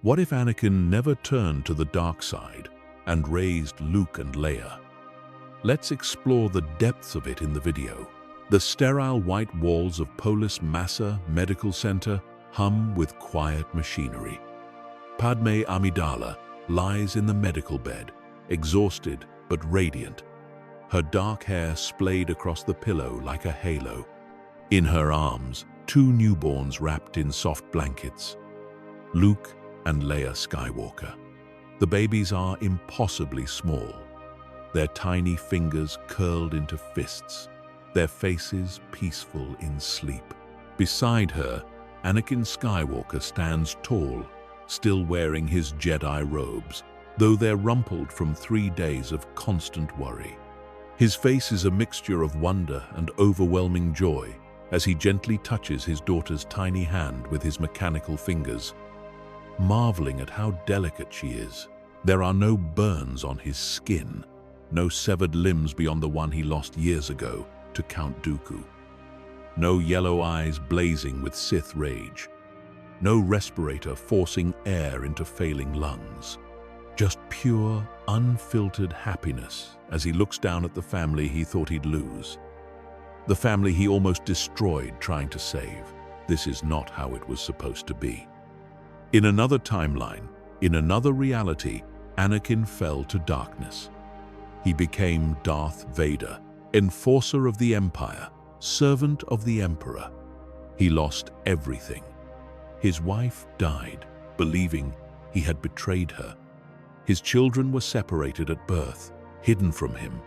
What if Anakin never turned to the dark side and raised Luke and Leia? Let's explore the depths of it in the video. The sterile white walls of Polis Massa Medical Center hum with quiet machinery. Padme Amidala lies in the medical bed, exhausted but radiant, her dark hair splayed across the pillow like a halo. In her arms, two newborns wrapped in soft blankets, Luke and Leia Skywalker. The babies are impossibly small, their tiny fingers curled into fists, their faces peaceful in sleep. Beside her, Anakin Skywalker stands tall, still wearing his Jedi robes, though they're rumpled from 3 days of constant worry. His face is a mixture of wonder and overwhelming joy as he gently touches his daughter's tiny hand with his mechanical fingers, marveling at how delicate she is. There are no burns on his skin, no severed limbs beyond the one he lost years ago to Count Dooku, no yellow eyes blazing with Sith rage, no respirator forcing air into failing lungs. Just pure, unfiltered happiness as he looks down at the family he thought he'd lose. The family he almost destroyed trying to save. This is not how it was supposed to be. In another timeline, in another reality, Anakin fell to darkness. He became Darth Vader, enforcer of the Empire, servant of the Emperor. He lost everything. His wife died, believing he had betrayed her. His children were separated at birth, hidden from him,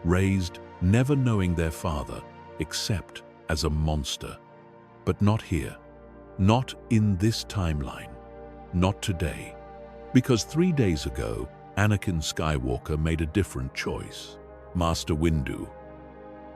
raised never knowing their father except as a monster. But not here, not in this timeline, not today. Because 3 days ago, Anakin Skywalker made a different choice. Master Windu,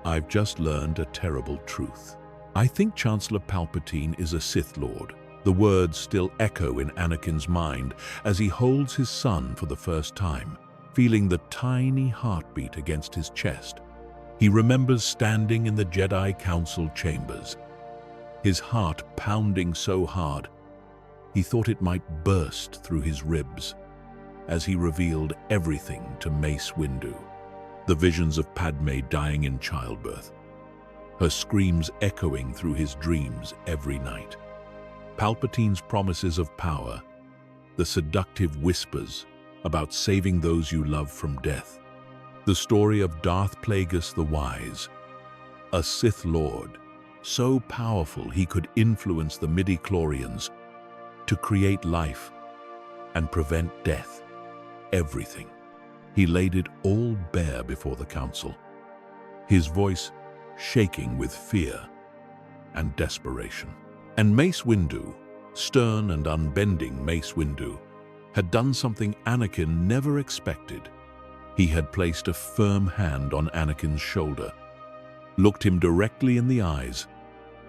I've just learned a terrible truth. I think Chancellor Palpatine is a Sith Lord. The words still echo in Anakin's mind as he holds his son for the first time, feeling the tiny heartbeat against his chest. He remembers standing in the Jedi Council chambers, his heart pounding so hard he thought it might burst through his ribs as he revealed everything to Mace Windu. The visions of Padme dying in childbirth, her screams echoing through his dreams every night. Palpatine's promises of power, the seductive whispers about saving those you love from death. The story of Darth Plagueis the Wise, a Sith Lord, so powerful he could influence the midi-chlorians to create life and prevent death. Everything. He laid it all bare before the council, his voice shaking with fear and desperation. And Mace Windu, stern and unbending Mace Windu, had done something Anakin never expected. He had placed a firm hand on Anakin's shoulder, looked him directly in the eyes,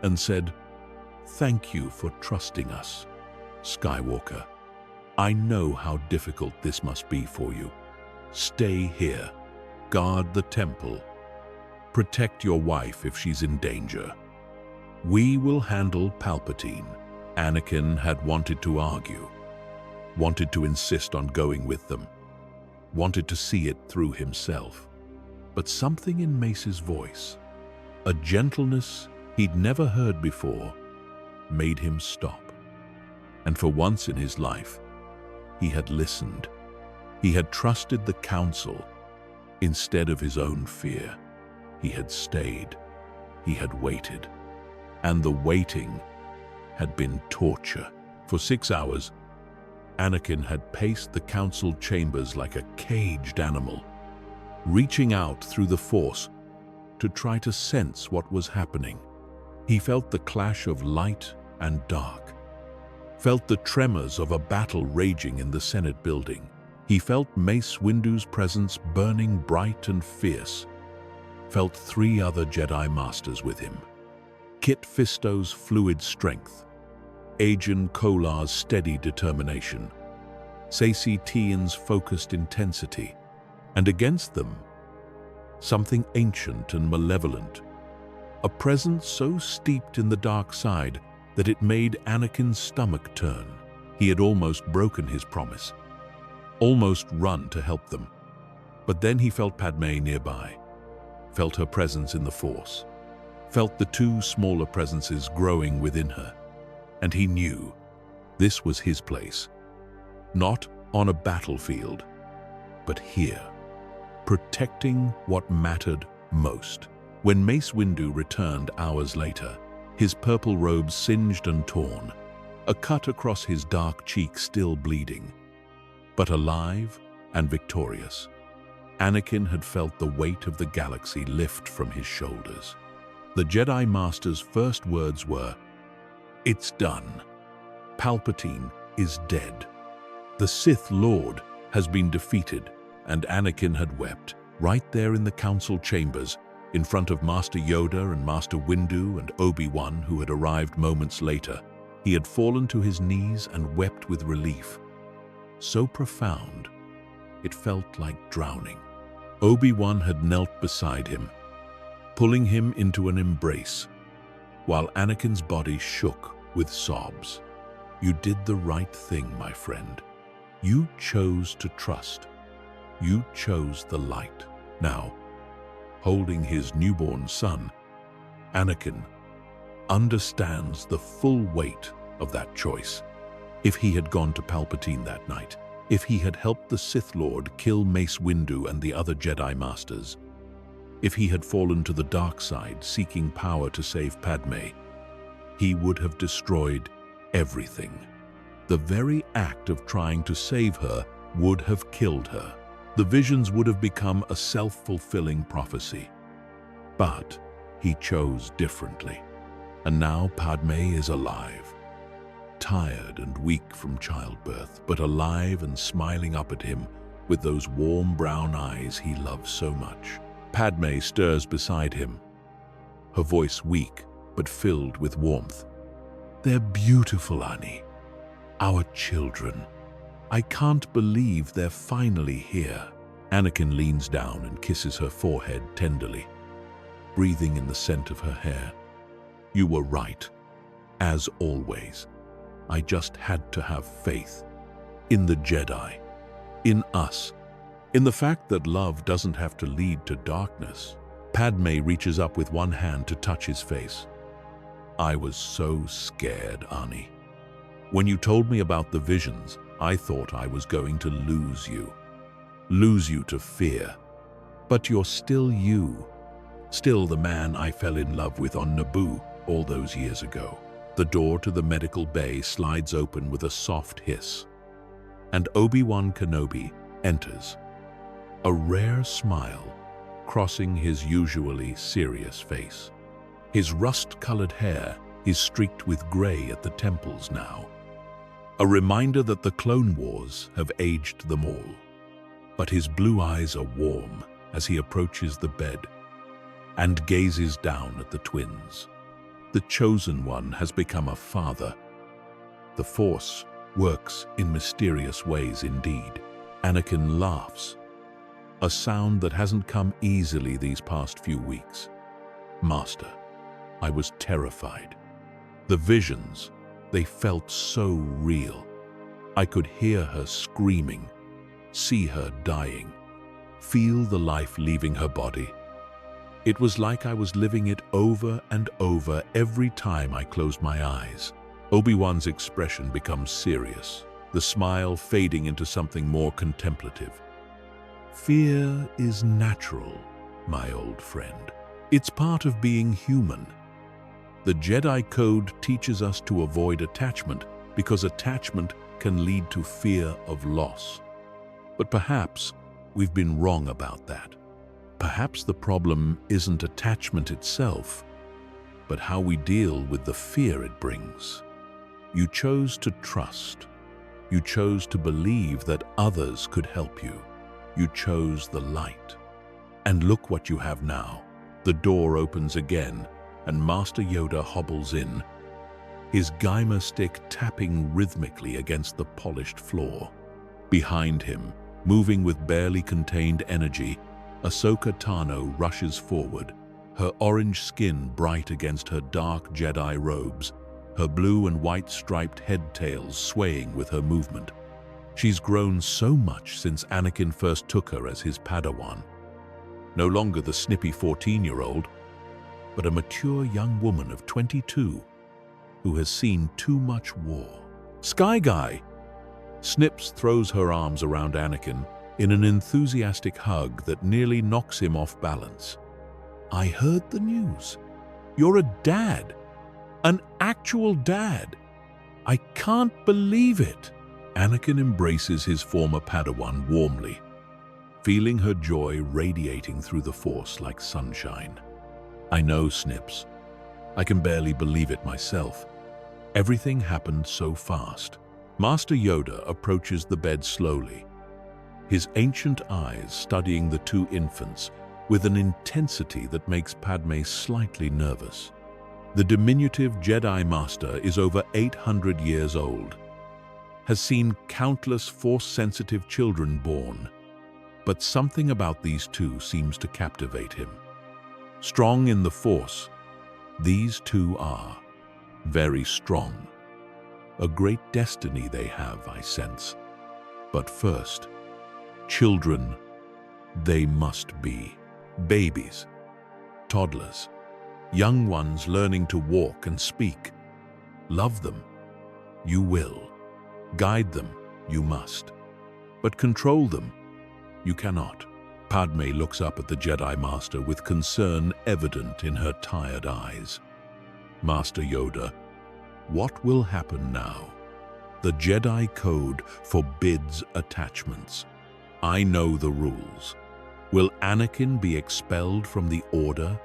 and said, "Thank you for trusting us, Skywalker. I know how difficult this must be for you. Stay here, guard the temple, protect your wife if she's in danger. We will handle Palpatine." Anakin had wanted to argue, wanted to insist on going with them, wanted to see it through himself. But something in Mace's voice, a gentleness he'd never heard before, made him stop. And for once in his life, he had listened. He had trusted the council instead of his own fear. He had stayed. He had waited. And the waiting had been torture. For 6 hours, Anakin had paced the council chambers like a caged animal, reaching out through the Force to try to sense what was happening. He felt the clash of light and dark, felt the tremors of a battle raging in the Senate building. He felt Mace Windu's presence burning bright and fierce, felt 3 other Jedi Masters with him. Kit Fisto's fluid strength, Ajan Kolar's steady determination, Saesee Tian's focused intensity, and against them, something ancient and malevolent, a presence so steeped in the dark side that it made Anakin's stomach turn. He had almost broken his promise, almost run to help them. But then he felt Padmé nearby, felt her presence in the Force, felt the two smaller presences growing within her, and he knew this was his place. Not on a battlefield, but here, protecting what mattered most. When Mace Windu returned hours later, his purple robe singed and torn, a cut across his dark cheek still bleeding, but alive and victorious. Anakin had felt the weight of the galaxy lift from his shoulders. The Jedi Master's first words were, "It's done. Palpatine is dead. The Sith Lord has been defeated," and Anakin had wept, right there in the council chambers, in front of Master Yoda and Master Windu and Obi-Wan, who had arrived moments later. He had fallen to his knees and wept with relief. So profound, it felt like drowning. Obi-Wan had knelt beside him, pulling him into an embrace, while Anakin's body shook with sobs. "You did the right thing, my friend. You chose to trust. You chose the light." Now, holding his newborn son, Anakin understands the full weight of that choice. If he had gone to Palpatine that night, if he had helped the Sith Lord kill Mace Windu and the other Jedi Masters, if he had fallen to the dark side seeking power to save Padmé, he would have destroyed everything. The very act of trying to save her would have killed her. The visions would have become a self-fulfilling prophecy. But he chose differently. And now Padmé is alive, tired and weak from childbirth, but alive and smiling up at him with those warm brown eyes he loves so much. Padmé stirs beside him, her voice weak but filled with warmth. "They're beautiful, Annie. Our children. I can't believe they're finally here." Anakin leans down and kisses her forehead tenderly, breathing in the scent of her hair. "You were right, as always. I just had to have faith in the Jedi, in us, in the fact that love doesn't have to lead to darkness." Padmé reaches up with one hand to touch his face. "I was so scared, Annie. When you told me about the visions, I thought I was going to lose you to fear. But you're still you, still the man I fell in love with on Naboo all those years ago." The door to the medical bay slides open with a soft hiss, and Obi-Wan Kenobi enters, a rare smile crossing his usually serious face. His rust-colored hair is streaked with gray at the temples now, a reminder that the Clone Wars have aged them all. But his blue eyes are warm as he approaches the bed and gazes down at the twins. The Chosen One has become a father. The Force works in mysterious ways indeed. Anakin laughs, a sound that hasn't come easily these past few weeks. "Master, I was terrified. The visions, they felt so real. I could hear her screaming, see her dying, feel the life leaving her body. It was like I was living it over and over every time I closed my eyes." Obi-Wan's expression becomes serious, the smile fading into something more contemplative. "Fear is natural, my old friend. It's part of being human. The Jedi Code teaches us to avoid attachment because attachment can lead to fear of loss. But perhaps we've been wrong about that. Perhaps the problem isn't attachment itself, but how we deal with the fear it brings. You chose to trust. You chose to believe that others could help you. You chose the light. And look what you have now." The door opens again, and Master Yoda hobbles in, his Gaimer stick tapping rhythmically against the polished floor. Behind him, moving with barely contained energy, Ahsoka Tano rushes forward, her orange skin bright against her dark Jedi robes, her blue and white striped head tails swaying with her movement. She's grown so much since Anakin first took her as his Padawan. No longer the snippy 14-year-old, but a mature young woman of 22 who has seen too much war. Sky Guy! Snips throws her arms around Anakin in an enthusiastic hug that nearly knocks him off balance. I heard the news. You're a dad. An actual dad. I can't believe it. Anakin embraces his former Padawan warmly, feeling her joy radiating through the Force like sunshine. I know, Snips. I can barely believe it myself. Everything happened so fast. Master Yoda approaches the bed slowly, his ancient eyes studying the two infants with an intensity that makes Padme slightly nervous. The diminutive Jedi Master is over 800 years old, has seen countless Force-sensitive children born, but something about these two seems to captivate him. Strong in the Force, these two are very strong. A great destiny they have, I sense. But first, children, they must be. Babies, toddlers, young ones learning to walk and speak. Love them, you will. Guide them, you must. But control them, you cannot. Padme looks up at the Jedi Master with concern evident in her tired eyes. Master Yoda, what will happen now? The Jedi Code forbids attachments. I know the rules. Will Anakin be expelled from the Order?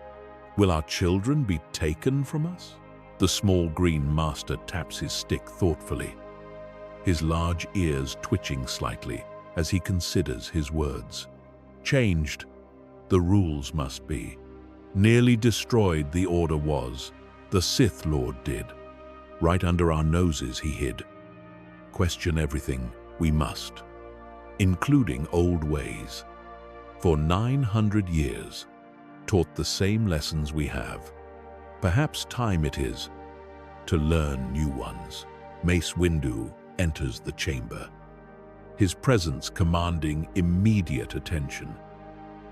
Will our children be taken from us? The small green master taps his stick thoughtfully, his large ears twitching slightly as he considers his words. Changed, the rules must be. Nearly destroyed the Order was. The Sith Lord did. Right under our noses he hid. Question everything we must, including old ways. For 900 years, taught the same lessons we have. Perhaps time it is to learn new ones. Mace Windu enters the chamber, his presence commanding immediate attention.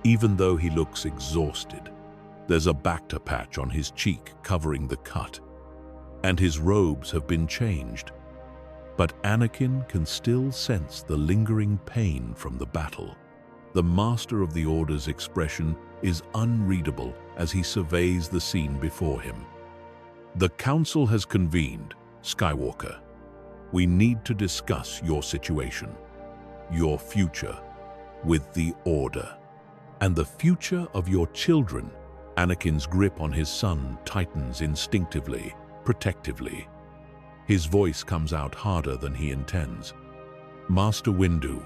Even though he looks exhausted, there's a Bacta patch on his cheek covering the cut, and his robes have been changed. But Anakin can still sense the lingering pain from the battle. The Master of the Order's expression is unreadable as he surveys the scene before him. The Council has convened, Skywalker. We need to discuss your situation, your future with the Order, and the future of your children. Anakin's grip on his son tightens instinctively, protectively. His voice comes out harder than he intends. Master Windu,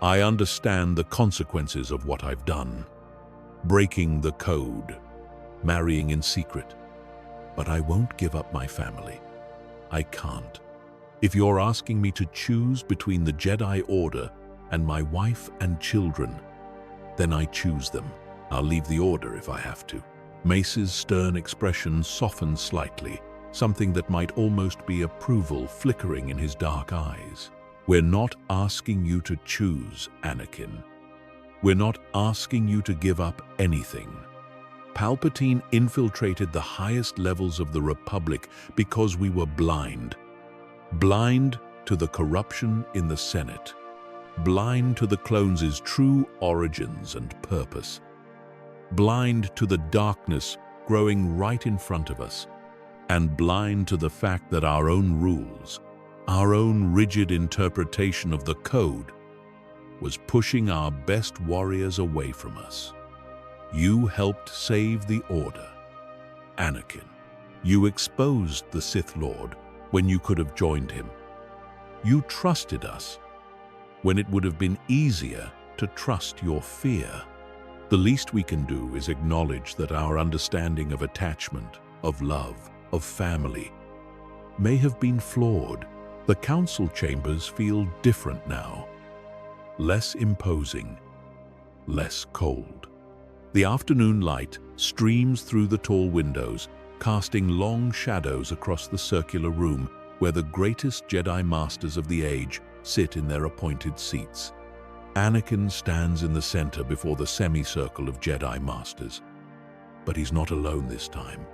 I understand the consequences of what I've done. Breaking the code, marrying in secret. But I won't give up my family. I can't. If you're asking me to choose between the Jedi Order and my wife and children, then I choose them. I'll leave the Order if I have to. Mace's stern expression softens slightly, something that might almost be approval flickering in his dark eyes. We're not asking you to choose, Anakin. We're not asking you to give up anything. Palpatine infiltrated the highest levels of the Republic because we were blind. Blind to the corruption in the Senate. Blind to the clones' true origins and purpose. Blind to the darkness growing right in front of us. And blind to the fact that our own rules, our own rigid interpretation of the code, was pushing our best warriors away from us. You helped save the Order, Anakin. You exposed the Sith Lord when you could have joined him. You trusted us when it would have been easier to trust your fear. The least we can do is acknowledge that our understanding of attachment, of love, of family may have been flawed. The council chambers feel different now. Less imposing, less cold. The afternoon light streams through the tall windows, casting long shadows across the circular room where the greatest Jedi Masters of the age sit in their appointed seats. Anakin stands in the center before the semicircle of Jedi Masters. But he's not alone this time.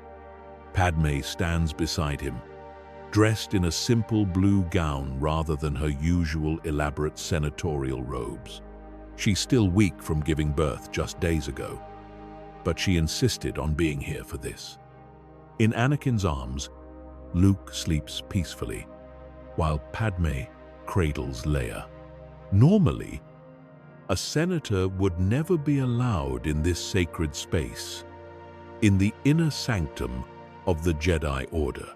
Padme stands beside him, dressed in a simple blue gown rather than her usual elaborate senatorial robes. She's still weak from giving birth just days ago, but she insisted on being here for this. In Anakin's arms, Luke sleeps peacefully, while Padme cradles Leia. Normally, a senator would never be allowed in this sacred space, in the inner sanctum of the Jedi Order.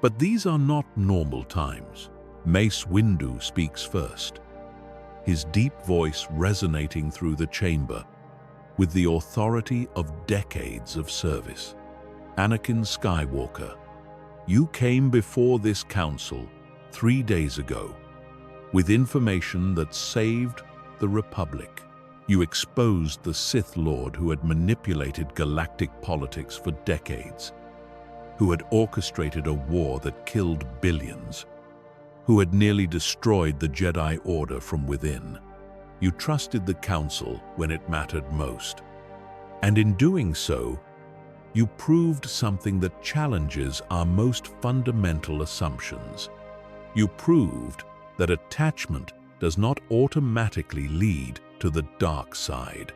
But these are not normal times. Mace Windu speaks first, his deep voice resonating through the chamber with the authority of decades of service. Anakin Skywalker, you came before this council 3 days ago with information that saved the Republic. You exposed the Sith Lord who had manipulated galactic politics for decades, who had orchestrated a war that killed billions, who had nearly destroyed the Jedi Order from within. You trusted the Council when it mattered most. And in doing so, you proved something that challenges our most fundamental assumptions. You proved that attachment does not automatically lead to the dark side.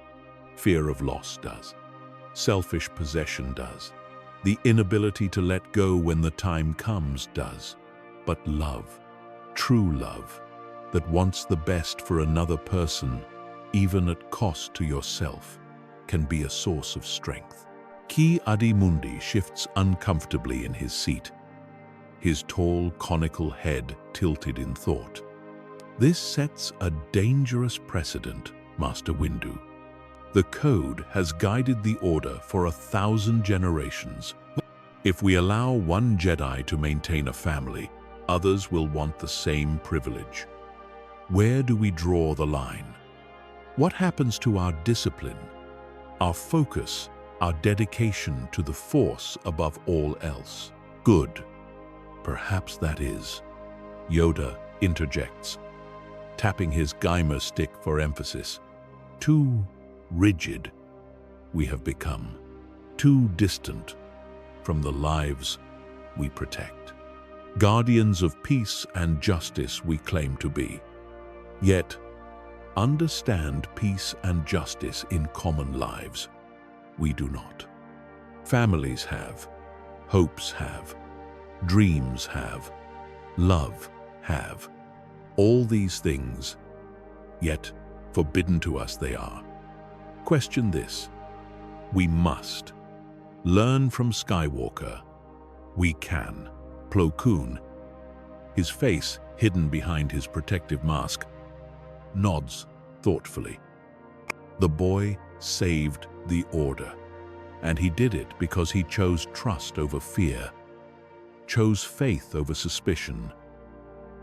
Fear of loss does. Selfish possession does. The inability to let go when the time comes does. But love, true love, that wants the best for another person, even at cost to yourself, can be a source of strength. Ki-Adi-Mundi shifts uncomfortably in his seat, his tall, conical head tilted in thought. This sets a dangerous precedent, Master Windu. The code has guided the Order for 1,000 generations. If we allow one Jedi to maintain a family, others will want the same privilege. Where do we draw the line? What happens to our discipline, our focus, our dedication to the Force above all else? Good. Perhaps that is. Yoda interjects, tapping his Geimer stick for emphasis. Too rigid we have become, too distant from the lives we protect. Guardians of peace and justice we claim to be, yet understand peace and justice in common lives we do not. Families have, hopes have, dreams have, love have. All these things, yet forbidden to us they are. Question this. We must. Learn from Skywalker. We can. Plo Koon, his face hidden behind his protective mask, nods thoughtfully. The boy saved the Order, and he did it because he chose trust over fear, chose faith over suspicion,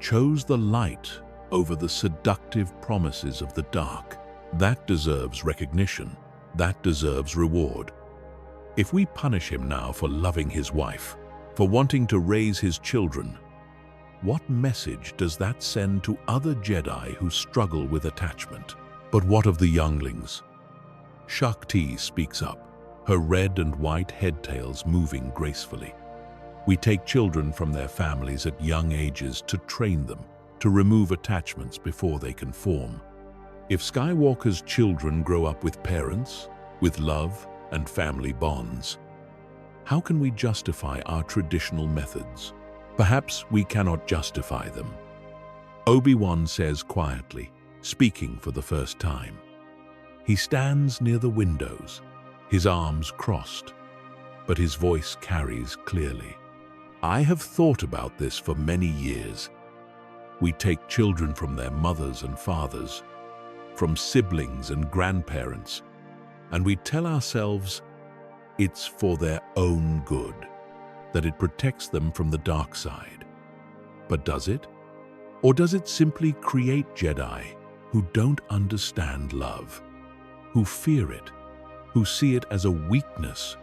chose the light over the seductive promises of the dark. That deserves recognition. That deserves reward. If we punish him now for loving his wife, for wanting to raise his children, what message does that send to other Jedi who struggle with attachment? But what of the younglings? Shakti speaks up, her red and white headtails moving gracefully. We take children from their families at young ages to train them, to remove attachments before they can form. If Skywalker's children grow up with parents, with love and family bonds, how can we justify our traditional methods? Perhaps we cannot justify them. Obi-Wan says quietly, speaking for the first time. He stands near the windows, his arms crossed, but his voice carries clearly. I have thought about this for many years. We take children from their mothers and fathers, from siblings and grandparents, and we tell ourselves it's for their own good, that it protects them from the dark side. But does it? Or does it simply create Jedi who don't understand love, who fear it, who see it as a weakness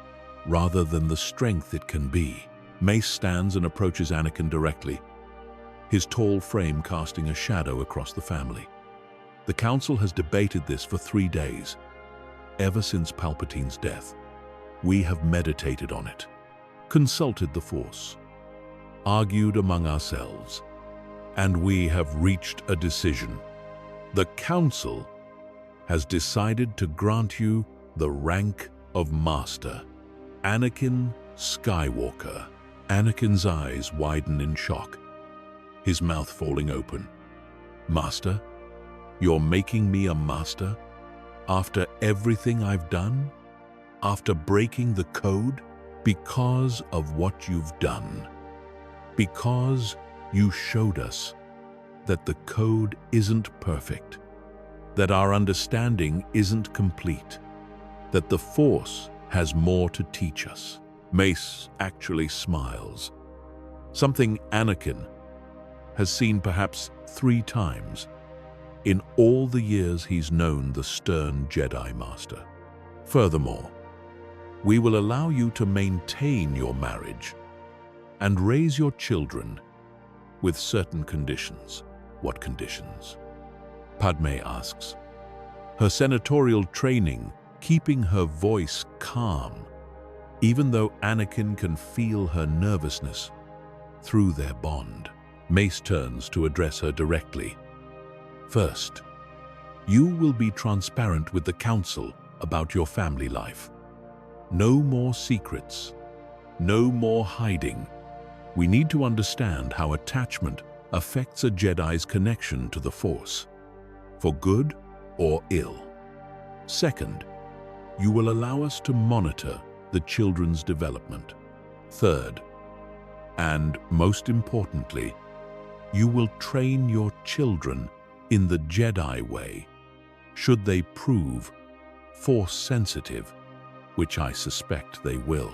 rather than the strength it can be. Mace stands and approaches Anakin directly, his tall frame casting a shadow across the family. The Council has debated this for 3 days. Ever since Palpatine's death, we have meditated on it, consulted the Force, argued among ourselves, and we have reached a decision. The Council has decided to grant you the rank of Master. Anakin Skywalker. Anakin's eyes widen in shock, his mouth falling open. Master? You're making me a master? After everything I've done? After breaking the code? Because of what you've done. Because you showed us that the code isn't perfect, that our understanding isn't complete, that the Force has more to teach us. Mace actually smiles, something Anakin has seen perhaps 3 times in all the years he's known the stern Jedi Master. Furthermore, we will allow you to maintain your marriage and raise your children with certain conditions. What conditions? Padme asks, her senatorial training keeping her voice calm, even though Anakin can feel her nervousness through their bond. Mace turns to address her directly. First, you will be transparent with the Council about your family life. No more secrets, no more hiding. We need to understand how attachment affects a Jedi's connection to the Force, for good or ill. Second, you will allow us to monitor the children's development. Third, and most importantly, you will train your children in the Jedi way, should they prove Force-sensitive, which I suspect they will.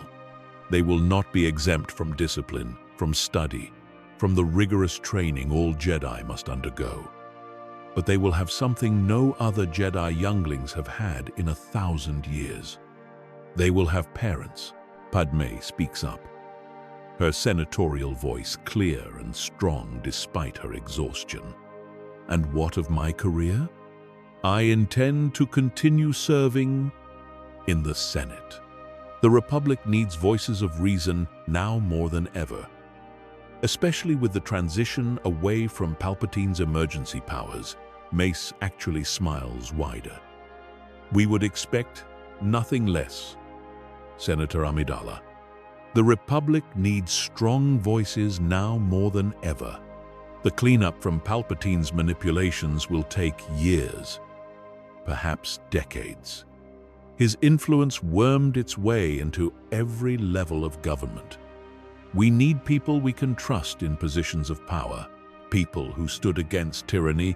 They will not be exempt from discipline, from study, from the rigorous training all Jedi must undergo. But they will have something no other Jedi younglings have had in 1,000 years. They will have parents. Padme speaks up, her senatorial voice clear and strong despite her exhaustion. And what of my career? I intend to continue serving in the Senate. The Republic needs voices of reason now more than ever, especially with the transition away from Palpatine's emergency powers. Mace actually smiles wider. We would expect nothing less, Senator Amidala. The Republic needs strong voices now more than ever. The cleanup from Palpatine's manipulations will take years, perhaps decades. His influence wormed its way into every level of government. We need people we can trust in positions of power, people who stood against tyranny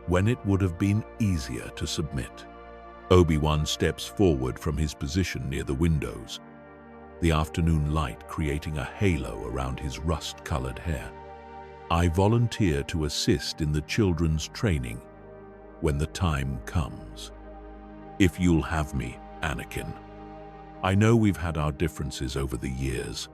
when it would have been easier to submit. Obi-Wan steps forward from his position near the windows, the afternoon light creating a halo around his rust-colored hair. I volunteer to assist in the children's training when the time comes. If you'll have me, Anakin. I know we've had our differences over the years,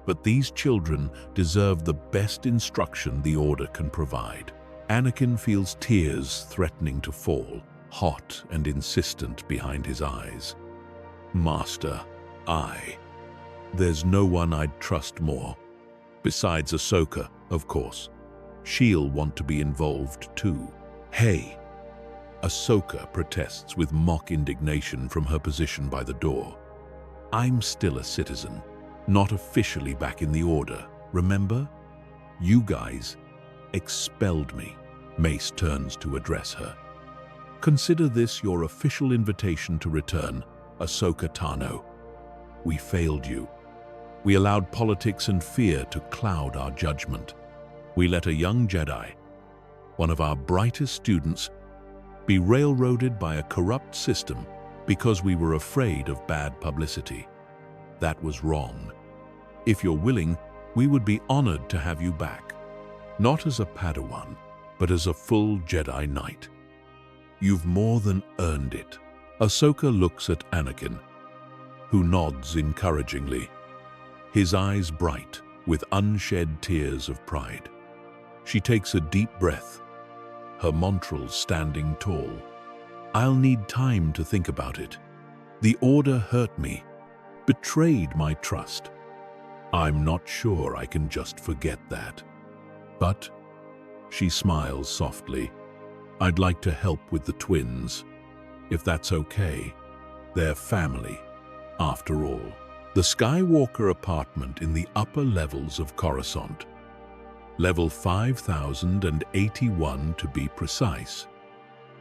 but these children deserve the best instruction the Order can provide. Anakin feels tears threatening to fall, hot and insistent behind his eyes. Master, there's no one I'd trust more. Besides Ahsoka, of course. She'll want to be involved too. Hey! Ahsoka protests with mock indignation from her position by the door. I'm still a citizen, not officially back in the Order, remember? You guys expelled me. Mace turns to address her. Consider this your official invitation to return, Ahsoka Tano. We failed you. We allowed politics and fear to cloud our judgment. We let a young Jedi, one of our brightest students, be railroaded by a corrupt system because we were afraid of bad publicity. That was wrong. If you're willing, we would be honored to have you back. Not as a Padawan, but as a full Jedi Knight. You've more than earned it. Ahsoka looks at Anakin, who nods encouragingly, his eyes bright with unshed tears of pride. She takes a deep breath, her montrals standing tall. I'll need time to think about it. The order hurt me, betrayed my trust. I'm not sure I can just forget that. But, she smiles softly, I'd like to help with the twins, if that's okay. They're family, after all. The Skywalker apartment in the upper levels of Coruscant, level 5081 to be precise,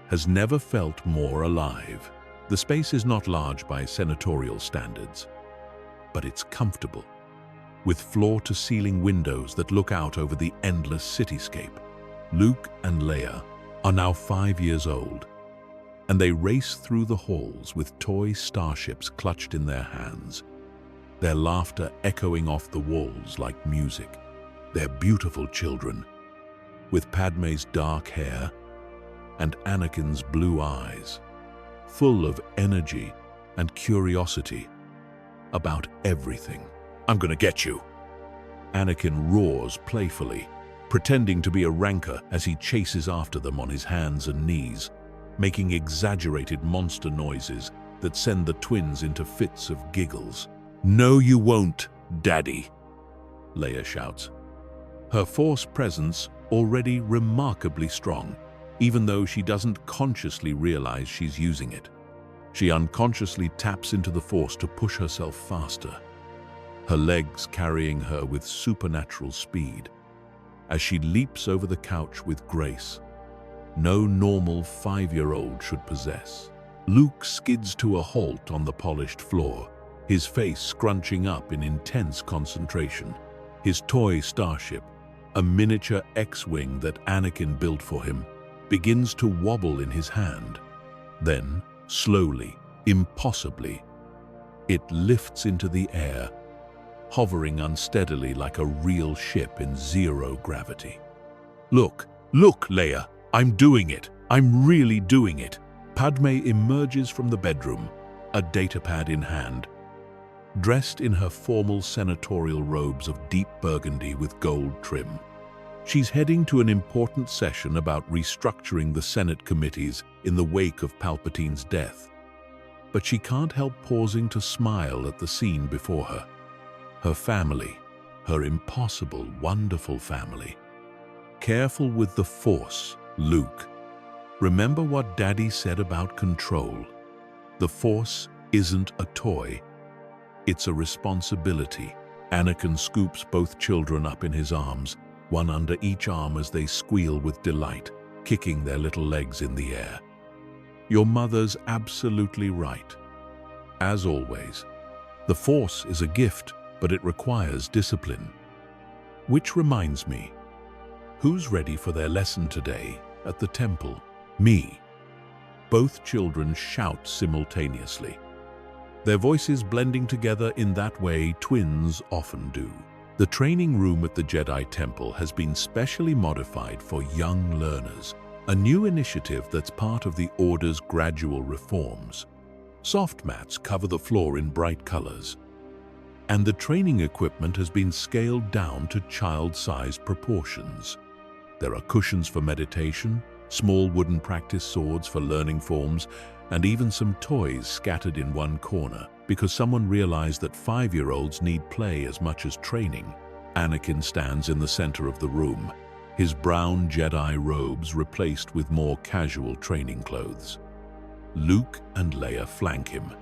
has never felt more alive. The space is not large by senatorial standards, but it's comfortable, with floor-to-ceiling windows that look out over the endless cityscape. Luke and Leia are now 5 years old, and they race through the halls with toy starships clutched in their hands, their laughter echoing off the walls like music. They're beautiful children, with Padmé's dark hair and Anakin's blue eyes, full of energy and curiosity about everything. I'm gonna get you! Anakin roars playfully, pretending to be a rancor as he chases after them on his hands and knees, making exaggerated monster noises that send the twins into fits of giggles. "No, you won't, Daddy," Leia shouts, her Force presence already remarkably strong, even though she doesn't consciously realize she's using it. She unconsciously taps into the Force to push herself faster, her legs carrying her with supernatural speed, as she leaps over the couch with grace no normal 5-year-old should possess. Luke skids to a halt on the polished floor, his face scrunching up in intense concentration. His toy starship, a miniature X-wing that Anakin built for him, begins to wobble in his hand. Then, slowly, impossibly, it lifts into the air, hovering unsteadily like a real ship in zero gravity. Look, Leia, I'm doing it. I'm really doing it." Padmé emerges from the bedroom, a datapad in hand, dressed in her formal senatorial robes of deep burgundy with gold trim. She's heading to an important session about restructuring the Senate committees in the wake of Palpatine's death. But she can't help pausing to smile at the scene before her. Her family, her impossible, wonderful family. Careful with the Force, Luke. Remember what Daddy said about control. The Force isn't a toy. It's a responsibility. Anakin scoops both children up in his arms, one under each arm as they squeal with delight, kicking their little legs in the air. Your mother's absolutely right. As always, the Force is a gift, but it requires discipline. Which reminds me, who's ready for their lesson today at the temple? Me. Both children shout simultaneously, their voices blending together in that way twins often do. The training room at the Jedi Temple has been specially modified for young learners, a new initiative that's part of the Order's gradual reforms. Soft mats cover the floor in bright colors, and the training equipment has been scaled down to child-sized proportions. There are cushions for meditation, small wooden practice swords for learning forms, and even some toys scattered in one corner, because someone realized that 5-year-olds need play as much as training. Anakin stands in the center of the room, his brown Jedi robes replaced with more casual training clothes. Luke and Leia flank him,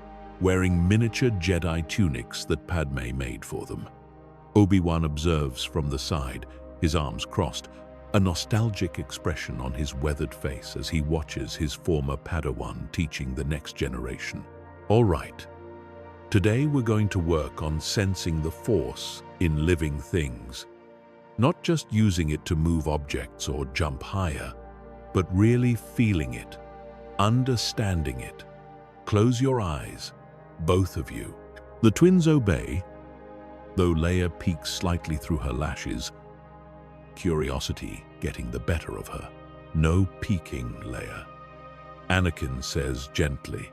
wearing miniature Jedi tunics that Padmé made for them. Obi-Wan observes from the side, his arms crossed, a nostalgic expression on his weathered face as he watches his former Padawan teaching the next generation. All right, today we're going to work on sensing the Force in living things. Not just using it to move objects or jump higher, but really feeling it, understanding it. Close your eyes, both of you. The twins obey, though Leia peeks slightly through her lashes, curiosity getting the better of her. No peeking, Leia, Anakin says gently,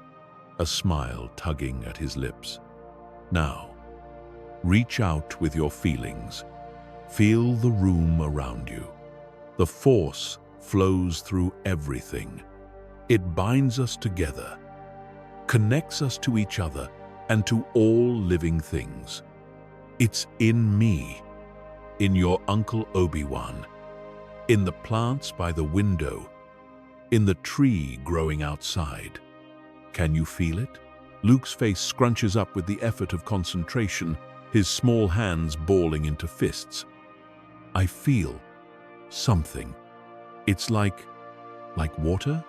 a smile tugging at his lips. Now, reach out with your feelings. Feel the room around you. The Force flows through everything. It binds us together, connects us to each other and to all living things. It's in me, in your Uncle Obi-Wan, in the plants by the window, in the tree growing outside. Can you feel it? Luke's face scrunches up with the effort of concentration, his small hands balling into fists. I feel something. It's like water,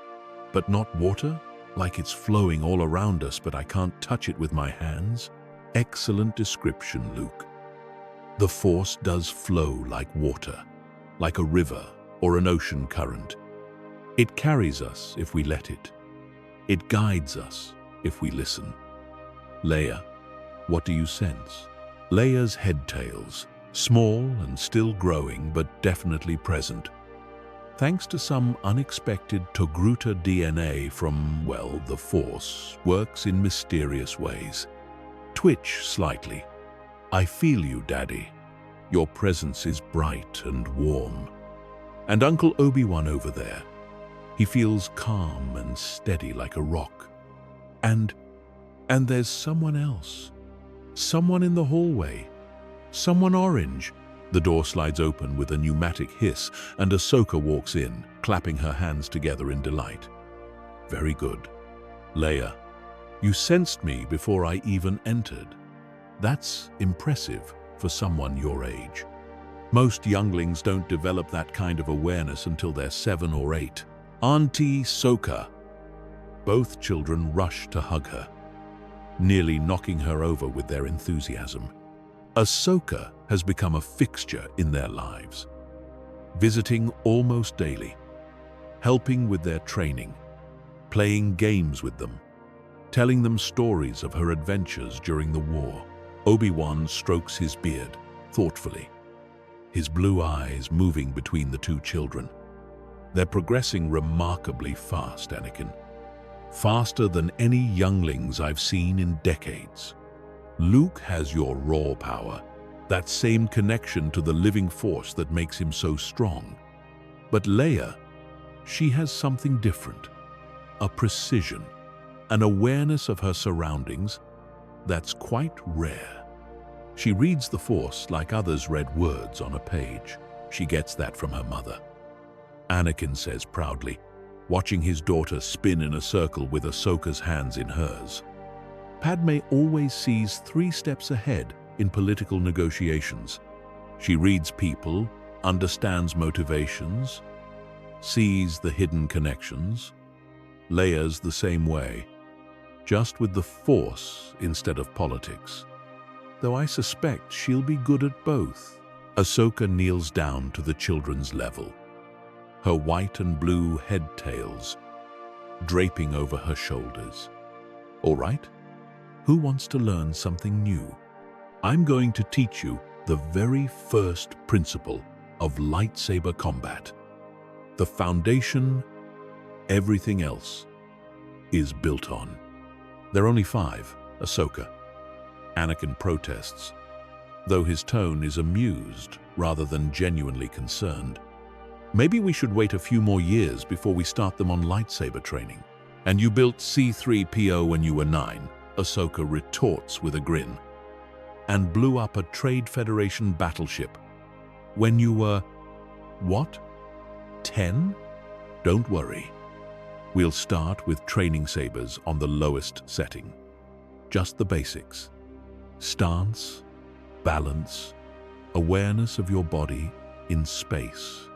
but not water, like it's flowing all around us, but I can't touch it with my hands. Excellent description, Luke. The Force does flow like water, like a river or an ocean current. It carries us if we let it. It guides us if we listen. Leia, what do you sense? Leia's head tails, small and still growing, but definitely present. Thanks to some unexpected Togruta DNA from, well, the Force works in mysterious ways. Twitch slightly. I feel you, Daddy. Your presence is bright and warm. And Uncle Obi-Wan over there, he feels calm and steady like a rock. And there's someone else. Someone in the hallway. Someone orange. The door slides open with a pneumatic hiss, and Ahsoka walks in, clapping her hands together in delight. Very good. Leia, you sensed me before I even entered. That's impressive for someone your age. Most younglings don't develop that kind of awareness until they're 7 or 8. Auntie Soka. Both children rush to hug her, nearly knocking her over with their enthusiasm. Ahsoka has become a fixture in their lives, visiting almost daily, helping with their training, playing games with them, telling them stories of her adventures during the war. Obi-Wan strokes his beard thoughtfully, his blue eyes moving between the two children. They're progressing remarkably fast, Anakin. Faster than any younglings I've seen in decades. Luke has your raw power, that same connection to the living Force that makes him so strong. But Leia, she has something different. A precision, an awareness of her surroundings that's quite rare. She reads the Force like others read words on a page. She gets that from her mother. Anakin says proudly, watching his daughter spin in a circle with Ahsoka's hands in hers. Padme always sees 3 steps ahead in political negotiations. She reads people, understands motivations, sees the hidden connections. Leia's the same way, just with the Force instead of politics. Though I suspect she'll be good at both. Ahsoka kneels down to the children's level, her white and blue head tails draping over her shoulders. All right? Who wants to learn something new? I'm going to teach you the very first principle of lightsaber combat. The foundation everything else is built on. They're only 5, Ahsoka. Anakin protests, though his tone is amused rather than genuinely concerned. Maybe we should wait a few more years before we start them on lightsaber training. And you built C-3PO when you were 9, Ahsoka retorts with a grin. And blew up a Trade Federation battleship when you were, what, 10? Don't worry. We'll start with training sabers on the lowest setting. Just the basics. Stance, balance, awareness of your body in space.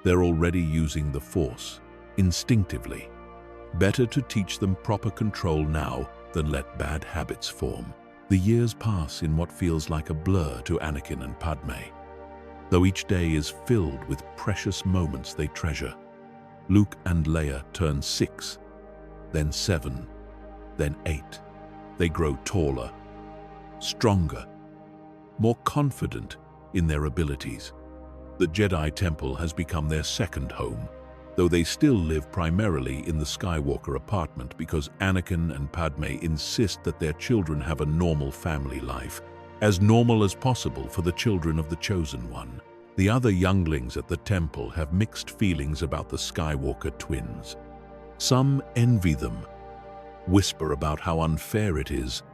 They're already using the Force, instinctively. Better to teach them proper control now than let bad habits form. The years pass in what feels like a blur to Anakin and Padme, though each day is filled with precious moments they treasure. Luke and Leia turn 6, then 7, then 8. They grow taller, stronger, more confident in their abilities. The Jedi Temple has become their second home, though they still live primarily in the Skywalker apartment because Anakin and Padme insist that their children have a normal family life, as normal as possible for the children of the Chosen One. The other younglings at the temple have mixed feelings about the Skywalker twins. Some envy them, whisper about how unfair it is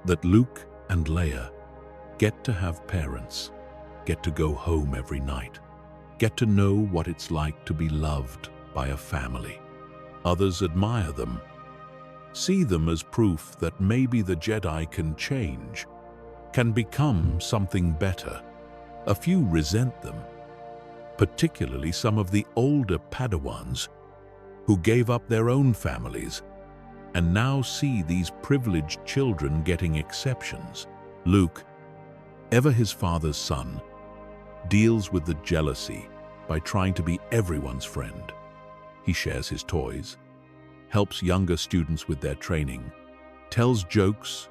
that Luke and Leia get to have parents, get to go home every night, get to know what it's like to be loved by a family. Others admire them, see them as proof that maybe the Jedi can change, can become something better. A few resent them, particularly some of the older Padawans who gave up their own families and now see these privileged children getting exceptions. Luke, ever his father's son, deals with the jealousy by trying to be everyone's friend. He shares his toys, helps younger students with their training, tells jokes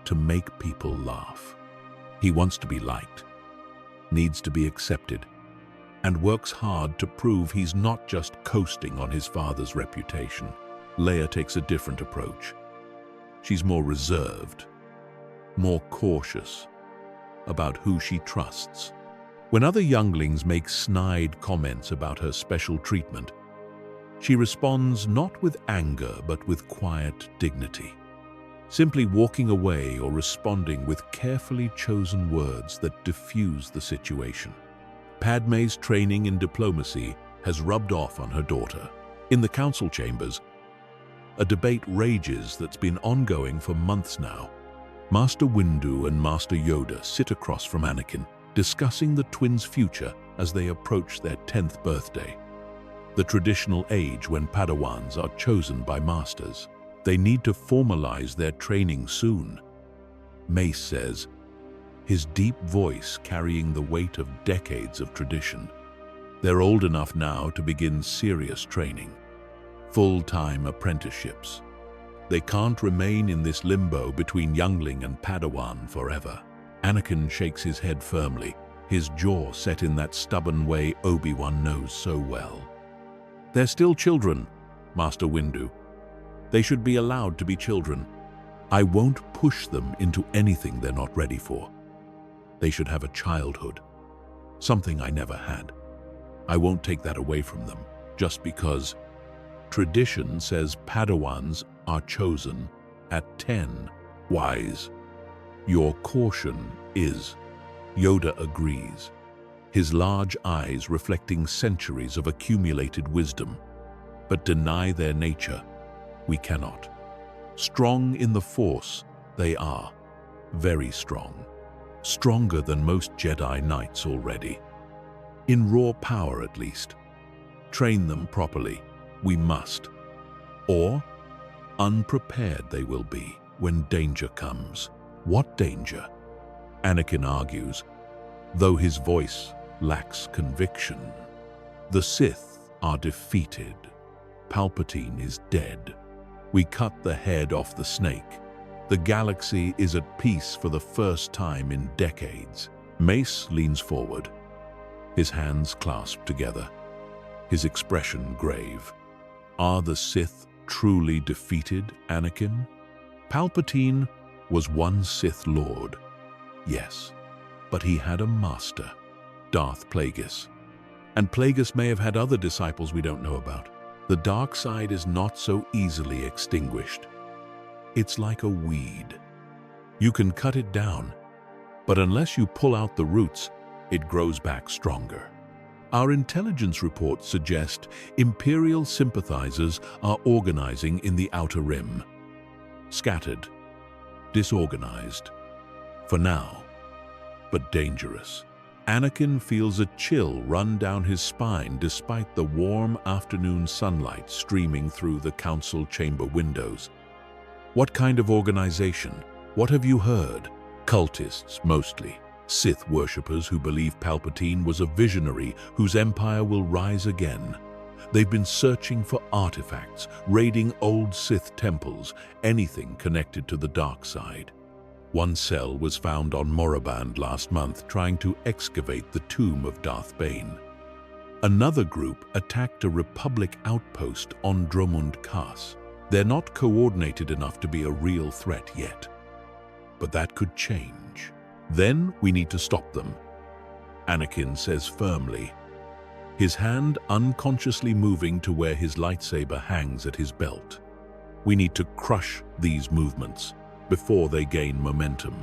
to make people laugh. He wants to be liked, needs to be accepted, and works hard to prove he's not just coasting on his father's reputation. Leia takes a different approach. She's more reserved, more cautious about who she trusts. When other younglings make snide comments about her special treatment, she responds not with anger but with quiet dignity, simply walking away or responding with carefully chosen words that diffuse the situation. Padme's training in diplomacy has rubbed off on her daughter. In the council chambers, a debate rages that's been ongoing for months now. Master Windu and Master Yoda sit across from Anakin, discussing the twins' future as they approach their 10th birthday, the traditional age when Padawans are chosen by masters. They need to formalize their training soon, Mace says, his deep voice carrying the weight of decades of tradition. They're old enough now to begin serious training, full-time apprenticeships. They can't remain in this limbo between youngling and Padawan forever. Anakin shakes his head firmly, his jaw set in that stubborn way Obi-Wan knows so well. They're still children, Master Windu. They should be allowed to be children. I won't push them into anything they're not ready for. They should have a childhood, something I never had. I won't take that away from them, just because tradition says Padawans are chosen at 10. Wise. Your caution is. Yoda agrees, his large eyes reflecting centuries of accumulated wisdom. But deny their nature, we cannot. Strong in the Force, they are. Very strong. Stronger than most Jedi Knights already. In raw power, at least. Train them properly. We must. Or unprepared they will be when danger comes. What danger? Anakin argues, though his voice lacks conviction. The Sith are defeated. Palpatine is dead. We cut the head off the snake. The galaxy is at peace for the first time in decades. Mace leans forward, his hands clasped together, his expression grave. Are the Sith truly defeated, Anakin? Palpatine was one Sith Lord, yes, but he had a master, Darth Plagueis. And Plagueis may have had other disciples we don't know about. The dark side is not so easily extinguished. It's like a weed. You can cut it down, but unless you pull out the roots, it grows back stronger. Our intelligence reports suggest Imperial sympathizers are organizing in the Outer Rim. Scattered, disorganized, for now, but dangerous. Anakin feels a chill run down his spine despite the warm afternoon sunlight streaming through the council chamber windows. What kind of organization? What have you heard? Cultists, mostly. Sith worshippers who believe Palpatine was a visionary whose empire will rise again. They've been searching for artifacts, raiding old Sith temples, anything connected to the dark side. One cell was found on Moraband last month trying to excavate the tomb of Darth Bane. Another group attacked a Republic outpost on Dromund Kaas. They're not coordinated enough to be a real threat yet. But that could change. Then we need to stop them, Anakin says firmly, his hand unconsciously moving to where his lightsaber hangs at his belt. We need to crush these movements before they gain momentum.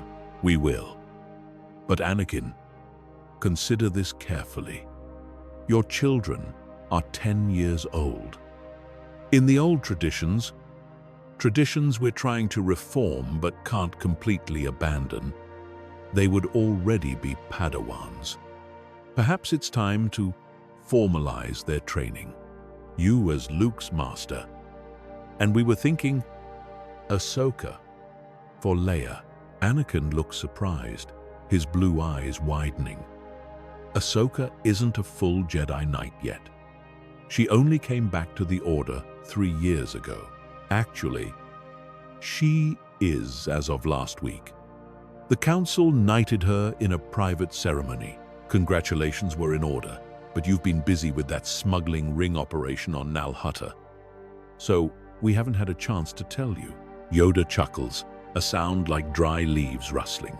We will. But Anakin, consider this carefully. Your children are 10 years old. In the old traditions we're trying to reform but can't completely abandon, they would already be Padawans. Perhaps it's time to formalize their training. You as Luke's master. And we were thinking Ahsoka for Leia. Anakin looks surprised, his blue eyes widening. Ahsoka isn't a full Jedi Knight yet. She only came back to the Order 3 years ago. Actually, she is as of last week. The Council knighted her in a private ceremony. Congratulations were in order, but you've been busy with that smuggling ring operation on Nal Hutta. So, we haven't had a chance to tell you. Yoda chuckles, a sound like dry leaves rustling.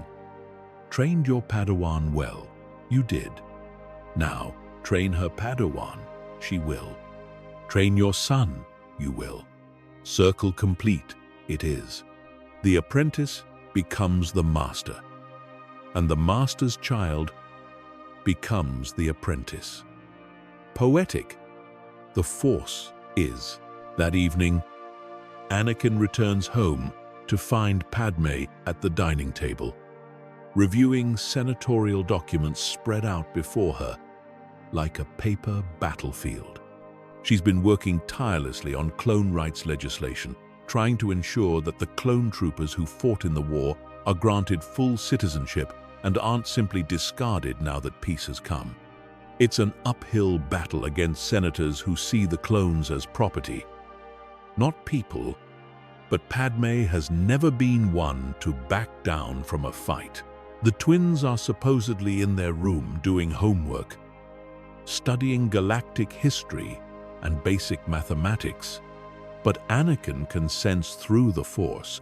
Trained your Padawan well. You did. Now, train her Padawan. She will. Train your son. You will. Circle complete. It is. The apprentice becomes the master, and the master's child becomes the apprentice. Poetic. The Force is. That evening, Anakin returns home to find Padme at the dining table, reviewing senatorial documents spread out before her like a paper battlefield. She's been working tirelessly on clone rights legislation, trying to ensure that the clone troopers who fought in the war are granted full citizenship and aren't simply discarded now that peace has come. It's an uphill battle against senators who see the clones as property, not people, but Padme has never been one to back down from a fight. The twins are supposedly in their room doing homework, studying galactic history and basic mathematics, but Anakin can sense through the Force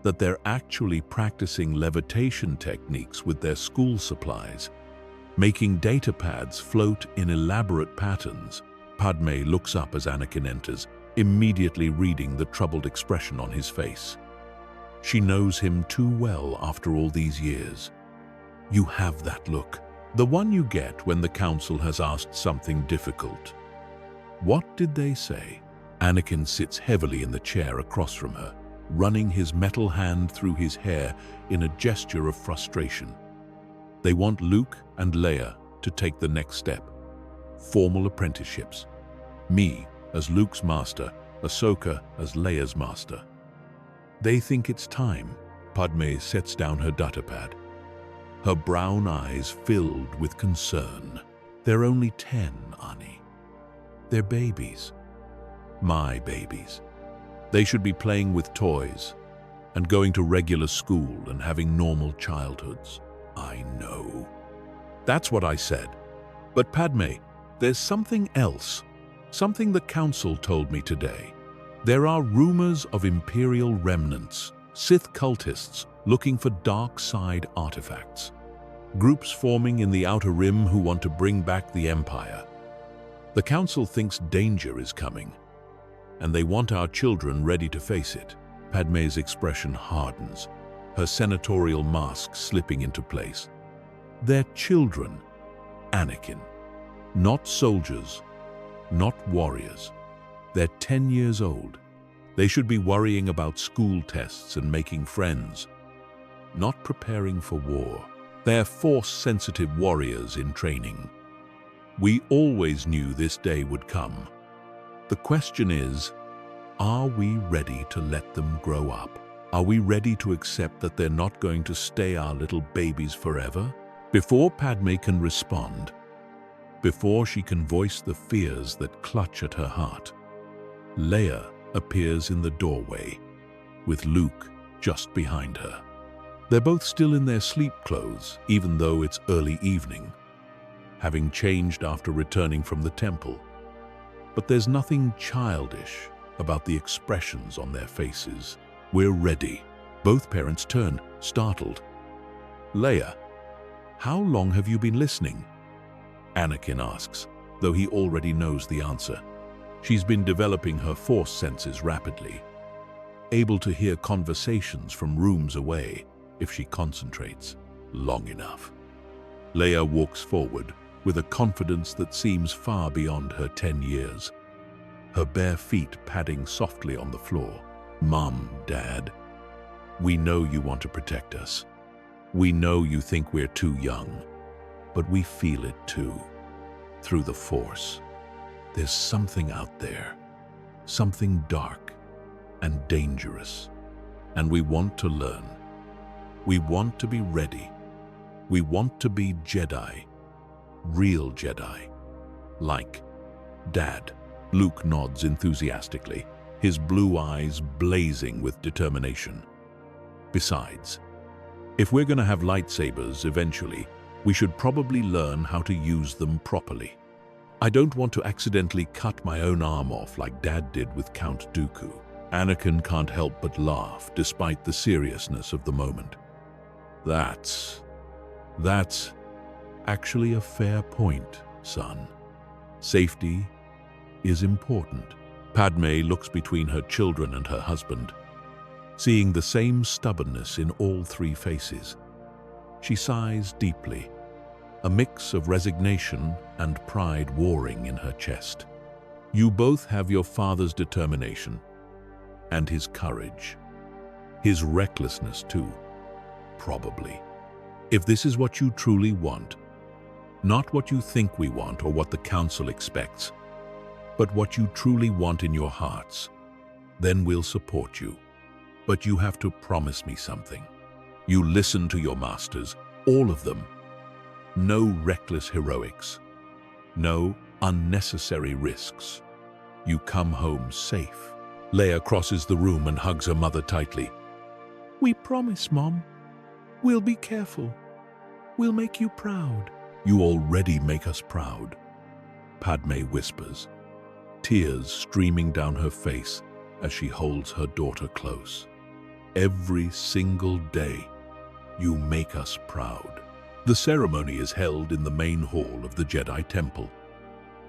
that they're actually practicing levitation techniques with their school supplies, making data pads float in elaborate patterns. Padme looks up as Anakin enters, immediately reading the troubled expression on his face. She knows him too well after all these years. You have that look, the one you get when the Council has asked something difficult. What did they say? Anakin sits heavily in the chair across from her, running his metal hand through his hair in a gesture of frustration. They want Luke and Leia to take the next step. Formal apprenticeships. Me as Luke's master, Ahsoka as Leia's master. They think it's time. Padme sets down her datapad, her brown eyes filled with concern. They're only 10, Ani. They're babies. My babies. They should be playing with toys and going to regular school and having normal childhoods. I know. That's what I said. But Padme, there's something else. Something the Council told me today. There are rumors of Imperial remnants, Sith cultists looking for dark side artifacts. Groups forming in the Outer Rim who want to bring back the Empire. The Council thinks danger is coming, and they want our children ready to face it. Padme's expression hardens, her senatorial mask slipping into place. They're children, Anakin. Not soldiers, not warriors. They're 10 years old. They should be worrying about school tests and making friends, not preparing for war. They're Force-sensitive warriors in training. We always knew this day would come. The question is, are we ready to let them grow up? Are we ready to accept that they're not going to stay our little babies forever? Before Padme can respond, before she can voice the fears that clutch at her heart, Leia appears in the doorway, with Luke just behind her. They're both still in their sleep clothes, even though it's early evening. having changed after returning from the temple. But there's nothing childish about the expressions on their faces. "We're ready." Both parents turn, startled. "Leia, how long have you been listening?" Anakin asks, though he already knows the answer. She's been developing her force senses rapidly, able to hear conversations from rooms away if she concentrates long enough. Leia walks forward with a confidence that seems far beyond her 10 years, her bare feet padding softly on the floor. "Mom, Dad, we know you want to protect us. We know you think we're too young, but we feel it too, through the Force. There's something out there, something dark and dangerous, and we want to learn. We want to be ready. We want to be Jedi, real Jedi, like Dad." Luke nods enthusiastically, his blue eyes blazing with determination. "Besides, if we're going to have lightsabers eventually, we should probably learn how to use them properly. I don't want to accidentally cut my own arm off like Dad did with Count Dooku." Anakin can't help but laugh despite the seriousness of the moment. That's actually a fair point, son. Safety is important." Padme looks between her children and her husband, seeing the same stubbornness in all three faces. She sighs deeply, a mix of resignation and pride warring in her chest. "You both have your father's determination and his courage. His recklessness too, probably. If this is what you truly want, not what you think we want or what the Council expects, but what you truly want in your hearts, then we'll support you. But you have to promise me something. You listen to your masters, all of them. No reckless heroics. No unnecessary risks. You come home safe." Leia crosses the room and hugs her mother tightly. "We promise, Mom. We'll be careful. We'll make you proud." "You already make us proud," Padme whispers, tears streaming down her face as she holds her daughter close. "Every single day, you make us proud." The ceremony is held in the main hall of the Jedi Temple,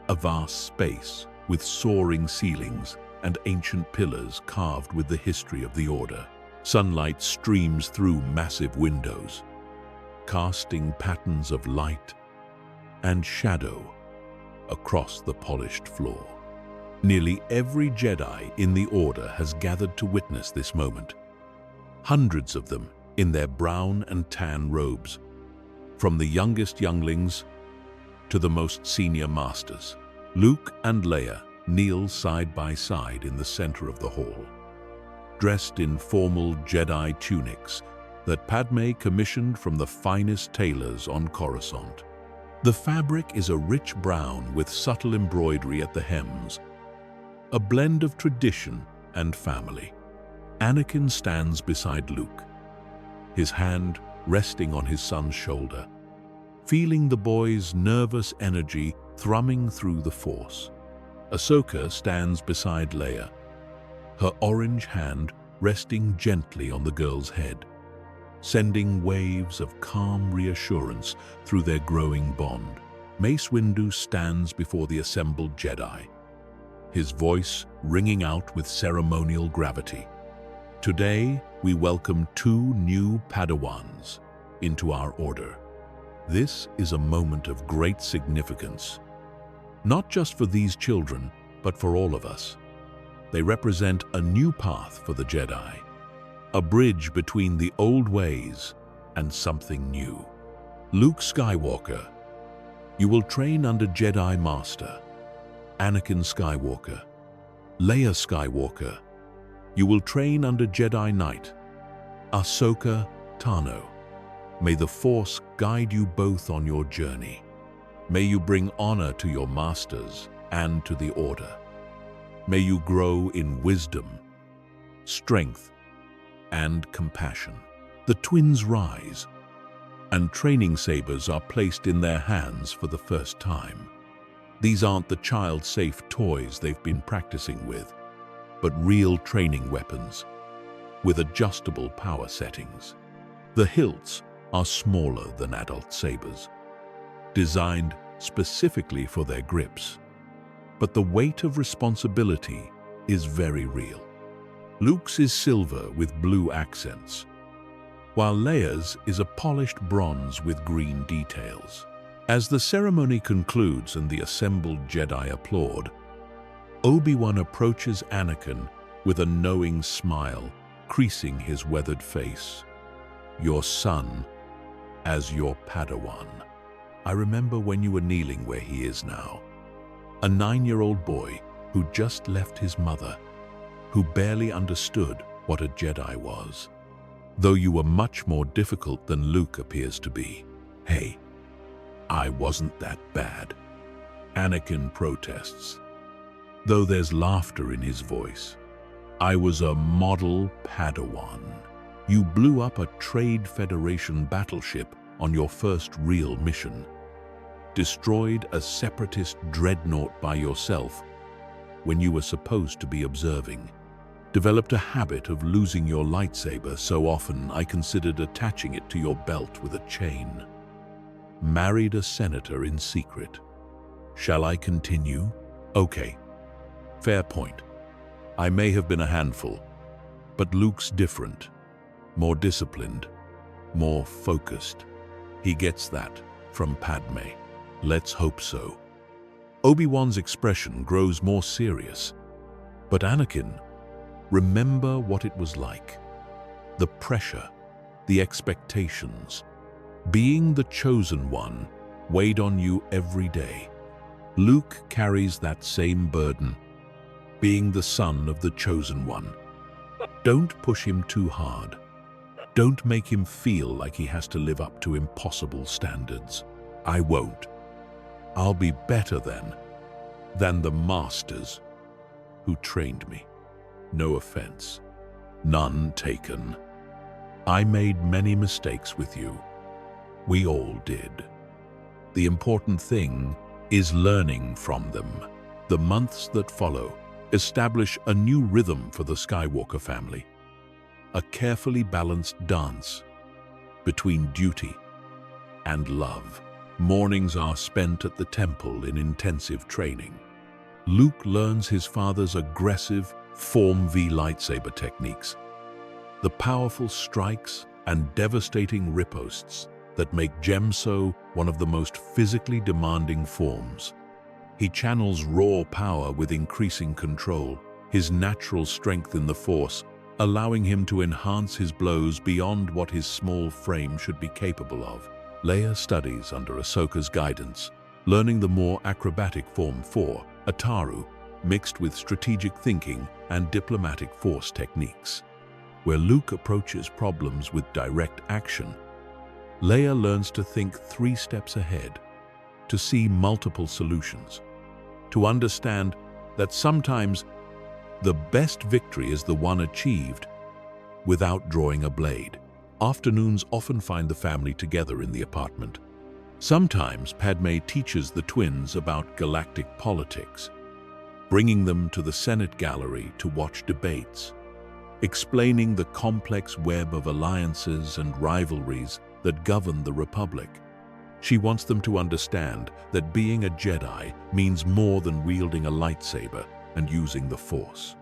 a vast space with soaring ceilings and ancient pillars carved with the history of the Order. Sunlight streams through massive windows, casting patterns of light and shadow across the polished floor. Nearly every Jedi in the Order has gathered to witness this moment. Hundreds of them in their brown and tan robes, from the youngest younglings to the most senior masters. Luke and Leia kneel side by side in the center of the hall, dressed in formal Jedi tunics that Padme commissioned from the finest tailors on Coruscant. The fabric is a rich brown with subtle embroidery at the hems, a blend of tradition and family. Anakin stands beside Luke, his hand resting on his son's shoulder, feeling the boy's nervous energy thrumming through the Force. Ahsoka stands beside Leia, her orange hand resting gently on the girl's head, sending waves of calm reassurance through their growing bond. Mace Windu stands before the assembled Jedi, his voice ringing out with ceremonial gravity. "Today, we welcome 2 new Padawans into our order. This is a moment of great significance, not just for these children, but for all of us. They represent a new path for the Jedi, a bridge between the old ways and something new. Luke Skywalker, you will train under Jedi Master Anakin Skywalker. Leia Skywalker, you will train under Jedi Knight Ahsoka Tano. May the Force guide you both on your journey. May you bring honor to your masters and to the Order. May you grow in wisdom, strength, and compassion." The twins rise, and training sabers are placed in their hands for the first time. These aren't the child-safe toys they've been practicing with, but real training weapons with adjustable power settings. The hilts are smaller than adult sabers, designed specifically for their grips. But the weight of responsibility is very real. Luke's is silver with blue accents, while Leia's is a polished bronze with green details. As the ceremony concludes and the assembled Jedi applaud, Obi-Wan approaches Anakin with a knowing smile creasing his weathered face. "Your son as your Padawan. I remember when you were kneeling where he is now. A 9-year-old boy who just left his mother, who barely understood what a Jedi was. Though you were much more difficult than Luke appears to be. Hey, I wasn't that bad." Anakin protests, though there's laughter in his voice. "I was a model Padawan. You blew up a Trade Federation battleship on your first real mission, destroyed a separatist dreadnought by yourself when you were supposed to be observing, developed a habit of losing your lightsaber so often I considered attaching it to your belt with a chain, married a senator in secret. Shall I continue? Okay, fair point. I may have been a handful, but Luke's different, more disciplined, more focused. He gets that from Padme. Let's hope so." Obi-Wan's expression grows more serious. "But Anakin, remember what it was like. The pressure, the expectations. Being the chosen one weighed on you every day. Luke carries that same burden, being the son of the chosen one. Don't push him too hard. Don't make him feel like he has to live up to impossible standards. I won't. I'll be better than the masters who trained me. No offense. None taken. I made many mistakes with you. We all did. The important thing is learning from them." The months that follow establish a new rhythm for the Skywalker family. A carefully balanced dance between duty and love. Mornings are spent at the temple in intensive training. Luke learns his father's aggressive Form V lightsaber techniques, the powerful strikes and devastating riposts that make Gemso one of the most physically demanding forms. He channels raw power with increasing control, his natural strength in the Force, allowing him to enhance his blows beyond what his small frame should be capable of. Leia studies under Ahsoka's guidance, learning the more acrobatic Form 4, Ataru, mixed with strategic thinking and diplomatic Force techniques. Where Luke approaches problems with direct action, Leia learns to think 3 steps ahead, to see multiple solutions, to understand that sometimes the best victory is the one achieved without drawing a blade. Afternoons often find the family together in the apartment. Sometimes Padme teaches the twins about galactic politics, bringing them to the Senate gallery to watch debates, explaining the complex web of alliances and rivalries that govern the Republic. She wants them to understand that being a Jedi means more than wielding a lightsaber and using the Force.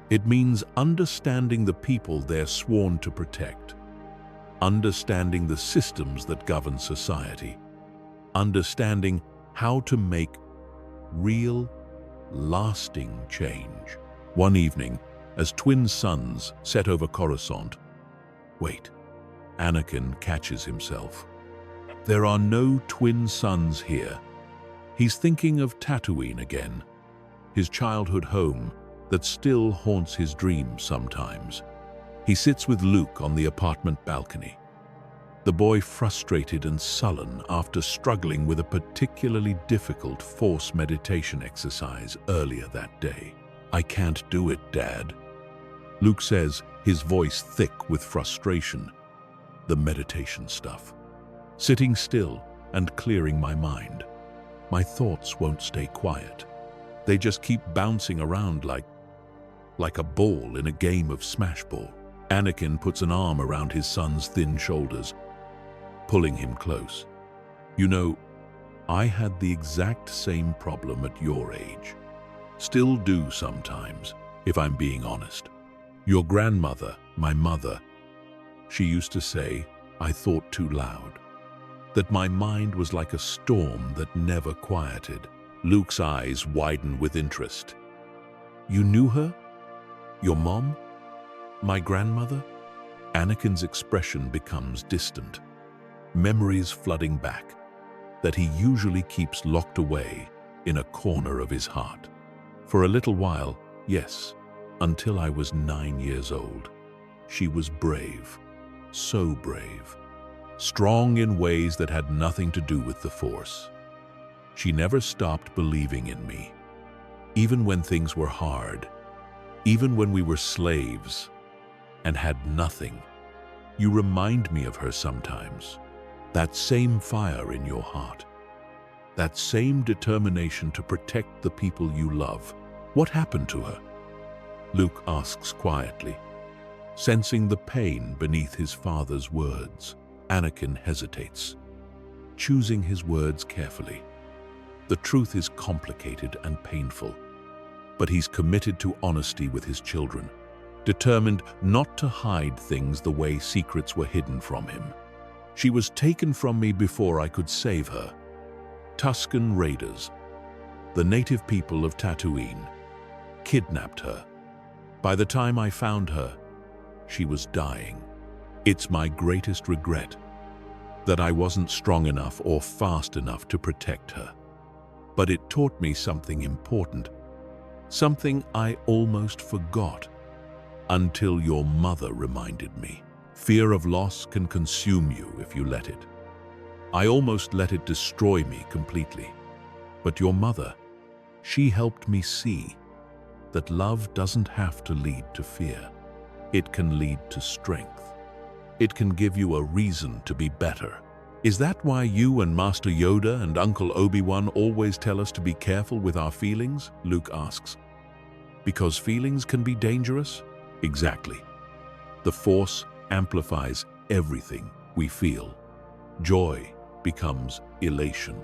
It means understanding the people they're sworn to protect, understanding the systems that govern society, understanding how to make real, lasting change. One evening, as twin suns set over Coruscant, wait, Anakin catches himself. There are no twin suns here. He's thinking of Tatooine again, his childhood home that still haunts his dreams sometimes. He sits with Luke on the apartment balcony, the boy frustrated and sullen after struggling with a particularly difficult Force meditation exercise earlier that day. "I can't do it, Dad," Luke says, his voice thick with frustration. "The meditation stuff. sitting still and clearing my mind. My thoughts won't stay quiet. They just keep bouncing around like a ball in a game of smash ball. Anakin puts an arm around his son's thin shoulders, pulling him close. You know, I had the exact same problem at your age. Still do sometimes, if I'm being honest. Your grandmother, my mother, she used to say I thought too loud, that my mind was like a storm that never quieted. Luke's eyes widen with interest. You knew her? Your mom? My grandmother? Anakin's expression becomes distant, memories flooding back that he usually keeps locked away in a corner of his heart. For a little while, yes, until I was 9 years old. She was brave, so brave, strong in ways that had nothing to do with the Force. She never stopped believing in me, even when things were hard, even when we were slaves and had nothing. You remind me of her sometimes. That same fire in your heart, that same determination to protect the people you love. What happened to her? Luke asks quietly, sensing the pain beneath his father's words. Anakin hesitates, choosing his words carefully. The truth is complicated and painful, but he's committed to honesty with his children, determined not to hide things the way secrets were hidden from him. She was taken from me before I could save her. Tusken Raiders, the native people of Tatooine, kidnapped her. By the time I found her, she was dying. It's my greatest regret that I wasn't strong enough or fast enough to protect her. But it taught me something important, something I almost forgot until your mother reminded me. Fear of loss can consume you if you let it. I almost let it destroy me completely. But your mother, she helped me see that love doesn't have to lead to fear. It can lead to strength. It can give you a reason to be better. Is that why you and Master Yoda and Uncle Obi-Wan always tell us to be careful with our feelings? Luke asks. Because feelings can be dangerous? Exactly. The Force amplifies everything we feel. Joy becomes elation.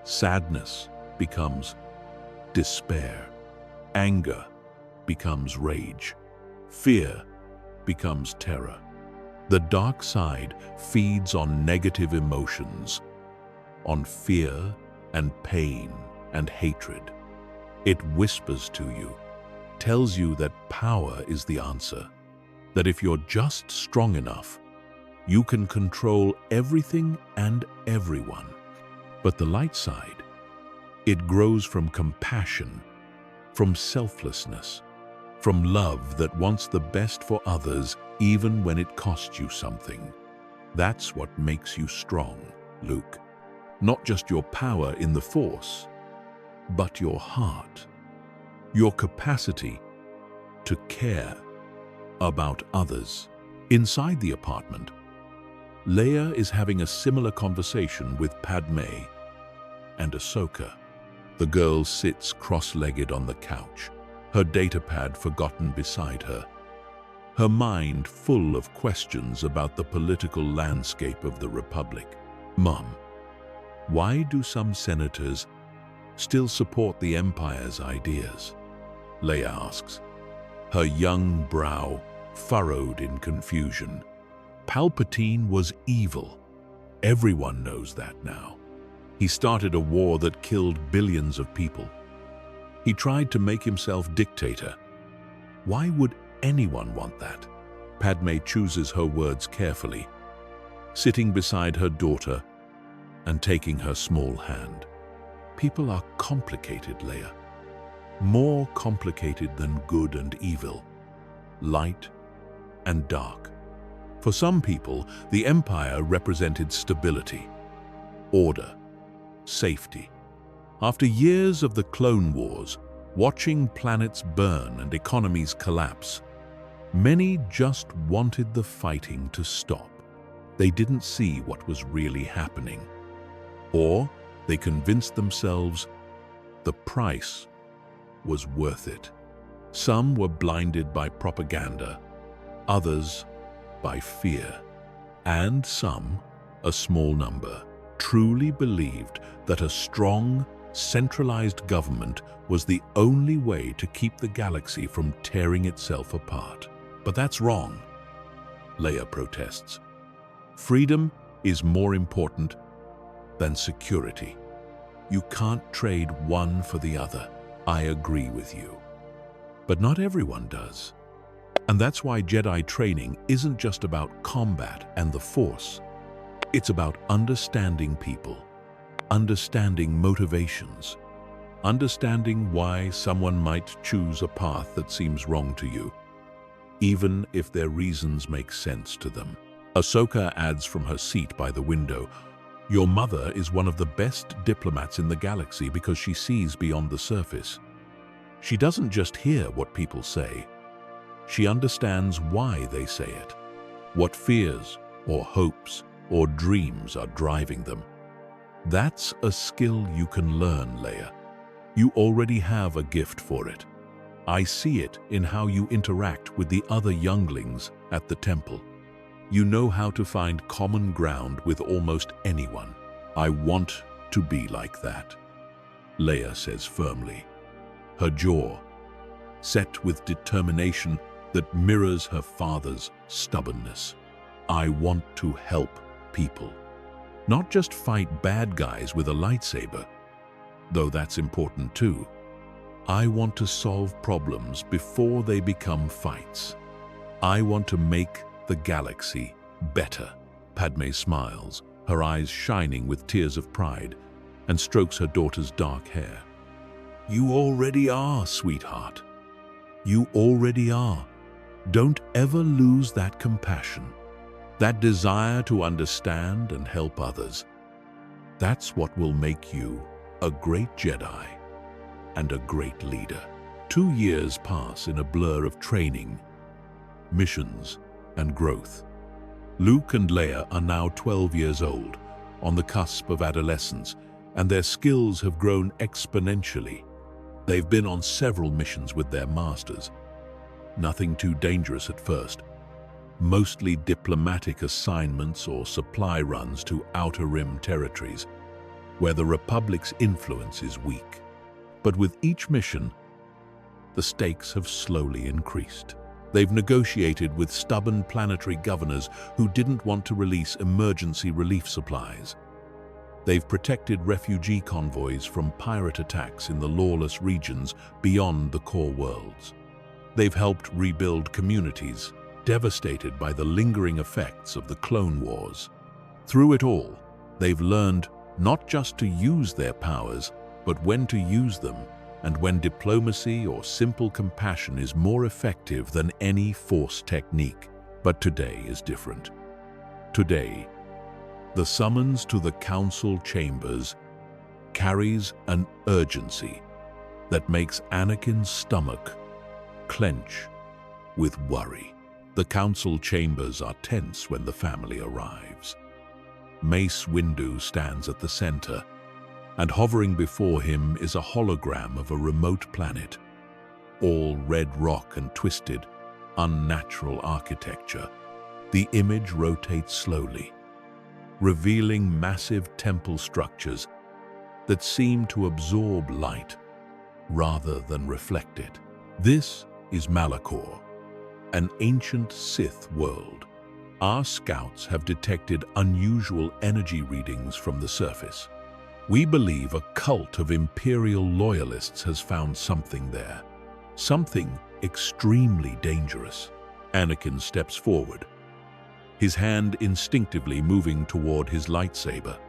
Sadness becomes despair. Anger becomes rage. Fear becomes terror. The dark side feeds on negative emotions, on fear and pain and hatred. It whispers to you, tells you that power is the answer, that if you're just strong enough, you can control everything and everyone. But the light side, it grows from compassion, from selflessness, from love that wants the best for others even when it costs you something. That's what makes you strong, Luke. Not just your power in the Force, but your heart, your capacity to care about others. Inside the apartment, Leia is having a similar conversation with Padme and Ahsoka. The girl sits cross-legged on the couch, her datapad forgotten beside her, her mind full of questions about the political landscape of the Republic. Mom, why do some senators still support the Empire's ideas? Leia asks, her young brow furrowed in confusion. Palpatine was evil. Everyone knows that now. He started a war that killed billions of people. He tried to make himself dictator. Why would anyone want that? Padme chooses her words carefully, sitting beside her daughter and taking her small hand. People are complicated, Leia. More complicated than good and evil, light and dark. For some people, the Empire represented stability, order, safety. After years of the Clone Wars, watching planets burn and economies collapse, many just wanted the fighting to stop. They didn't see what was really happening. Or they convinced themselves the price was worth it. Some were blinded by propaganda, others by fear, and some, a small number, truly believed that a strong, centralized government was the only way to keep the galaxy from tearing itself apart. But that's wrong, Leia protests. Freedom is more important than security. You can't trade one for the other. I agree with you. But not everyone does. And that's why Jedi training isn't just about combat and the Force. It's about understanding people, understanding motivations, understanding why someone might choose a path that seems wrong to you, even if their reasons make sense to them. Ahsoka adds from her seat by the window, "Your mother is one of the best diplomats in the galaxy because she sees beyond the surface. She doesn't just hear what people say. She understands why they say it, what fears or hopes or dreams are driving them. That's a skill you can learn, Leia. You already have a gift for it. I see it in how you interact with the other younglings at the temple. You know how to find common ground with almost anyone. I want to be like that," Leia says firmly, her jaw set with determination that mirrors her father's stubbornness. "I want to help people, not just fight bad guys with a lightsaber, though that's important too. I want to solve problems before they become fights. I want to make the galaxy better." Padme smiles, her eyes shining with tears of pride, and strokes her daughter's dark hair. "You already are, sweetheart. You already are. Don't ever lose that compassion, that desire to understand and help others. That's what will make you a great Jedi and a great leader." 2 years pass in a blur of training, missions, and growth. Luke and Leia are now 12 years old, on the cusp of adolescence, and their skills have grown exponentially. They've been on several missions with their masters. Nothing too dangerous at first, mostly diplomatic assignments or supply runs to Outer Rim territories, where the Republic's influence is weak. But with each mission, the stakes have slowly increased. They've negotiated with stubborn planetary governors who didn't want to release emergency relief supplies. They've protected refugee convoys from pirate attacks in the lawless regions beyond the core worlds. They've helped rebuild communities devastated by the lingering effects of the Clone Wars. Through it all, they've learned not just to use their powers, but when to use them, and when diplomacy or simple compassion is more effective than any Force technique. But today is different. Today, the summons to the council chambers carries an urgency that makes Anakin's stomach clench with worry. The council chambers are tense when the family arrives. Mace Windu stands at the center, and hovering before him is a hologram of a remote planet, all red rock and twisted, unnatural architecture. The image rotates slowly, revealing massive temple structures that seem to absorb light rather than reflect it. This is Malachor, an ancient Sith world. Our scouts have detected unusual energy readings from the surface. We believe a cult of Imperial loyalists has found something there, something extremely dangerous. Anakin steps forward, his hand instinctively moving toward his lightsaber.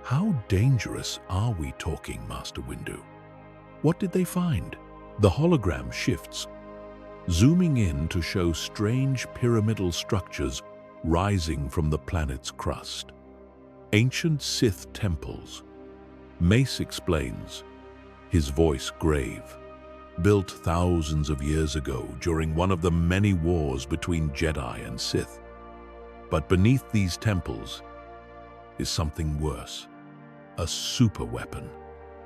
"How dangerous are we talking, Master Windu? What did they find?" The hologram shifts, zooming in to show strange pyramidal structures rising from the planet's crust. Ancient Sith temples, Mace explains, his voice grave, built thousands of years ago during one of the many wars between Jedi and Sith. But beneath these temples is something worse, a superweapon.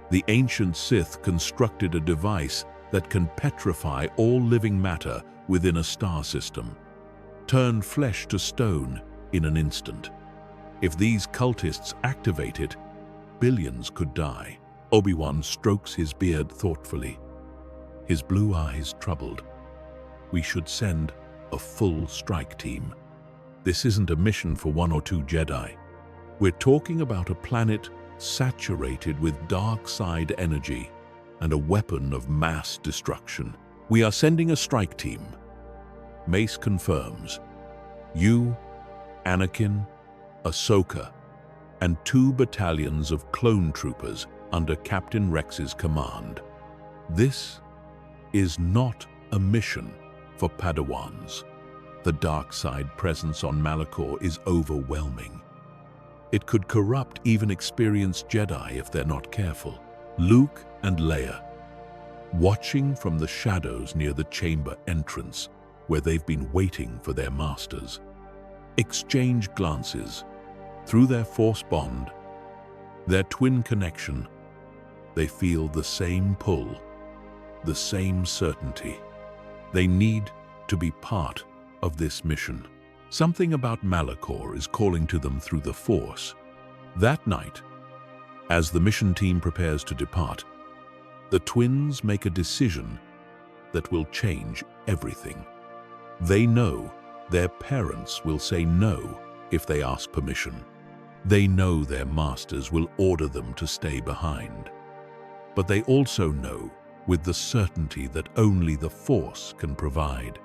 The ancient Sith constructed a device that can petrify all living matter within a star system, turn flesh to stone in an instant. If these cultists activate it, billions could die. Obi-Wan strokes his beard thoughtfully, his blue eyes troubled. We should send a full strike team. This isn't a mission for 1 or 2 Jedi. We're talking about a planet saturated with dark side energy and a weapon of mass destruction. We are sending a strike team. Mace confirms. You, Anakin, Ahsoka, and 2 battalions of clone troopers under Captain Rex's command. This is not a mission for Padawans. The dark side presence on Malachor is overwhelming. It could corrupt even experienced Jedi if they're not careful. Luke and Leia, watching from the shadows near the chamber entrance where they've been waiting for their masters, exchange glances. Through their Force bond, their twin connection, they feel the same pull, the same certainty. They need to be part of this mission. Something about Malachor is calling to them through the Force. That night, as the mission team prepares to depart, the twins make a decision that will change everything. They know their parents will say no if they ask permission. They know their masters will order them to stay behind. But they also know, with the certainty that only the Force can provide,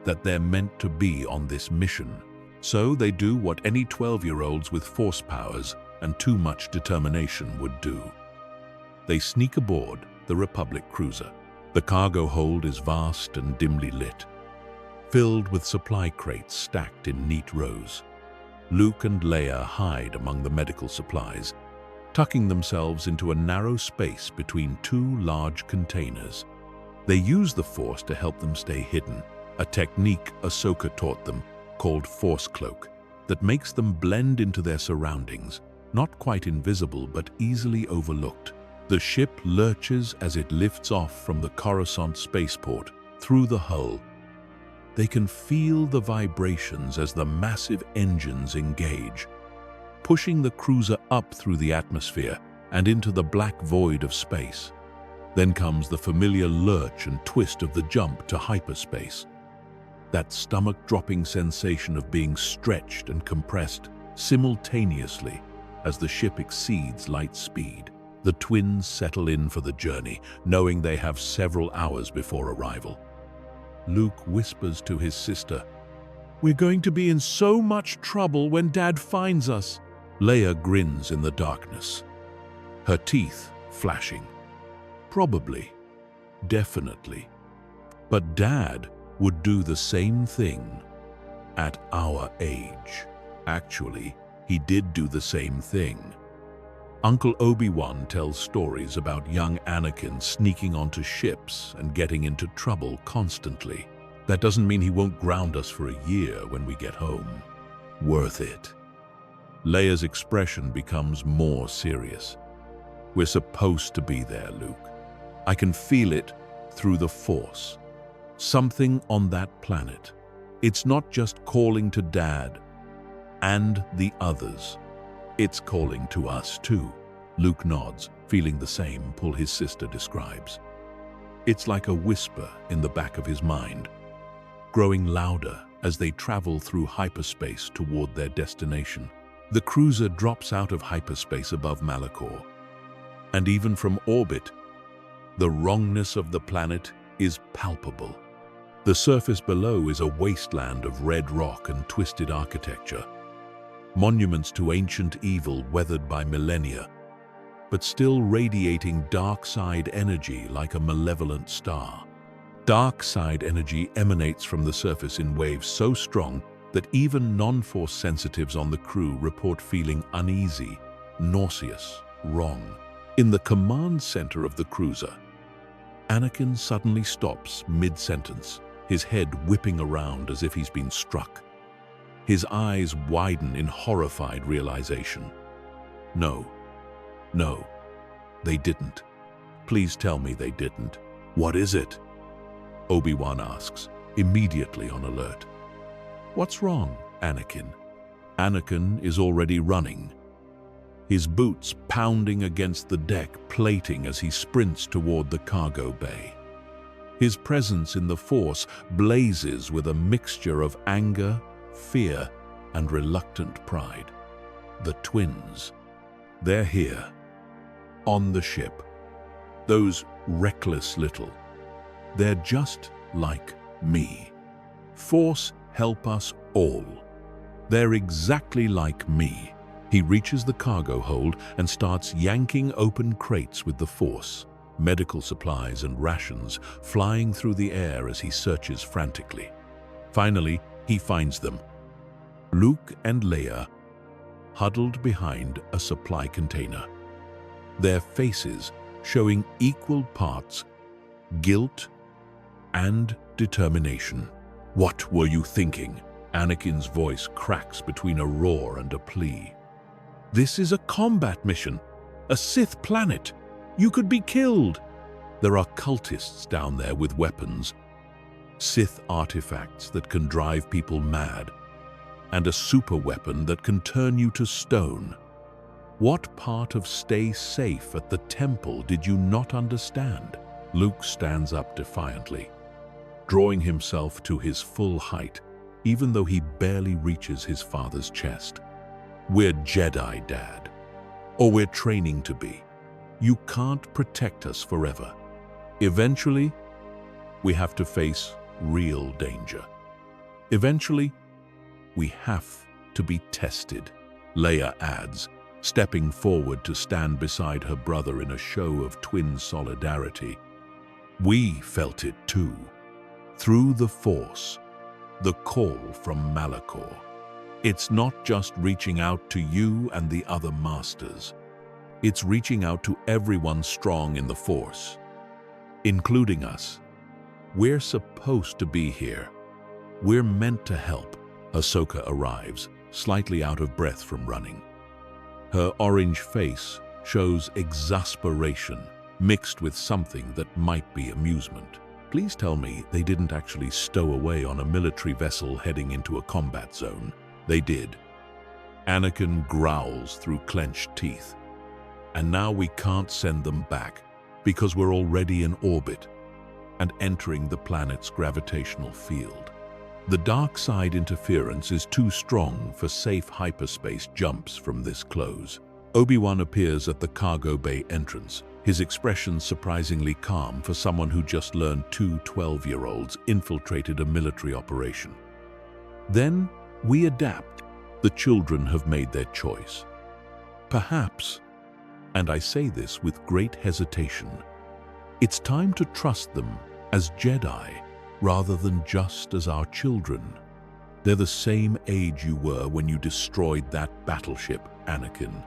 that they're meant to be on this mission. So they do what any 12-year-olds with Force powers and too much determination would do. They sneak aboard the Republic cruiser. The cargo hold is vast and dimly lit, filled with supply crates stacked in neat rows. Luke and Leia hide among the medical supplies, tucking themselves into a narrow space between 2 large containers. They use the Force to help them stay hidden, a technique Ahsoka taught them called Force Cloak that makes them blend into their surroundings, not quite invisible but easily overlooked. The ship lurches as it lifts off from the Coruscant spaceport through the hull. They can feel the vibrations as the massive engines engage, pushing the cruiser up through the atmosphere and into the black void of space. Then comes the familiar lurch and twist of the jump to hyperspace. That stomach-dropping sensation of being stretched and compressed simultaneously as the ship exceeds light speed. The twins settle in for the journey, knowing they have several hours before arrival. Luke whispers to his sister, "We're going to be in so much trouble when Dad finds us." Leia grins in the darkness, her teeth flashing. Probably, definitely. But Dad would do the same thing at our age. Actually, he did do the same thing. Uncle Obi-Wan tells stories about young Anakin sneaking onto ships and getting into trouble constantly. That doesn't mean he won't ground us for a year when we get home. Worth it. Leia's expression becomes more serious. We're supposed to be there, Luke. I can feel it through the Force. Something on that planet. It's not just calling to Dad and the others. It's calling to us too. Luke nods, feeling the same pull his sister describes. It's like a whisper in the back of his mind, growing louder as they travel through hyperspace toward their destination. The cruiser drops out of hyperspace above Malachor, and even from orbit, the wrongness of the planet is palpable. The surface below is a wasteland of red rock and twisted architecture, monuments to ancient evil weathered by millennia, but still radiating dark side energy like a malevolent star. Dark side energy emanates from the surface in waves so strong that even non-Force sensitives on the crew report feeling uneasy, nauseous, wrong. In the command center of the cruiser, Anakin suddenly stops mid-sentence, his head whipping around as if he's been struck. His eyes widen in horrified realization. No, no, they didn't. Please tell me they didn't. What is it? Obi-Wan asks, immediately on alert. What's wrong, Anakin? Anakin is already running, his boots pounding against the deck plating as he sprints toward the cargo bay. His presence in the Force blazes with a mixture of anger, fear, and reluctant pride. The twins. They're here, on the ship. Those reckless little. They're just like me. Force help us all. They're exactly like me. He reaches the cargo hold and starts yanking open crates with the Force, medical supplies and rations flying through the air as he searches frantically. Finally, he finds them. Luke and Leia, huddled behind a supply container. Their faces showing equal parts guilt and determination. What were you thinking? Anakin's voice cracks between a roar and a plea. This is a combat mission, a Sith planet. You could be killed. There are cultists down there with weapons, Sith artifacts that can drive people mad, and a super weapon that can turn you to stone. What part of stay safe at the temple did you not understand? Luke stands up defiantly, drawing himself to his full height, even though he barely reaches his father's chest. We're Jedi, Dad. Or we're training to be. You can't protect us forever. Eventually, we have to face real danger. Eventually, we have to be tested, Leia adds, stepping forward to stand beside her brother in a show of twin solidarity. We felt it too. Through the Force, the call from Malachor. It's not just reaching out to you and the other masters. It's reaching out to everyone strong in the Force, including us. We're supposed to be here. We're meant to help. Ahsoka arrives, slightly out of breath from running. Her orange face shows exasperation, mixed with something that might be amusement. Please tell me they didn't actually stow away on a military vessel heading into a combat zone. They did. Anakin growls through clenched teeth. And now we can't send them back because we're already in orbit and entering the planet's gravitational field. The dark side interference is too strong for safe hyperspace jumps from this close. Obi-Wan appears at the cargo bay entrance, his expression surprisingly calm for someone who just learned 2 12-year-olds infiltrated a military operation. Then we adapt. The children have made their choice. Perhaps, and I say this with great hesitation, it's time to trust them as Jedi rather than just as our children. They're the same age you were when you destroyed that battleship, Anakin.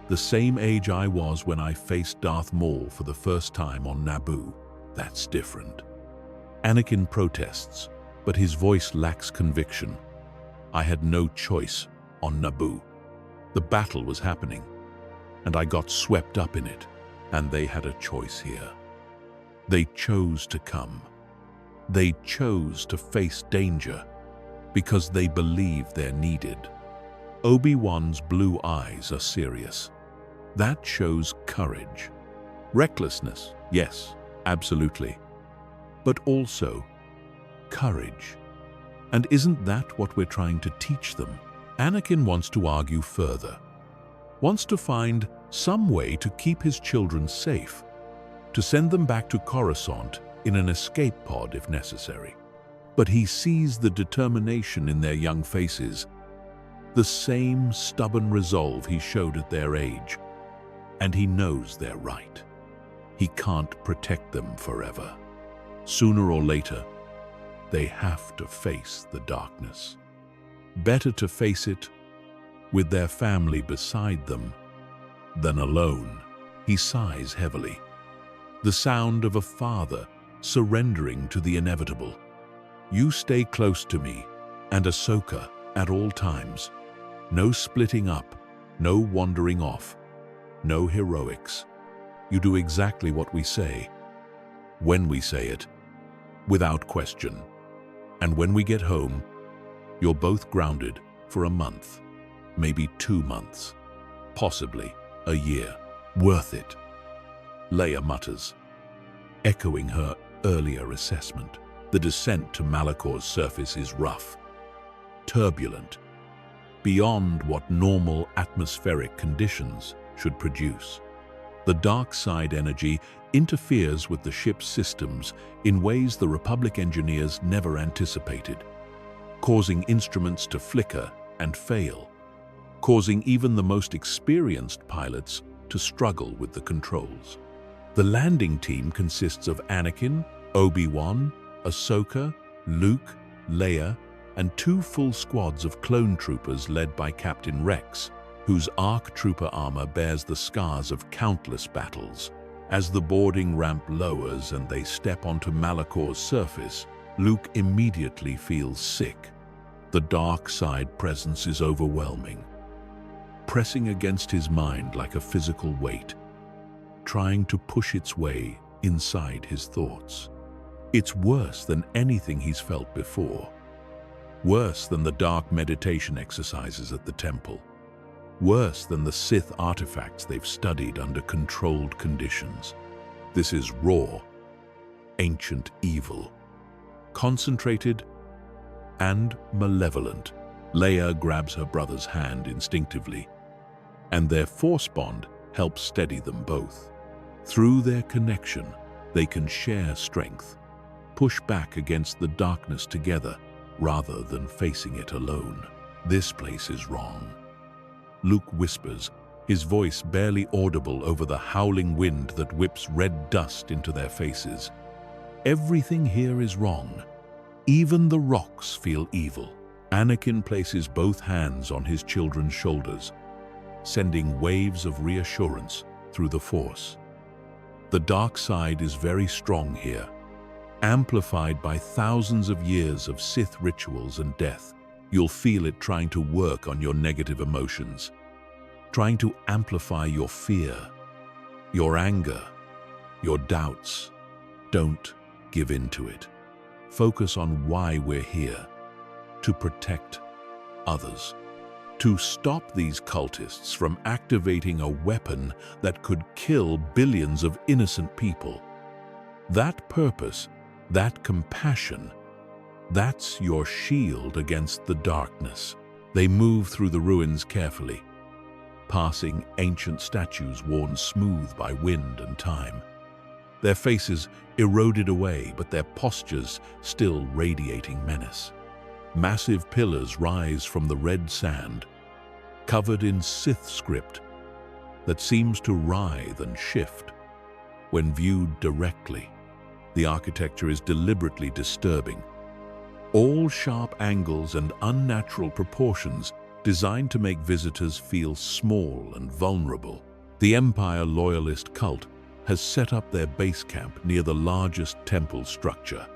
The same age I was when I faced Darth Maul for the first time on Naboo. That's different. Anakin protests, but his voice lacks conviction. I had no choice on Naboo. The battle was happening, and I got swept up in it, and they had a choice here. They chose to come. They chose to face danger because they believe they're needed. Obi-Wan's blue eyes are serious. That shows courage. Recklessness, yes, absolutely. But also courage. And isn't that what we're trying to teach them? Anakin wants to argue further, wants to find some way to keep his children safe, to send them back to Coruscant in an escape pod if necessary. But he sees the determination in their young faces, the same stubborn resolve he showed at their age, and he knows they're right. He can't protect them forever. Sooner or later, they have to face the darkness. Better to face it with their family beside them than alone. He sighs heavily, the sound of a father surrendering to the inevitable. You stay close to me, and Ahsoka, at all times. No splitting up, no wandering off, no heroics. You do exactly what we say, when we say it, without question. And when we get home, you're both grounded for a month, maybe 2 months, possibly a year. Worth it, Leia mutters, echoing her earlier assessment. The descent to Malachor's surface is rough, turbulent, beyond what normal atmospheric conditions should produce. The dark side energy interferes with the ship's systems in ways the Republic engineers never anticipated, causing instruments to flicker and fail, causing even the most experienced pilots to struggle with the controls. The landing team consists of Anakin, Obi-Wan, Ahsoka, Luke, Leia, and 2 full squads of clone troopers led by Captain Rex, whose ARC trooper armor bears the scars of countless battles. As the boarding ramp lowers and they step onto Malachor's surface, Luke immediately feels sick. The dark side presence is overwhelming, pressing against his mind like a physical weight, trying to push its way inside his thoughts. It's worse than anything he's felt before. Worse than the dark meditation exercises at the temple. Worse than the Sith artifacts they've studied under controlled conditions. This is raw, ancient evil, concentrated and malevolent. Leia grabs her brother's hand instinctively, and their force bond helps steady them both. Through their connection, they can share strength, push back against the darkness together rather than facing it alone. This place is wrong, Luke whispers, his voice barely audible over the howling wind that whips red dust into their faces. Everything here is wrong. Even the rocks feel evil. Anakin places both hands on his children's shoulders, sending waves of reassurance through the Force. The dark side is very strong here, amplified by thousands of years of Sith rituals and death. You'll feel it trying to work on your negative emotions, trying to amplify your fear, your anger, your doubts. Don't give in to it. Focus on why we're here: to protect others, to stop these cultists from activating a weapon that could kill billions of innocent people. That purpose, that compassion, that's your shield against the darkness. They move through the ruins carefully, passing ancient statues worn smooth by wind and time. Their faces eroded away, but their postures still radiating menace. Massive pillars rise from the red sand, covered in Sith script that seems to writhe and shift when viewed directly. The architecture is deliberately disturbing. All sharp angles and unnatural proportions designed to make visitors feel small and vulnerable. The Empire loyalist cult has set up their base camp near the largest temple structure,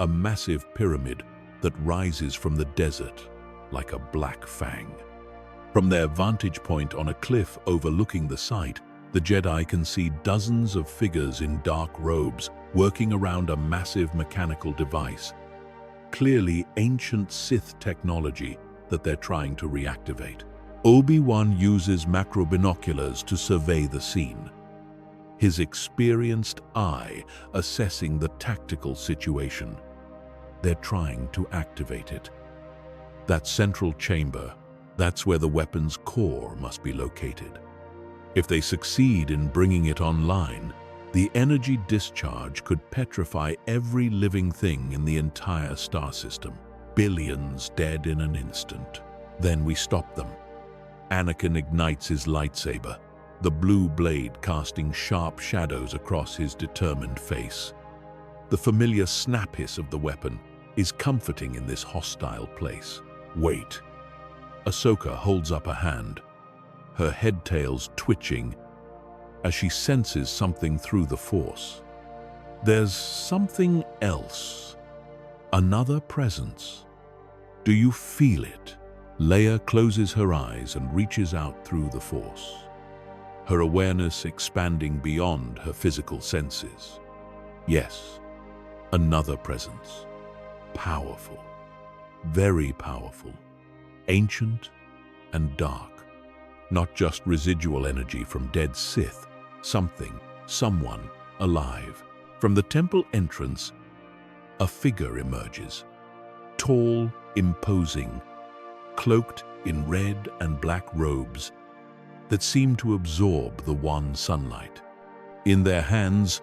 a massive pyramid that rises from the desert like a black fang. From their vantage point on a cliff overlooking the site, the Jedi can see dozens of figures in dark robes working around a massive mechanical device, clearly ancient Sith technology that they're trying to reactivate. Obi-Wan uses macro binoculars to survey the scene, his experienced eye assessing the tactical situation. They're trying to activate it. That central chamber, that's where the weapon's core must be located. If they succeed in bringing it online, the energy discharge could petrify every living thing in the entire star system. Billions dead in an instant. Then we stop them. Anakin ignites his lightsaber, the blue blade casting sharp shadows across his determined face. The familiar snap hiss of the weapon is comforting in this hostile place. Wait. Ahsoka holds up a hand, her head-tails twitching as she senses something through the Force. There's something else, another presence, Do you feel it? Leia closes her eyes and reaches out through the Force, her awareness expanding beyond her physical senses. Yes, another presence. Powerful, very powerful, ancient and dark. Not just residual energy from dead Sith, something, someone, alive. From the temple entrance, a figure emerges. Tall, imposing, cloaked in red and black robes that seem to absorb the wan sunlight. In their hands,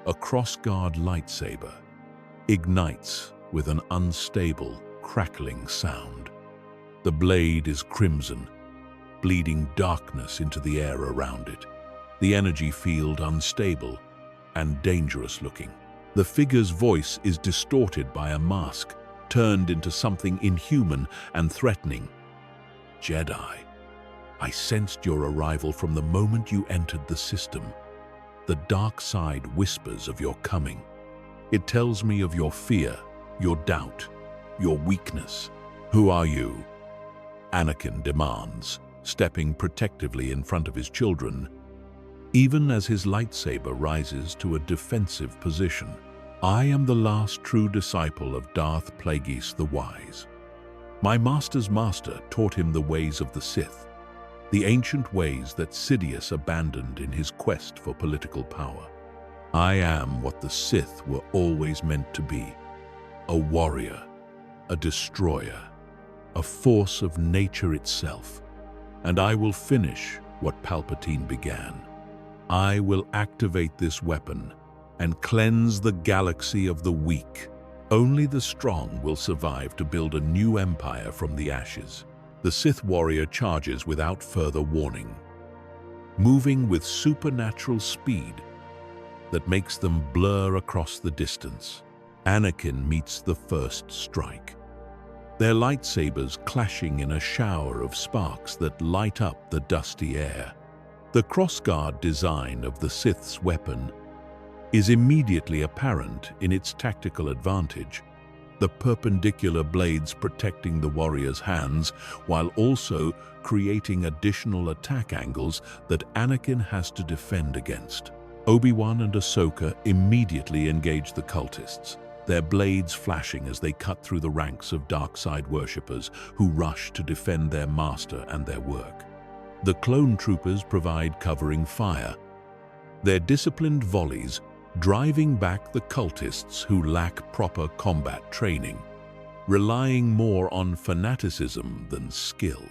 a crossguard lightsaber ignites with an unstable, crackling sound. The blade is crimson, bleeding darkness into the air around it. The energy field unstable and dangerous looking. The figure's voice is distorted by a mask, turned into something inhuman and threatening. Jedi, I sensed your arrival from the moment you entered the system. The dark side whispers of your coming. It tells me of your fear, your doubt, your weakness. Who are you? Anakin demands, stepping protectively in front of his children, even as his lightsaber rises to a defensive position. I am the last true disciple of Darth Plagueis the Wise. My master's master taught him the ways of the Sith, the ancient ways that Sidious abandoned in his quest for political power. I am what the Sith were always meant to be, a warrior, a destroyer, a force of nature itself, and I will finish what Palpatine began. I will activate this weapon and cleanse the galaxy of the weak. Only the strong will survive to build a new empire from the ashes. The Sith warrior charges without further warning, moving with supernatural speed that makes them blur across the distance. Anakin meets the first strike, their lightsabers clashing in a shower of sparks that light up the dusty air. The crossguard design of the Sith's weapon is immediately apparent in its tactical advantage, the perpendicular blades protecting the warrior's hands while also creating additional attack angles that Anakin has to defend against. Obi-Wan and Ahsoka immediately engage the cultists, their blades flashing as they cut through the ranks of dark side worshippers who rush to defend their master and their work. The clone troopers provide covering fire, their disciplined volleys driving back the cultists who lack proper combat training, relying more on fanaticism than skill.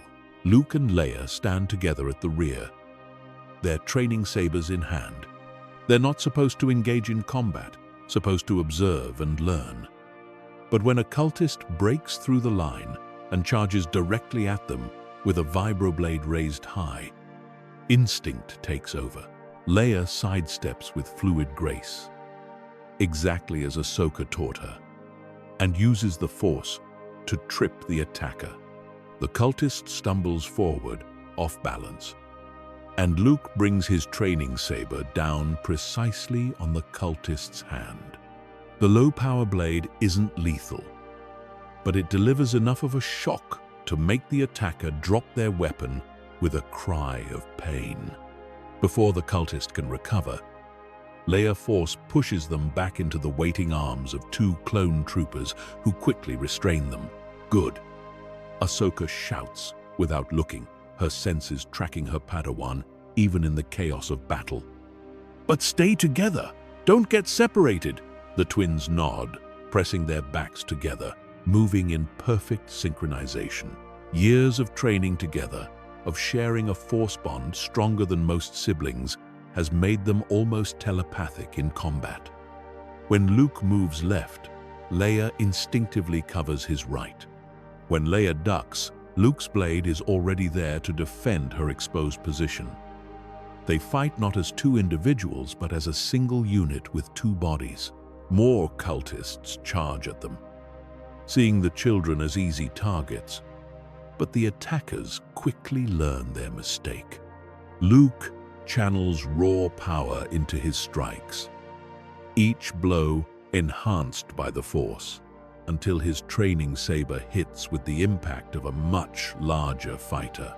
Luke and Leia stand together at the rear, their training sabers in hand. They're not supposed to engage in combat, supposed to observe and learn. But when a cultist breaks through the line and charges directly at them with a vibroblade raised high, instinct takes over. Leia sidesteps with fluid grace, exactly as Ahsoka taught her, and uses the Force to trip the attacker. The cultist stumbles forward, off balance, and Luke brings his training saber down precisely on the cultist's hand. The low-power blade isn't lethal, but it delivers enough of a shock to make the attacker drop their weapon with a cry of pain. Before the cultist can recover, Leia Force pushes them back into the waiting arms of two clone troopers who quickly restrain them. Good. Ahsoka shouts without looking, her senses tracking her Padawan even in the chaos of battle. But stay together! Don't get separated! The twins nod, pressing their backs together, moving in perfect synchronization. Years of training together, of sharing a Force bond stronger than most siblings, has made them almost telepathic in combat. When Luke moves left, Leia instinctively covers his right. When Leia ducks, Luke's blade is already there to defend her exposed position. They fight not as two individuals, but as a single unit with two bodies. More cultists charge at them, seeing the children as easy targets. But the attackers quickly learn their mistake. Luke channels raw power into his strikes, each blow enhanced by the Force. until his training saber hits with the impact of a much larger fighter.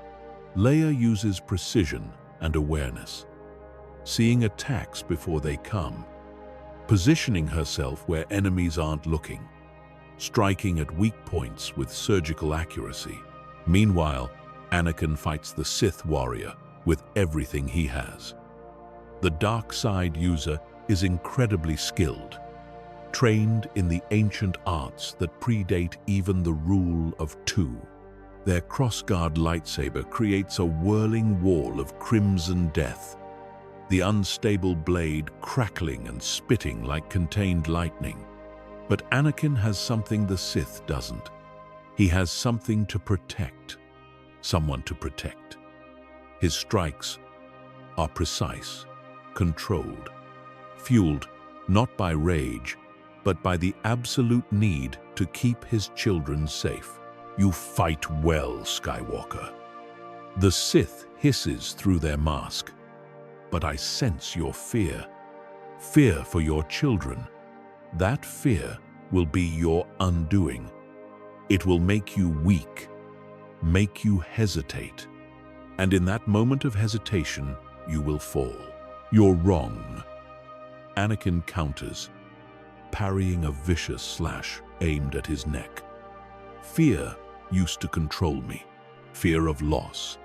Leia uses precision and awareness, seeing attacks before they come, positioning herself where enemies aren't looking, striking at weak points with surgical accuracy. Meanwhile, Anakin fights the Sith warrior with everything he has. The dark side user is incredibly skilled, trained in the ancient arts that predate even the rule of two. Their crossguard lightsaber creates a whirling wall of crimson death, the unstable blade crackling and spitting like contained lightning. But Anakin has something the Sith doesn't. He has something to protect, someone to protect. His strikes are precise, controlled, fueled not by rage, but by the absolute need to keep his children safe. You fight well, Skywalker. The Sith hisses through their mask, but I sense your fear. Fear for your children. That fear will be your undoing. It will make you weak, make you hesitate. And in that moment of hesitation, you will fall. You're wrong. Anakin counters, parrying a vicious slash aimed at his neck. Fear used to control me. Fear of loss.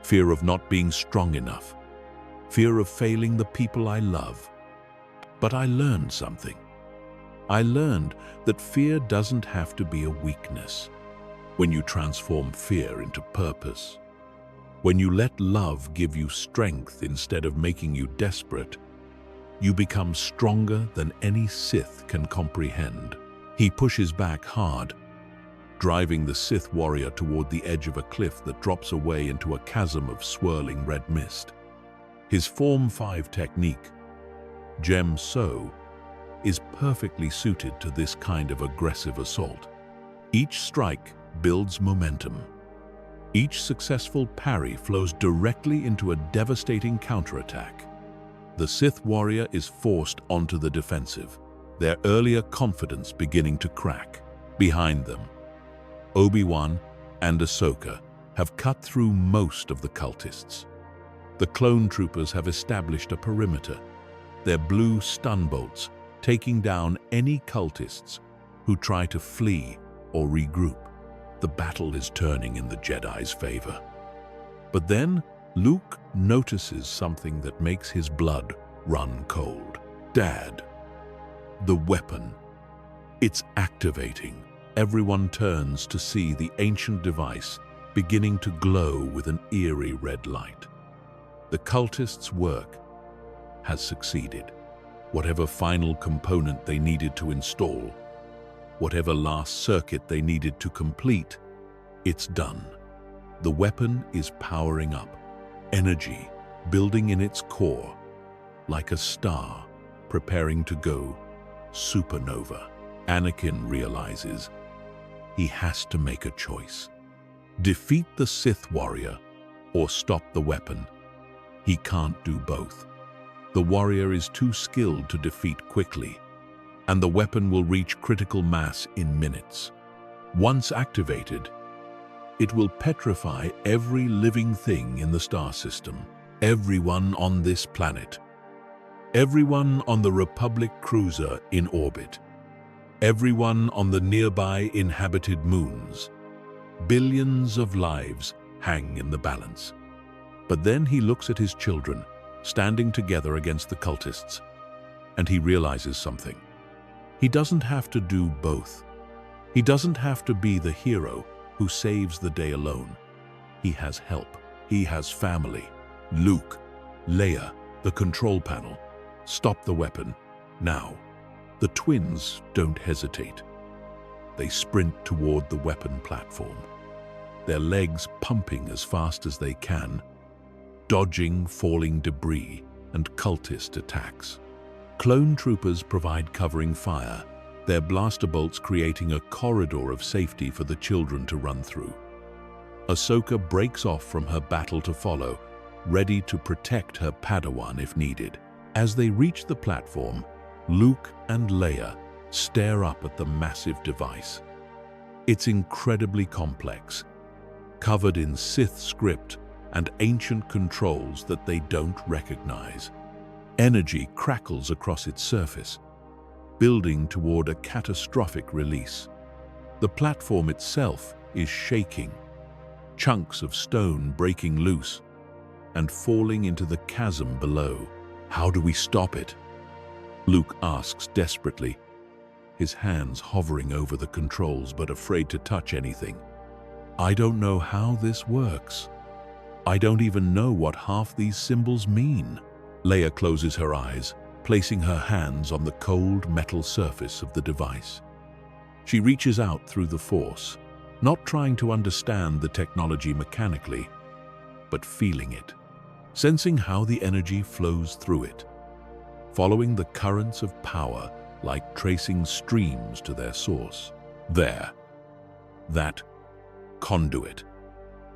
Fear of not being strong enough. Fear of failing the people I love. But I learned something. I learned that fear doesn't have to be a weakness. When you transform fear into purpose, when you let love give you strength instead of making you desperate, you become stronger than any Sith can comprehend. He pushes back hard, driving the Sith warrior toward the edge of a cliff that drops away into a chasm of swirling red mist. His Form 5 technique, Gem So, is perfectly suited to this kind of aggressive assault. Each strike builds momentum. Each successful parry flows directly into a devastating counterattack. The Sith warrior is forced onto the defensive, their earlier confidence beginning to crack. Behind them, Obi-Wan and Ahsoka have cut through most of the cultists. The clone troopers have established a perimeter, their blue stun bolts taking down any cultists who try to flee or regroup. The battle is turning in the Jedi's favor. But then Luke notices something that makes his blood run cold. Dad, the weapon. It's activating. Everyone turns to see the ancient device beginning to glow with an eerie red light. The cultists' work has succeeded. Whatever final component they needed to install, whatever last circuit they needed to complete, it's done. The weapon is powering up, energy building in its core, like a star preparing to go supernova. Anakin realizes he has to make a choice. Defeat the Sith warrior or stop the weapon. He can't do both. The warrior is too skilled to defeat quickly, and the weapon will reach critical mass in minutes. Once activated, it will petrify every living thing in the star system, everyone on this planet, everyone on the Republic cruiser in orbit, everyone on the nearby inhabited moons. Billions of lives hang in the balance. But then he looks at his children, standing together against the cultists, and he realizes something. He doesn't have to do both. He doesn't have to be the hero who saves the day alone. He has help. He has family. Luke, Leia, the control panel. Stop the weapon, now. The twins don't hesitate. They sprint toward the weapon platform, their legs pumping as fast as they can, dodging falling debris and cultist attacks. Clone troopers provide covering fire, their blaster bolts creating a corridor of safety for the children to run through. Ahsoka breaks off from her battle to follow, ready to protect her Padawan if needed. As they reach the platform, Luke and Leia stare up at the massive device. It's incredibly complex, covered in Sith script and ancient controls that they don't recognize. Energy crackles across its surface, building toward a catastrophic release. The platform itself is shaking, chunks of stone breaking loose and falling into the chasm below. How do we stop it? Luke asks desperately, his hands hovering over the controls but afraid to touch anything. I don't know how this works. I don't even know what half these symbols mean. Leia closes her eyes, placing her hands on the cold metal surface of the device. She reaches out through the Force, not trying to understand the technology mechanically, but feeling it, sensing how the energy flows through it, following the currents of power like tracing streams to their source. There, that conduit.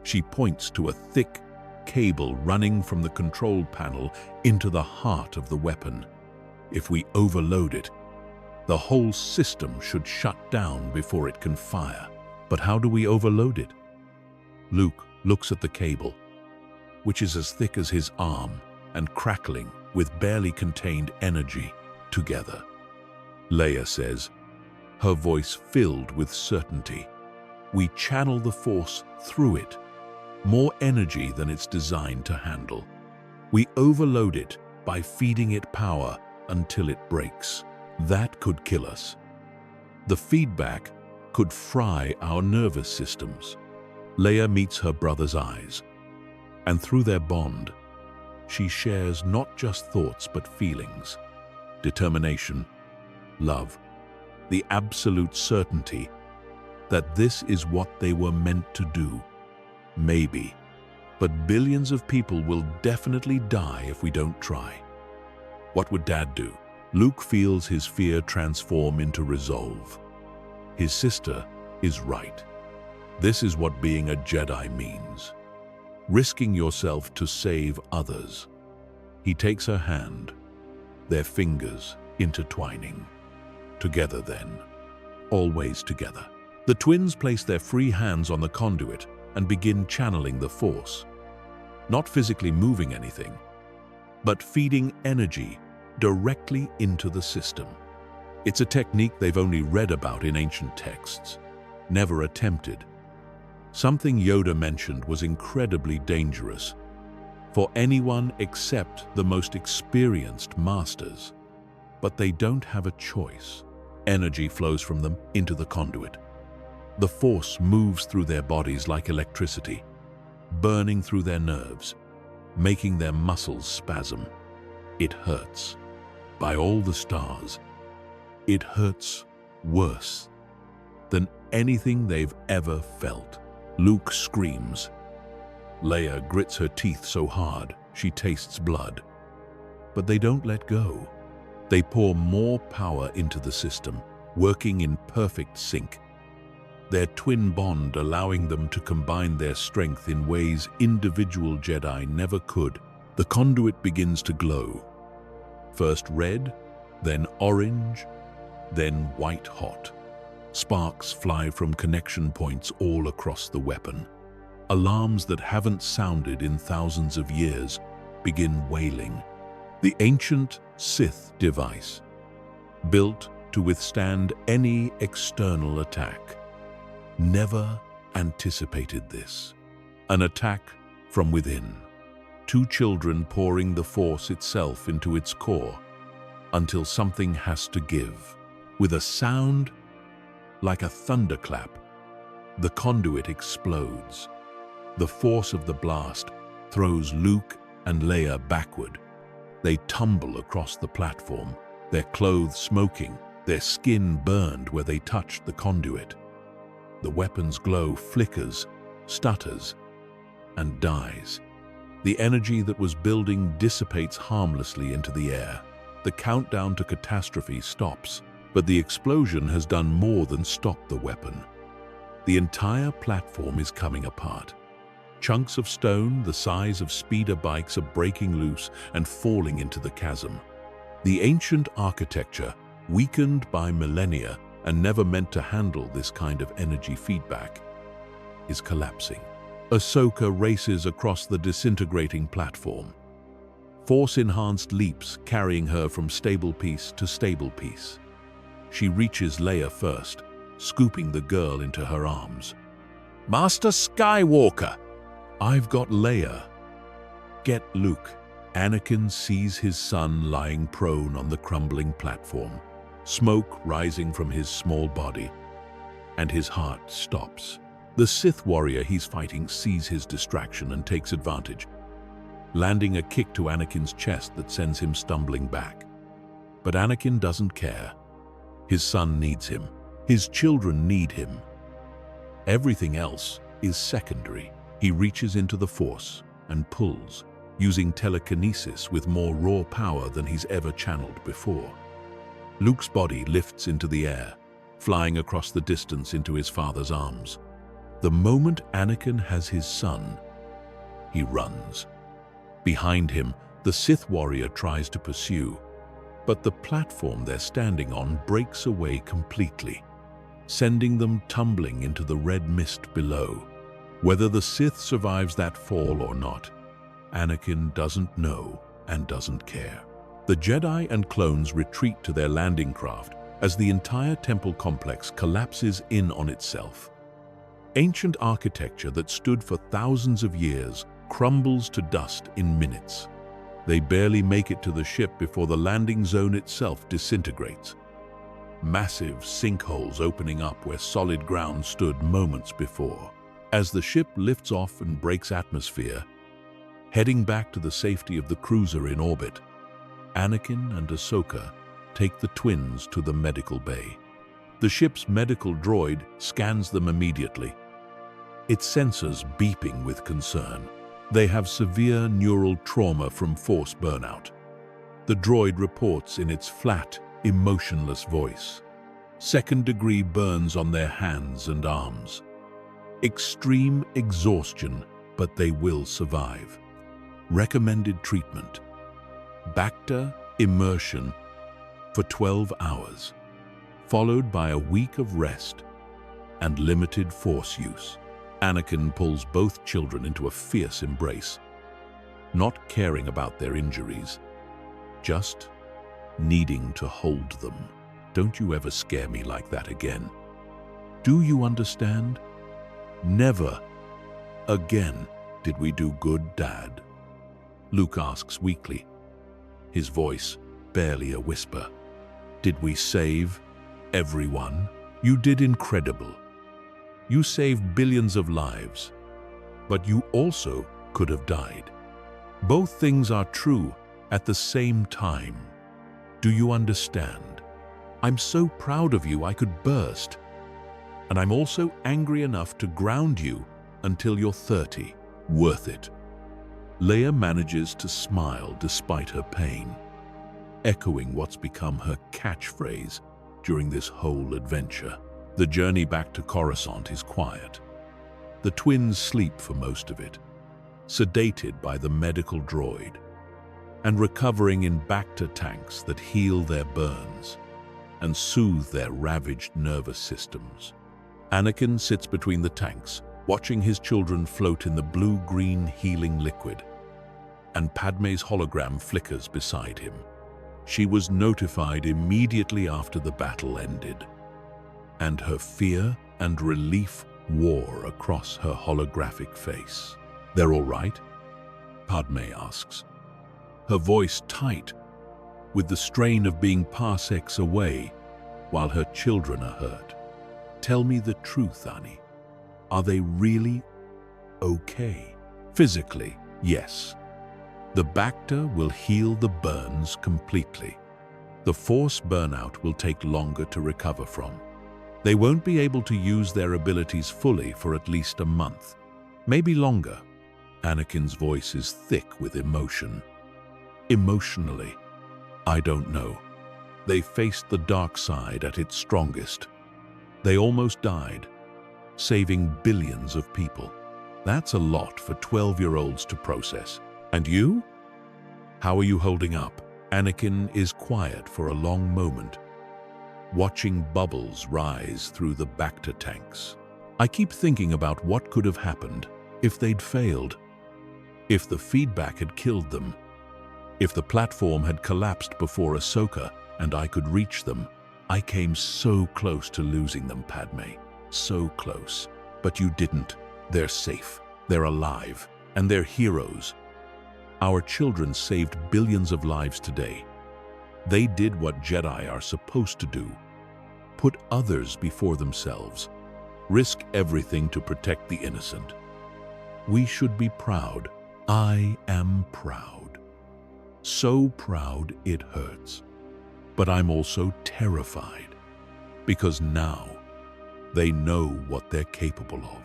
She points to a thick cable running from the control panel into the heart of the weapon. If we overload it, the whole system should shut down before it can fire. But how do we overload it? Luke looks at the cable, which is as thick as his arm and crackling with barely contained energy together. Leia says, her voice filled with certainty. We channel the Force through it, more energy than it's designed to handle. We overload it by feeding it power until it breaks. That could kill us. The feedback could fry our nervous systems. Leia meets her brother's eyes, and through their bond, she shares not just thoughts but feelings, determination, love, the absolute certainty that this is what they were meant to do. Maybe, but billions of people will definitely die if we don't try. What would Dad do? Luke feels his fear transform into resolve. His sister is right. This is what being a Jedi means. Risking yourself to save others. He takes her hand, their fingers intertwining. Together then, always together. The twins place their free hands on the conduit and begin channeling the Force. Not physically moving anything, but feeding energy directly into the system. It's a technique they've only read about in ancient texts, never attempted. Something Yoda mentioned was incredibly dangerous for anyone except the most experienced masters. But they don't have a choice. Energy flows from them into the conduit. The Force moves through their bodies like electricity, burning through their nerves, making their muscles spasm. It hurts. By all the stars, it hurts worse than anything they've ever felt. Luke screams. Leia grits her teeth so hard she tastes blood. But they don't let go. They pour more power into the system, working in perfect sync. Their twin bond allowing them to combine their strength in ways individual Jedi never could. The conduit begins to glow. First red, then orange, then white hot. Sparks fly from connection points all across the weapon. Alarms that haven't sounded in thousands of years begin wailing. The ancient Sith device, built to withstand any external attack, never anticipated this. An attack from within. Two children pouring the Force itself into its core until something has to give. With a sound like a thunderclap, the conduit explodes. The force of the blast throws Luke and Leia backward. They tumble across the platform, their clothes smoking, their skin burned where they touched the conduit. The weapon's glow flickers, stutters, and dies. The energy that was building dissipates harmlessly into the air. The countdown to catastrophe stops, but the explosion has done more than stop the weapon. The entire platform is coming apart. Chunks of stone the size of speeder bikes are breaking loose and falling into the chasm. The ancient architecture weakened by millennia and never meant to handle this kind of energy feedback, is collapsing. Ahsoka races across the disintegrating platform. Force-enhanced leaps carrying her from stable piece to stable piece. She reaches Leia first, scooping the girl into her arms. "Master Skywalker!" "I've got Leia." "Get Luke." Anakin sees his son lying prone on the crumbling platform, smoke rising from his small body, and his heart stops. The Sith warrior he's fighting sees his distraction and takes advantage, landing a kick to Anakin's chest that sends him stumbling back. But Anakin doesn't care. His son needs him. His children need him. Everything else is secondary. He reaches into the Force and pulls, using telekinesis with more raw power than he's ever channeled before. Luke's body lifts into the air, flying across the distance into his father's arms. The moment Anakin has his son, he runs. Behind him, the Sith warrior tries to pursue, but the platform they're standing on breaks away completely, sending them tumbling into the red mist below. Whether the Sith survives that fall or not, Anakin doesn't know and doesn't care. The Jedi and clones retreat to their landing craft as the entire temple complex collapses in on itself. Ancient architecture that stood for thousands of years crumbles to dust in minutes. They barely make it to the ship before the landing zone itself disintegrates. Massive sinkholes opening up where solid ground stood moments before. As the ship lifts off and breaks atmosphere, heading back to the safety of the cruiser in orbit, Anakin and Ahsoka take the twins to the medical bay. The ship's medical droid scans them immediately, its sensors beeping with concern. They have severe neural trauma from Force burnout. The droid reports in its flat, emotionless voice. Second-degree burns on their hands and arms. Extreme exhaustion, but they will survive. Recommended treatment: Bacta immersion for 12 hours, followed by a week of rest and limited Force use. Anakin pulls both children into a fierce embrace, not caring about their injuries, just needing to hold them. "Don't you ever scare me like that again. Do you understand? Never again did we do good, Dad." Luke asks weakly, his voice barely a whisper. "Did we save everyone? You did incredible. You saved billions of lives, but you also could have died. Both things are true at the same time. Do you understand? I'm so proud of you I could burst. And I'm also angry enough to ground you until you're 30. Worth it." Leia manages to smile despite her pain, echoing what's become her catchphrase during this whole adventure. The journey back to Coruscant is quiet. The twins sleep for most of it, sedated by the medical droid, and recovering in Bacta tanks that heal their burns and soothe their ravaged nervous systems. Anakin sits between the tanks, watching his children float in the blue-green healing liquid, and Padme's hologram flickers beside him. She was notified immediately after the battle ended, and her fear and relief wore across her holographic face. "They're all right?" Padme asks, her voice tight with the strain of being parsecs away while her children are hurt. "Tell me the truth, Annie. Are they really okay?" "Physically, yes. The Bacta will heal the burns completely. The Force burnout will take longer to recover from. They won't be able to use their abilities fully for at least a month, maybe longer." Anakin's voice is thick with emotion. "Emotionally, I don't know. They faced the dark side at its strongest. They almost died, saving billions of people. That's a lot for 12-year-olds to process. And you? How are you holding up?" Anakin is quiet for a long moment, watching bubbles rise through the Bacta tanks. I keep thinking about what could have happened if they'd failed, if the feedback had killed them, if the platform had collapsed before Ahsoka and I could reach them. I came so close to losing them, Padme, so close. But you didn't. They're safe, they're alive, and they're heroes. Our children saved billions of lives today. They did what Jedi are supposed to do: put others before themselves, risk everything to protect the innocent. We should be proud. I am proud. So proud it hurts. But I'm also terrified, because now they know what they're capable of.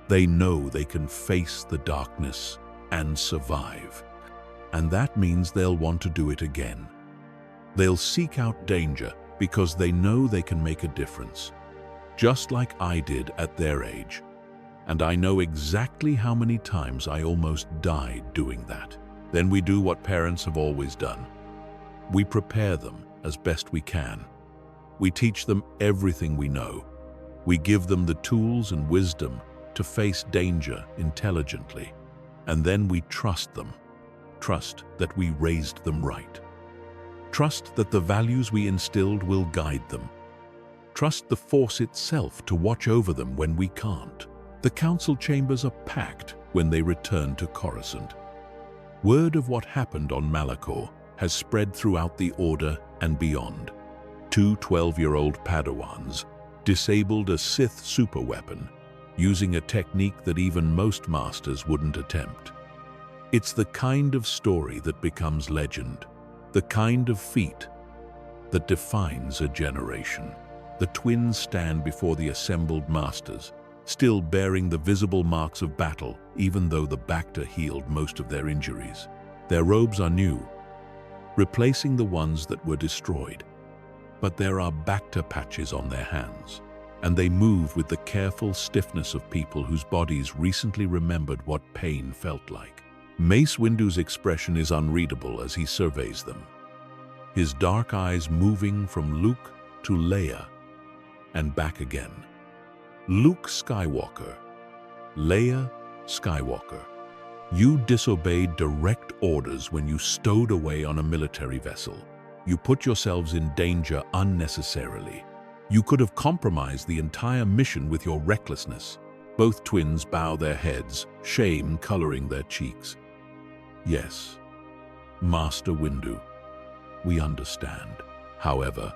They know they can face the darkness and survive. And that means they'll want to do it again. They'll seek out danger because they know they can make a difference, just like I did at their age. And I know exactly how many times I almost died doing that. Then we do what parents have always done. We prepare them as best we can. We teach them everything we know. We give them the tools and wisdom to face danger intelligently. And then we trust them. Trust that we raised them right. Trust that the values we instilled will guide them. Trust the Force itself to watch over them when we can't. The council chambers are packed when they return to Coruscant. Word of what happened on Malachor has spread throughout the Order and beyond. 2 12-year-old Padawans disabled a Sith superweapon using a technique that even most masters wouldn't attempt. It's the kind of story that becomes legend, the kind of feat that defines a generation. The twins stand before the assembled masters, still bearing the visible marks of battle, even though the Bacta healed most of their injuries. Their robes are new, replacing the ones that were destroyed. But there are Bacta patches on their hands, and they move with the careful stiffness of people whose bodies recently remembered what pain felt like. Mace Windu's expression is unreadable as he surveys them, his dark eyes moving from Luke to Leia and back again. Luke Skywalker, Leia Skywalker, you disobeyed direct orders when you stowed away on a military vessel. You put yourselves in danger unnecessarily. You could have compromised the entire mission with your recklessness. Both twins bow their heads, shame coloring their cheeks. Yes, Master Windu, we understand. However,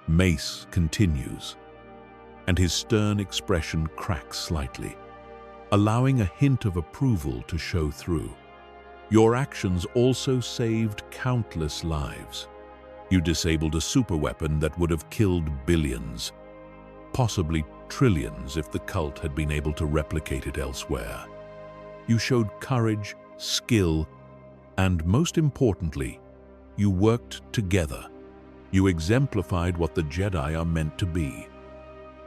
Mace continues, and his stern expression cracks slightly, allowing a hint of approval to show through. Your actions also saved countless lives. You disabled a superweapon that would have killed billions, possibly trillions if the cult had been able to replicate it elsewhere. You showed courage, skill, and most importantly, you worked together. You exemplified what the Jedi are meant to be.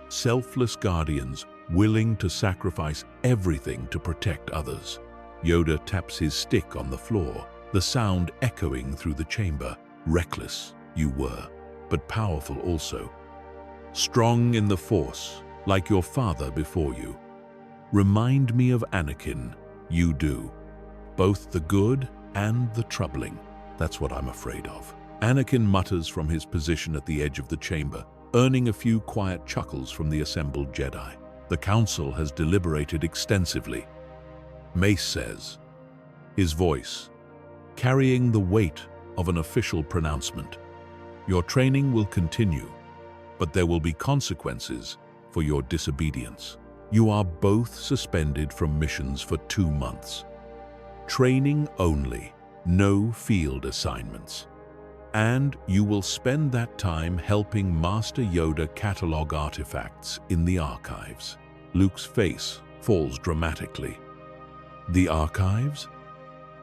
Selfless guardians, willing to sacrifice everything to protect others. Yoda taps his stick on the floor, the sound echoing through the chamber. Reckless you were, but powerful also. Strong in the Force, like your father before you. Remind me of Anakin, you do. Both the good and the troubling. That's what I'm afraid of. Anakin mutters from his position at the edge of the chamber, earning a few quiet chuckles from the assembled Jedi. The council has deliberated extensively. Mace says, his voice carrying the weight of an official pronouncement. Your training will continue, but there will be consequences for your disobedience. You are both suspended from missions for 2 months. Training only, no field assignments. And you will spend that time helping Master Yoda catalog artifacts in the archives. Luke's face falls dramatically. The archives?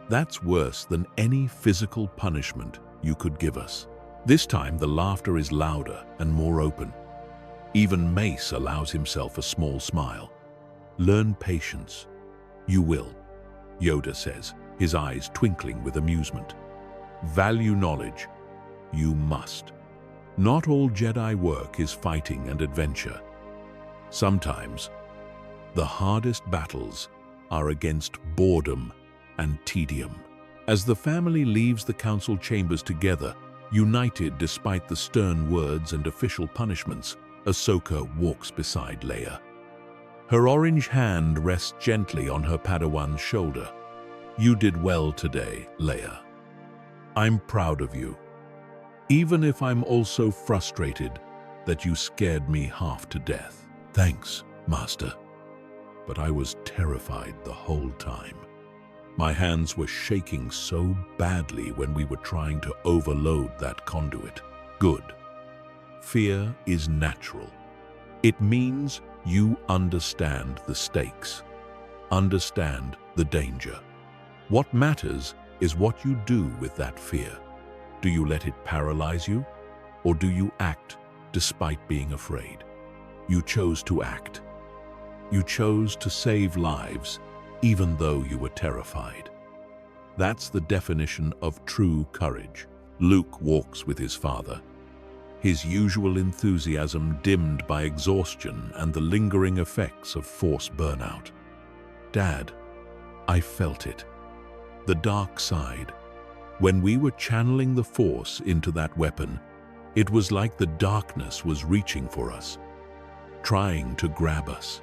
That's worse than any physical punishment you could give us. This time the laughter is louder and more open. Even Mace allows himself a small smile. Learn patience. You will, Yoda says, his eyes twinkling with amusement. Value knowledge. You must. Not all Jedi work is fighting and adventure. Sometimes, the hardest battles are against boredom and tedium. As the family leaves the council chambers together, united despite the stern words and official punishments, Ahsoka walks beside Leia. Her orange hand rests gently on her Padawan's shoulder. "You did well today, Leia. I'm proud of you. Even if I'm also frustrated that you scared me half to death." "Thanks, Master. But I was terrified the whole time. My hands were shaking so badly when we were trying to overload that conduit." "Good. Fear is natural. It means you understand the stakes, understand the danger. What matters is what you do with that fear. Do you let it paralyze you, or do you act despite being afraid?" You chose to act. You chose to save lives, even though you were terrified. That's the definition of true courage. Luke walks with his father, his usual enthusiasm dimmed by exhaustion and the lingering effects of Force burnout. "Dad, I felt it. The dark side. When we were channeling the Force into that weapon, it was like the darkness was reaching for us, trying to grab us,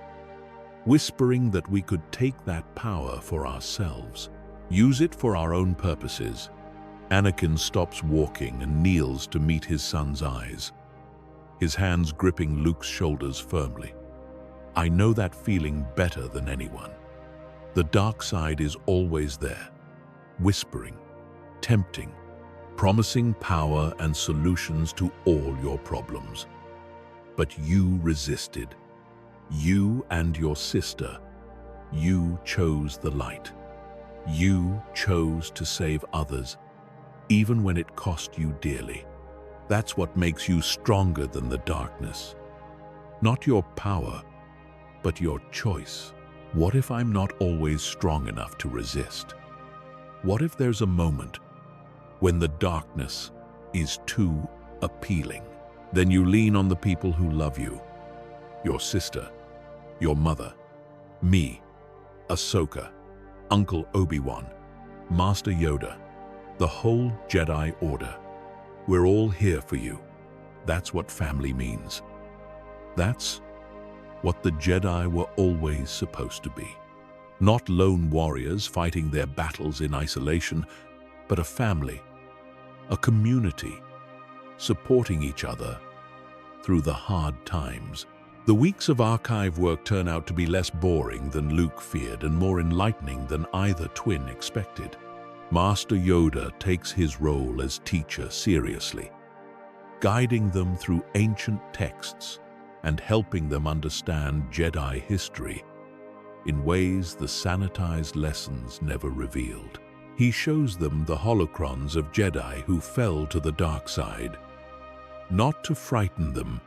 whispering that we could take that power for ourselves, use it for our own purposes." Anakin stops walking and kneels to meet his son's eyes, his hands gripping Luke's shoulders firmly. "I know that feeling better than anyone. The dark side is always there, whispering, tempting, promising power and solutions to all your problems. But you resisted. You and your sister. You chose the light. You chose to save others, even when it cost you dearly. That's what makes you stronger than the darkness. Not your power, but your choice. What if I'm not always strong enough to resist? What if there's a moment when the darkness is too appealing? Then you lean on the people who love you. Your sister, your mother, me, Ahsoka, Uncle Obi-Wan, Master Yoda, the whole Jedi Order. We're all here for you. That's what family means. That's what the Jedi were always supposed to be. Not lone warriors fighting their battles in isolation, but a family, a community, supporting each other through the hard times. The weeks of archive work turn out to be less boring than Luke feared and more enlightening than either twin expected. Master Yoda takes his role as teacher seriously, guiding them through ancient texts and helping them understand Jedi history in ways the sanitized lessons never revealed. He shows them the holocrons of Jedi who fell to the dark side, not to frighten them,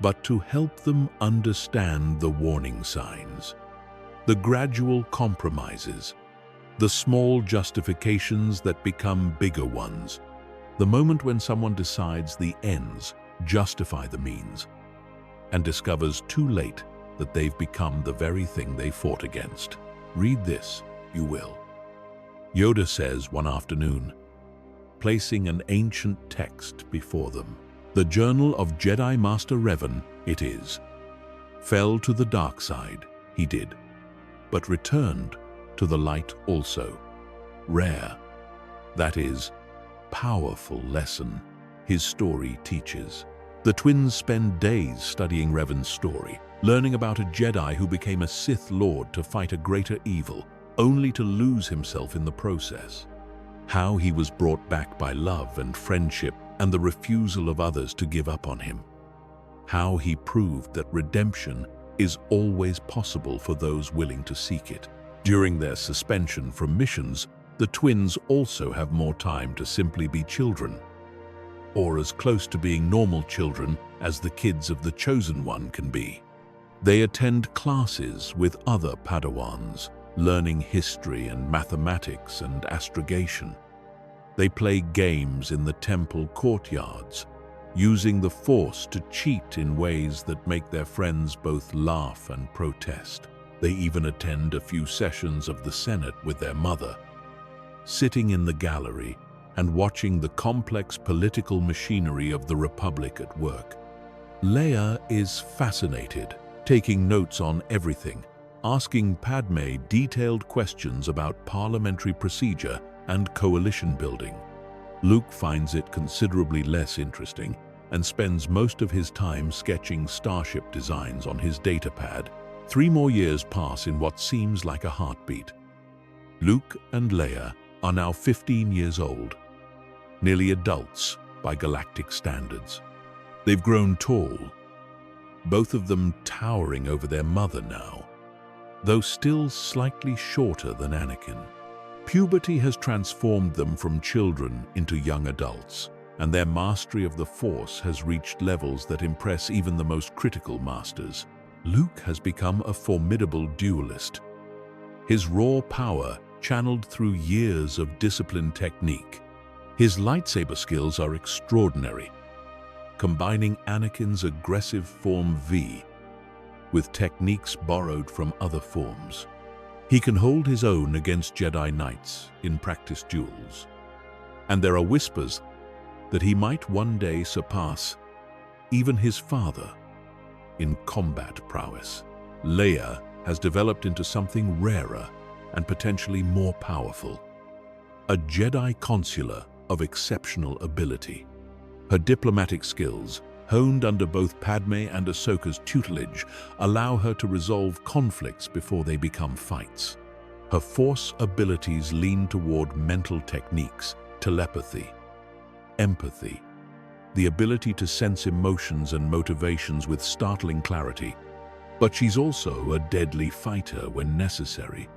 but to help them understand the warning signs, the gradual compromises, the small justifications that become bigger ones, the moment when someone decides the ends justify the means, and discovers too late that they've become the very thing they fought against. Read this, you will. Yoda says one afternoon, placing an ancient text before them. The journal of Jedi Master Revan, it is. Fell to the dark side, he did, but returned to the light also. Rare, that is, powerful lesson his story teaches. The twins spend days studying Revan's story, learning about a Jedi who became a Sith Lord to fight a greater evil, only to lose himself in the process. How he was brought back by love and friendship and the refusal of others to give up on him. How he proved that redemption is always possible for those willing to seek it. During their suspension from missions, the twins also have more time to simply be children, or as close to being normal children as the kids of the Chosen One can be. They attend classes with other Padawans, learning history and mathematics and astrogation. They play games in the temple courtyards, using the Force to cheat in ways that make their friends both laugh and protest. They even attend a few sessions of the Senate with their mother, sitting in the gallery and watching the complex political machinery of the Republic at work. Leia is fascinated, taking notes on everything, asking Padme detailed questions about parliamentary procedure and coalition building. Luke finds it considerably less interesting and spends most of his time sketching starship designs on his datapad. 3 more years pass in what seems like a heartbeat. Luke and Leia are now 15 years old, nearly adults by galactic standards. They've grown tall, both of them towering over their mother now, though still slightly shorter than Anakin. Puberty has transformed them from children into young adults, and their mastery of the Force has reached levels that impress even the most critical masters. Luke has become a formidable duelist, his raw power channeled through years of disciplined technique. His lightsaber skills are extraordinary, combining Anakin's aggressive form V with techniques borrowed from other forms. He can hold his own against Jedi Knights in practice duels, and there are whispers that he might one day surpass even his father in combat prowess. Leia has developed into something rarer and potentially more powerful, a Jedi consular of exceptional ability. Her diplomatic skills, honed under both Padme and Ahsoka's tutelage, allow her to resolve conflicts before they become fights. Her Force abilities lean toward mental techniques, telepathy, empathy, the ability to sense emotions and motivations with startling clarity. But she's also a deadly fighter when necessary,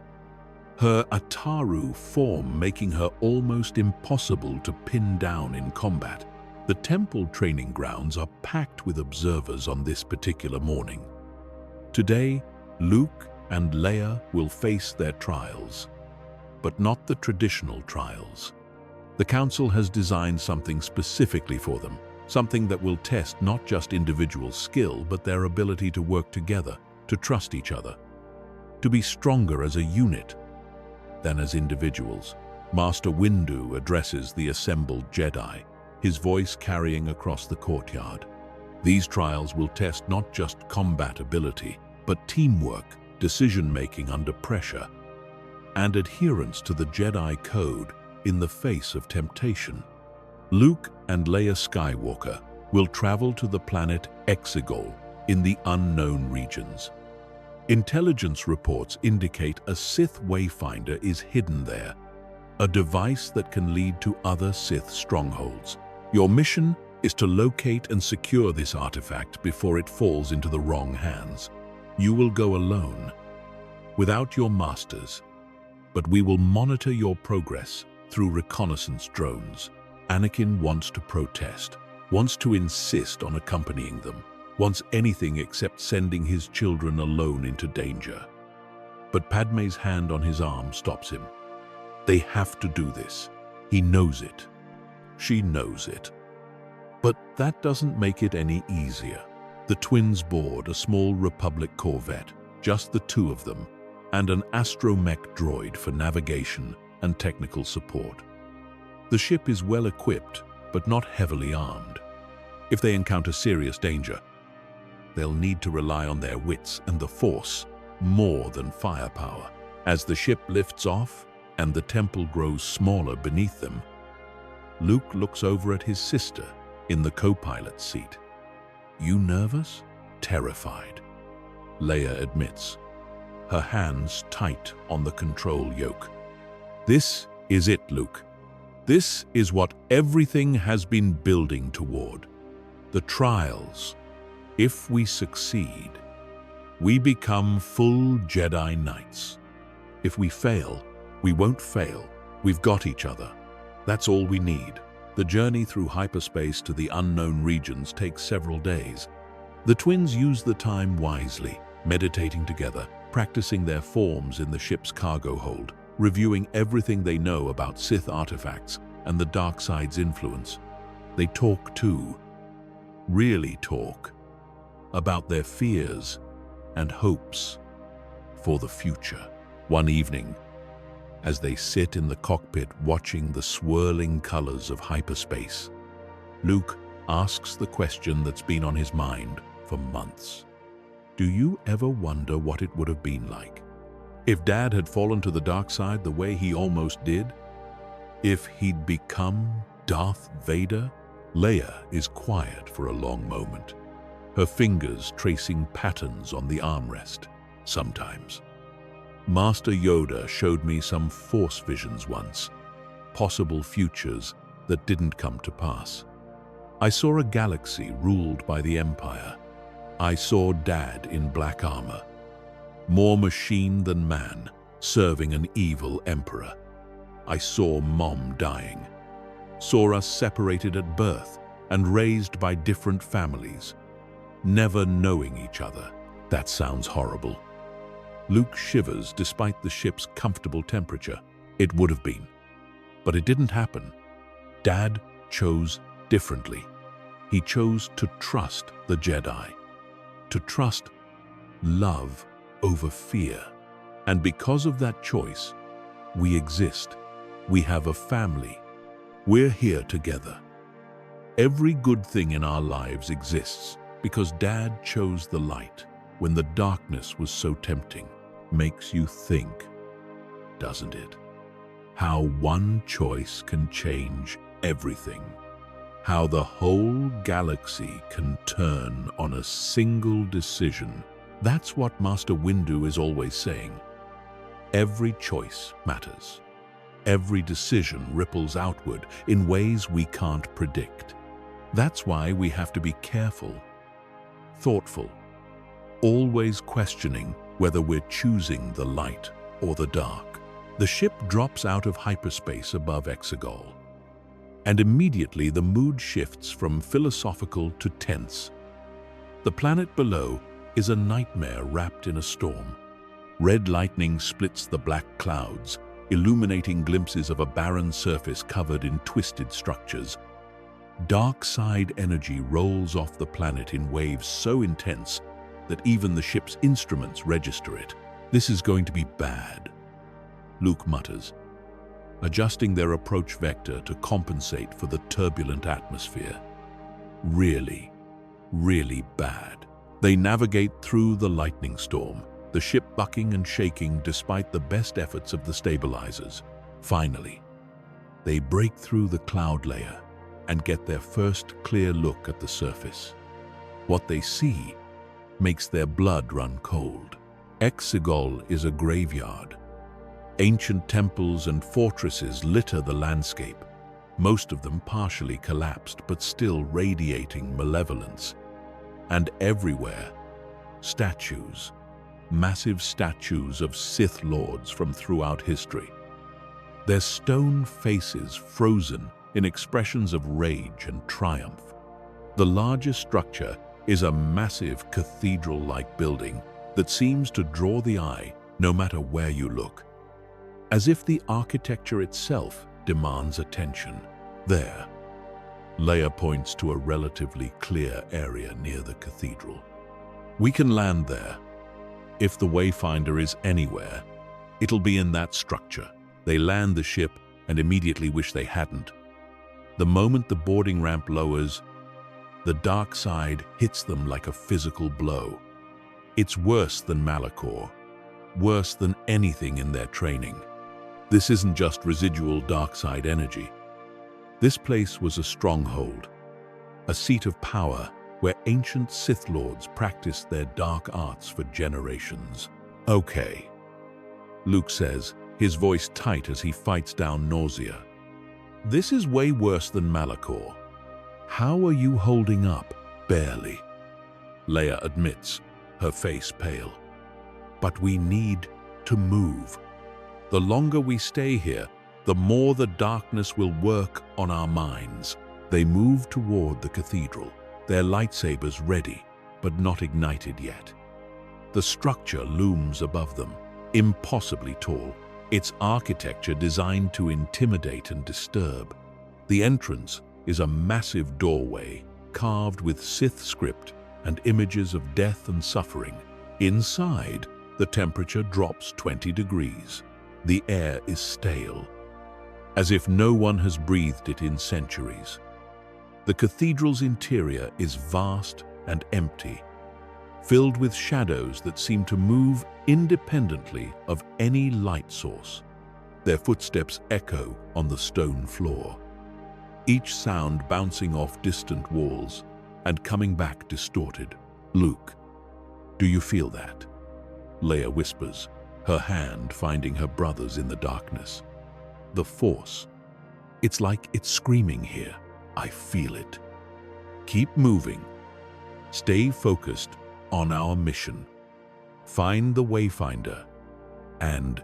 her Ataru form making her almost impossible to pin down in combat. The temple training grounds are packed with observers on this particular morning. Today, Luke and Leia will face their trials, but not the traditional trials. The Council has designed something specifically for them, something that will test not just individual skill, but their ability to work together, to trust each other, to be stronger as a unit than as individuals. Master Windu addresses the assembled Jedi, his voice carrying across the courtyard. These trials will test not just combat ability, but teamwork, decision-making under pressure, and adherence to the Jedi Code in the face of temptation. Luke and Leia Skywalker will travel to the planet Exegol in the unknown regions. Intelligence reports indicate a Sith Wayfinder is hidden there, a device that can lead to other Sith strongholds. Your mission is to locate and secure this artifact before it falls into the wrong hands. You will go alone, without your masters, but we will monitor your progress through reconnaissance drones. Anakin wants to protest, wants to insist on accompanying them, wants anything except sending his children alone into danger. But Padme's hand on his arm stops him. They have to do this. He knows it. She knows it. But that doesn't make it any easier. The twins board a small Republic corvette, just the two of them, and an astromech droid for navigation and technical support. The ship is well equipped, but not heavily armed. If they encounter serious danger, they'll need to rely on their wits and the Force more than firepower. As the ship lifts off and the temple grows smaller beneath them, Luke looks over at his sister in the co-pilot seat. "You nervous?" "Terrified," Leia admits, her hands tight on the control yoke. "This is it, Luke. This is what everything has been building toward. The trials. If we succeed, we become full Jedi Knights. If we fail, we won't fail. We've got each other. That's all we need." The journey through hyperspace to the unknown regions takes several days. The twins use the time wisely, meditating together, practicing their forms in the ship's cargo hold, reviewing everything they know about Sith artifacts and the dark side's influence. They talk too, really talk about their fears and hopes for the future. One evening, as they sit in the cockpit watching the swirling colors of hyperspace, Luke asks the question that's been on his mind for months. Do you ever wonder what it would have been like if Dad had fallen to the dark side the way he almost did? If he'd become Darth Vader? Leia is quiet for a long moment, her fingers tracing patterns on the armrest. Sometimes. Master Yoda showed me some Force visions once, possible futures that didn't come to pass. I saw a galaxy ruled by the Empire. I saw Dad in black armor, more machine than man, serving an evil emperor. I saw Mom dying, saw us separated at birth and raised by different families, never knowing each other. That sounds horrible. Luke shivers despite the ship's comfortable temperature. It would have been. But it didn't happen. Dad chose differently. He chose to trust the Jedi, to trust love over fear. And because of that choice, we exist. We have a family. We're here together. Every good thing in our lives exists because Dad chose the light when the darkness was so tempting. Makes you think, doesn't it? How one choice can change everything. How the whole galaxy can turn on a single decision. That's what Master Windu is always saying. Every choice matters. Every decision ripples outward in ways we can't predict. That's why we have to be careful, thoughtful, always questioning whether we're choosing the light or the dark. The ship drops out of hyperspace above Exegol, and immediately the mood shifts from philosophical to tense. The planet below is a nightmare wrapped in a storm. Red lightning splits the black clouds, illuminating glimpses of a barren surface covered in twisted structures. Dark side energy rolls off the planet in waves so intense that even the ship's instruments register it. This is going to be bad, Luke mutters, adjusting their approach vector to compensate for the turbulent atmosphere. Really, really bad. They navigate through the lightning storm, the ship bucking and shaking despite the best efforts of the stabilizers. Finally, they break through the cloud layer and get their first clear look at the surface. What they see makes their blood run cold. Exegol is a graveyard. Ancient temples and fortresses litter the landscape, most of them partially collapsed but still radiating malevolence. And everywhere, statues, massive statues of Sith Lords from throughout history. Their stone faces frozen in expressions of rage and triumph. The largest structure is a massive cathedral-like building that seems to draw the eye no matter where you look, as if the architecture itself demands attention. There, Leia points to a relatively clear area near the cathedral. We can land there. If the Wayfinder is anywhere, it'll be in that structure. They land the ship and immediately wish they hadn't. The moment the boarding ramp lowers, the dark side hits them like a physical blow. It's worse than Malachor, worse than anything in their training. This isn't just residual dark side energy. This place was a stronghold, a seat of power where ancient Sith Lords practiced their dark arts for generations. Okay, Luke says, his voice tight as he fights down nausea. This is way worse than Malachor. How are you holding up? Barely, Leia admits, her face pale. But we need to move. The longer we stay here, the more the darkness will work on our minds. They move toward the cathedral, their lightsabers ready, but not ignited yet. The structure looms above them, impossibly tall, its architecture designed to intimidate and disturb. The entrance is a massive doorway, carved with Sith script and images of death and suffering. Inside, the temperature drops 20 degrees. The air is stale, as if no one has breathed it in centuries. The cathedral's interior is vast and empty, filled with shadows that seem to move independently of any light source. Their footsteps echo on the stone floor, each sound bouncing off distant walls and coming back distorted. "Luke, do you feel that?" Leia whispers, her hand finding her brother's in the darkness. "The Force. It's like it's screaming here. I feel it. Keep moving. Stay focused on our mission. Find the Wayfinder and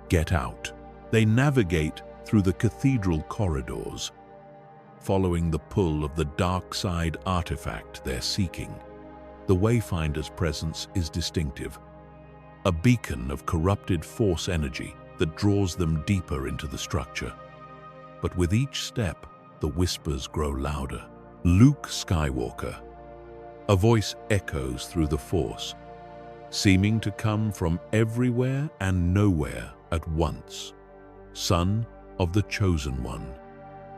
get out." They navigate through the cathedral corridors, following the pull of the dark side artifact they're seeking. The Wayfinder's presence is distinctive, a beacon of corrupted Force energy that draws them deeper into the structure. But with each step, the whispers grow louder. "Luke Skywalker." A voice echoes through the Force, seeming to come from everywhere and nowhere at once. Son of the Chosen One,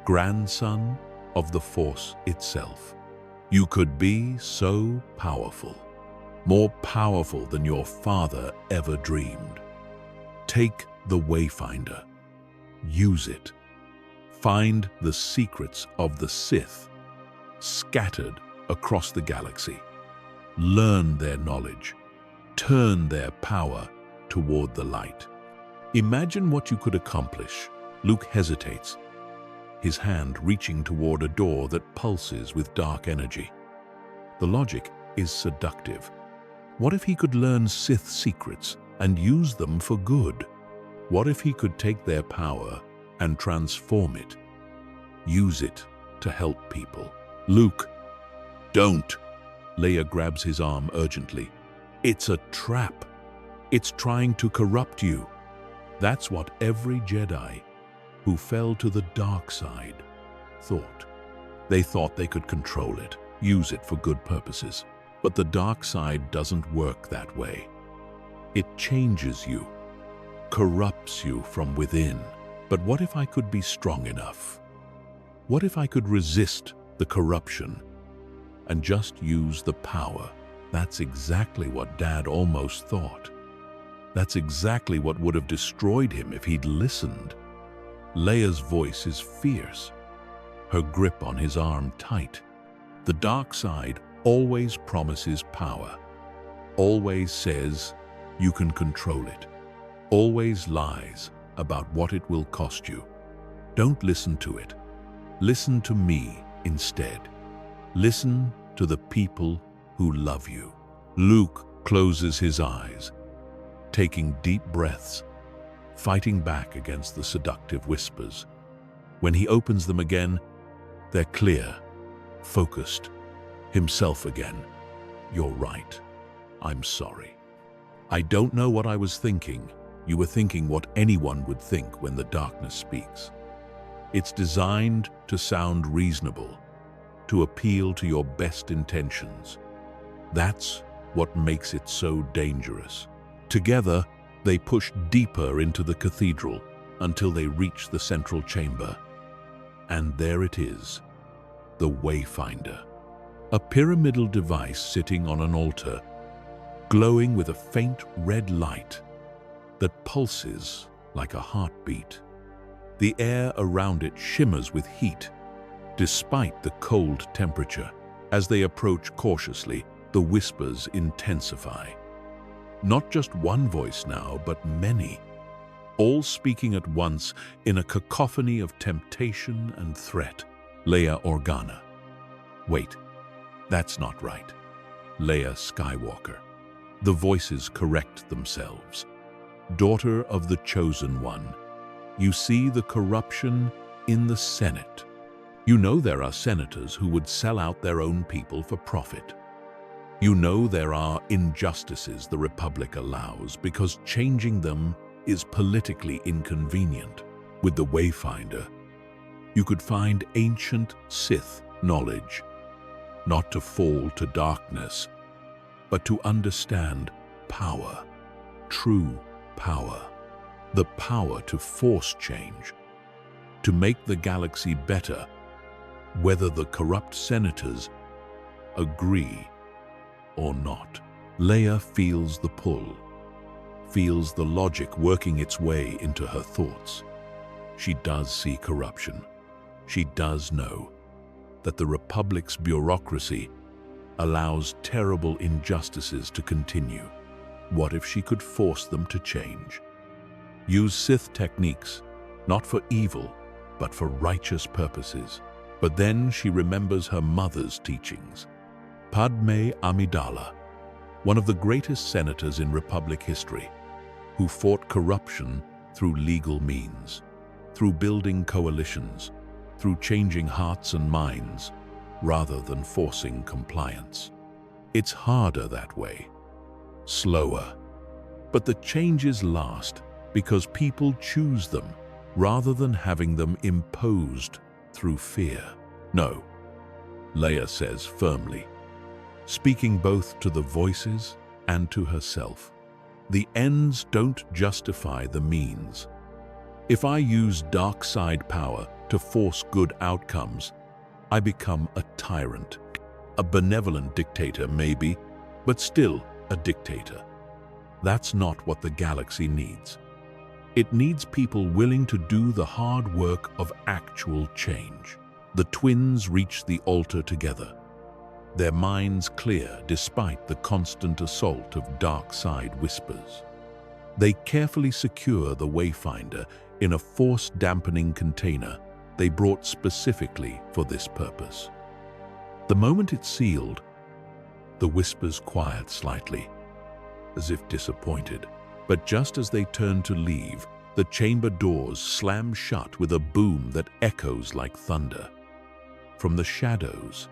grandson of the Force itself. You could be so powerful, more powerful than your father ever dreamed. Take the Wayfinder. Use it. Find the secrets of the Sith scattered across the galaxy. Learn their knowledge. Turn their power toward the light. Imagine what you could accomplish. Luke hesitates, his hand reaching toward a door that pulses with dark energy. The logic is seductive. What if he could learn Sith secrets and use them for good? What if he could take their power and transform it? Use it to help people. "Luke, don't!" Leia grabs his arm urgently. "It's a trap. It's trying to corrupt you." That's what every Jedi who fell to the dark side thought. They thought they could control it, use it for good purposes. But the dark side doesn't work that way. It changes you, corrupts you from within. But what if I could be strong enough? What if I could resist the corruption and just use the power? That's exactly what Dad almost thought. That's exactly what would have destroyed him if he'd listened. Leia's voice is fierce, her grip on his arm tight. The dark side always promises power, always says you can control it, always lies about what it will cost you. Don't listen to it. Listen to me instead. Listen to the people who love you. Luke closes his eyes, taking deep breaths, fighting back against the seductive whispers. When he opens them again, they're clear, focused, himself again. "You're right. I'm sorry. I don't know what I was thinking." You were thinking what anyone would think when the darkness speaks. It's designed to sound reasonable, to appeal to your best intentions. That's what makes it so dangerous. Together, they push deeper into the cathedral until they reach the central chamber. And there it is, the Wayfinder. A pyramidal device sitting on an altar, glowing with a faint red light that pulses like a heartbeat. The air around it shimmers with heat, despite the cold temperature. As they approach cautiously, the whispers intensify. Not just one voice now, but many, all speaking at once in a cacophony of temptation and threat. Leia Organa. Wait, that's not right. Leia Skywalker. The voices correct themselves. Daughter of the Chosen One. You see the corruption in the Senate. You know there are senators who would sell out their own people for profit. You know there are injustices the Republic allows because changing them is politically inconvenient. With the Wayfinder, you could find ancient Sith knowledge, not to fall to darkness, but to understand power, true power, the power to force change, to make the galaxy better, whether the corrupt senators agree or not. Leia feels the pull, feels the logic working its way into her thoughts. She does see corruption. She does know that the Republic's bureaucracy allows terrible injustices to continue. What if she could force them to change? Use Sith techniques, not for evil, but for righteous purposes. But then she remembers her mother's teachings. Padme Amidala, one of the greatest senators in Republic history, who fought corruption through legal means, through building coalitions, through changing hearts and minds, rather than forcing compliance. It's harder that way, slower, but the changes last because people choose them rather than having them imposed through fear. No, Leia says firmly, speaking both to the voices and to herself. The ends don't justify the means. If I use dark side power to force good outcomes, I become a tyrant. A benevolent dictator, maybe, but still a dictator. That's not what the galaxy needs. It needs people willing to do the hard work of actual change. The twins reach the altar together, their minds clear despite the constant assault of dark side whispers. They carefully secure the Wayfinder in a force-dampening container they brought specifically for this purpose. The moment it's sealed, the whispers quiet slightly, as if disappointed. But just as they turn to leave, the chamber doors slam shut with a boom that echoes like thunder. From the shadows,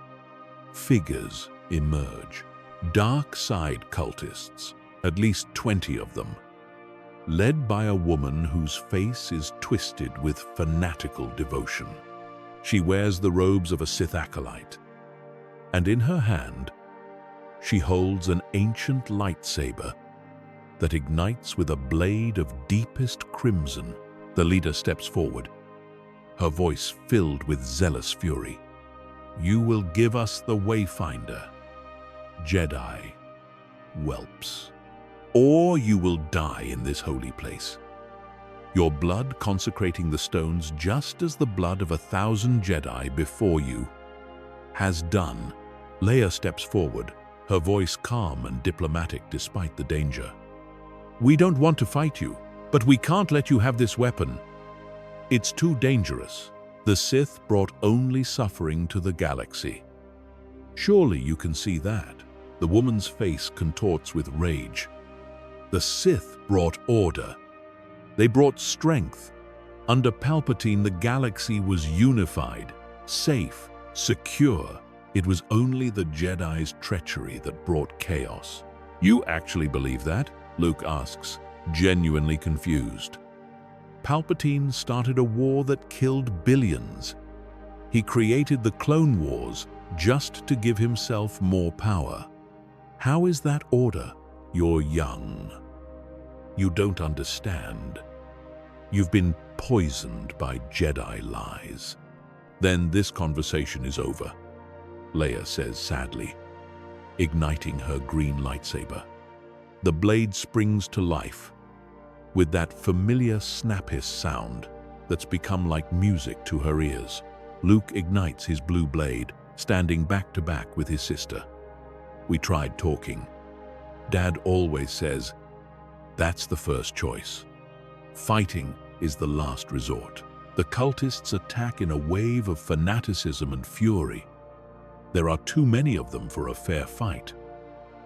figures emerge. Dark side cultists, at least 20 of them, led by a woman whose face is twisted with fanatical devotion. She wears the robes of a Sith acolyte, and in her hand, she holds an ancient lightsaber that ignites with a blade of deepest crimson. The leader steps forward, her voice filled with zealous fury. "You will give us the Wayfinder, Jedi whelps, or you will die in this holy place. Your blood consecrating the stones just as the blood of 1,000 Jedi before you has done." Leia steps forward, her voice calm and diplomatic despite the danger. "We don't want to fight you, but we can't let you have this weapon. It's too dangerous. The Sith brought only suffering to the galaxy. Surely you can see that." The woman's face contorts with rage. The Sith brought order. They brought strength. Under Palpatine, the galaxy was unified, safe, secure. It was only the Jedi's treachery that brought chaos. "You actually believe that?" Luke asks, genuinely confused. "Palpatine started a war that killed billions. He created the Clone Wars just to give himself more power. How is that order? You're young. You don't understand. You've been poisoned by Jedi lies." "Then this conversation is over," Leia says sadly, igniting her green lightsaber. The blade springs to life, with that familiar snap-hiss sound that's become like music to her ears. Luke ignites his blue blade, standing back to back with his sister. "We tried talking. Dad always says, that's the first choice. Fighting is the last resort." The cultists attack in a wave of fanaticism and fury. There are too many of them for a fair fight.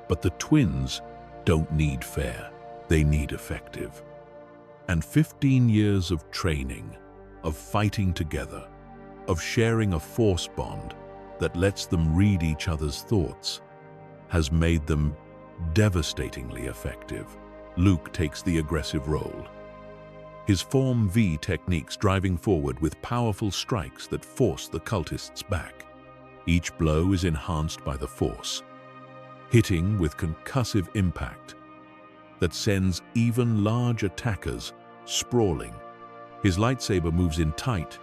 But the twins don't need fair, they need effective. And 15 years of training, of fighting together, of sharing a force bond that lets them read each other's thoughts, has made them devastatingly effective. Luke takes the aggressive role, his Form V techniques driving forward with powerful strikes that force the cultists back. Each blow is enhanced by the Force, hitting with concussive impact that sends even large attackers sprawling. His lightsaber moves in tight,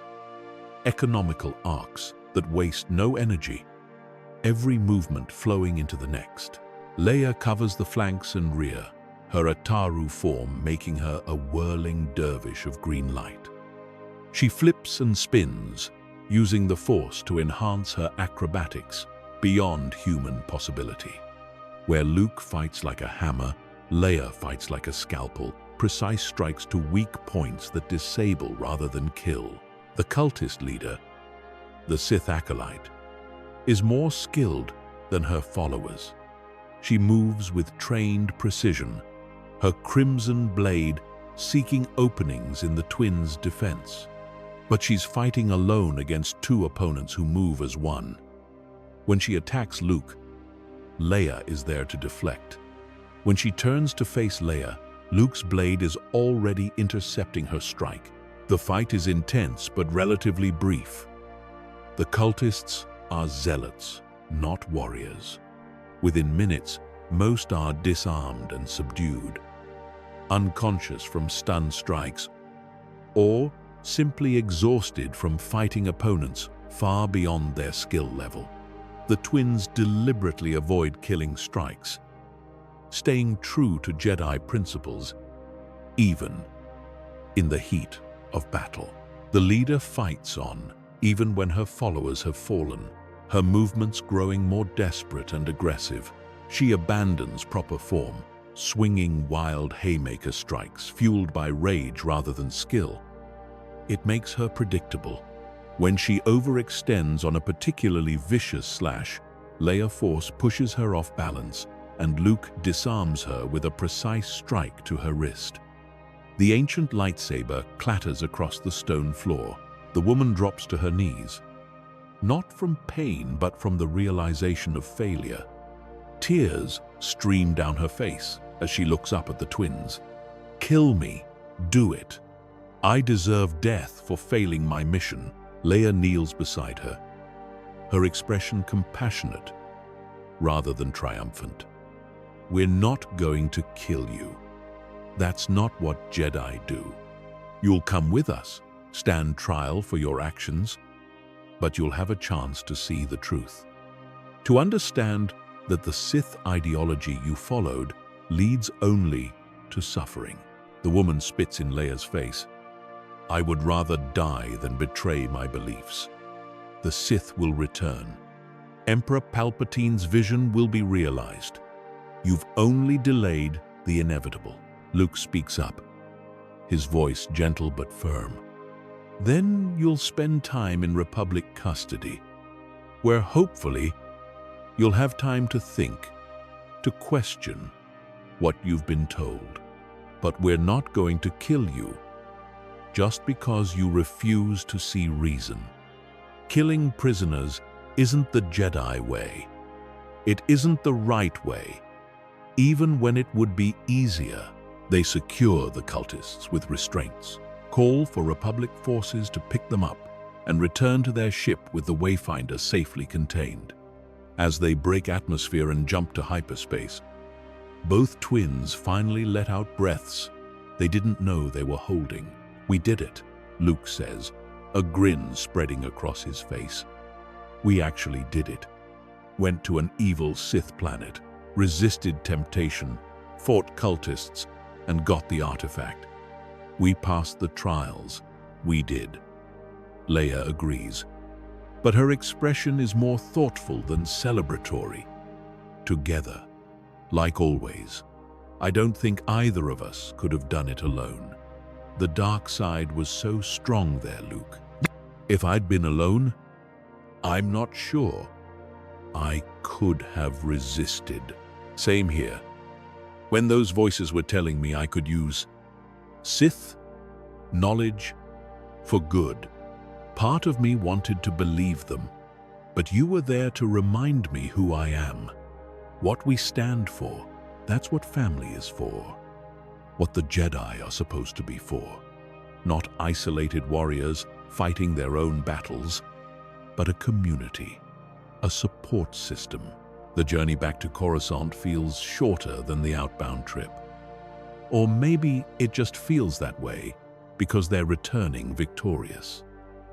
economical arcs that waste no energy, every movement flowing into the next. Leia covers the flanks and rear, her Ataru form making her a whirling dervish of green light. She flips and spins, using the Force to enhance her acrobatics beyond human possibility. Where Luke fights like a hammer, Leia fights like a scalpel, precise strikes to weak points that disable rather than kill. The cultist leader, the Sith acolyte, is more skilled than her followers. She moves with trained precision, her crimson blade seeking openings in the twins' defense. But she's fighting alone against two opponents who move as one. When she attacks Luke, Leia is there to deflect. When she turns to face Leia, Luke's blade is already intercepting her strike. The fight is intense but relatively brief. The cultists are zealots, not warriors. Within minutes, most are disarmed and subdued, unconscious from stun strikes, or simply exhausted from fighting opponents far beyond their skill level. The twins deliberately avoid killing strikes, staying true to Jedi principles, even in the heat of battle. The leader fights on, even when her followers have fallen, her movements growing more desperate and aggressive. She abandons proper form, swinging wild haymaker strikes, fueled by rage rather than skill. It makes her predictable. When she overextends on a particularly vicious slash, Leia Force pushes her off balance, and Luke disarms her with a precise strike to her wrist. The ancient lightsaber clatters across the stone floor. The woman drops to her knees, not from pain but from the realization of failure. Tears stream down her face as she looks up at the twins. "Kill me. Do it. I deserve death for failing my mission." Leia kneels beside her, her expression compassionate rather than triumphant. "We're not going to kill you. That's not what Jedi do. You'll come with us, stand trial for your actions, but you'll have a chance to see the truth. To understand that the Sith ideology you followed leads only to suffering." The woman spits in Leia's face. "I would rather die than betray my beliefs. The Sith will return. Emperor Palpatine's vision will be realized. You've only delayed the inevitable." Luke speaks up, his voice gentle but firm. "Then you'll spend time in Republic custody, where hopefully you'll have time to think, to question what you've been told. But we're not going to kill you just because you refuse to see reason. Killing prisoners isn't the Jedi way. It isn't the right way. Even when it would be easier, they secure the cultists with restraints, call for Republic forces to pick them up, and return to their ship with the Wayfinder safely contained. As they break atmosphere and jump to hyperspace, both twins finally let out breaths they didn't know they were holding. "We did it," Luke says, a grin spreading across his face. "We actually did it. Went to an evil Sith planet, resisted temptation, fought cultists, and got the artifact. We passed the trials. We did." Leia agrees, but her expression is more thoughtful than celebratory. "Together, like always. I don't think either of us could have done it alone. The dark side was so strong there, Luke. If I'd been alone, I'm not sure I could have resisted." Same here. When those voices were telling me I could use Sith knowledge for good, part of me wanted to believe them. But you were there to remind me who I am, what we stand for. That's what family is for. What the Jedi are supposed to be for. Not isolated warriors fighting their own battles, but a community. a support system. The journey back to Coruscant feels shorter than the outbound trip. Or maybe it just feels that way because they're returning victorious.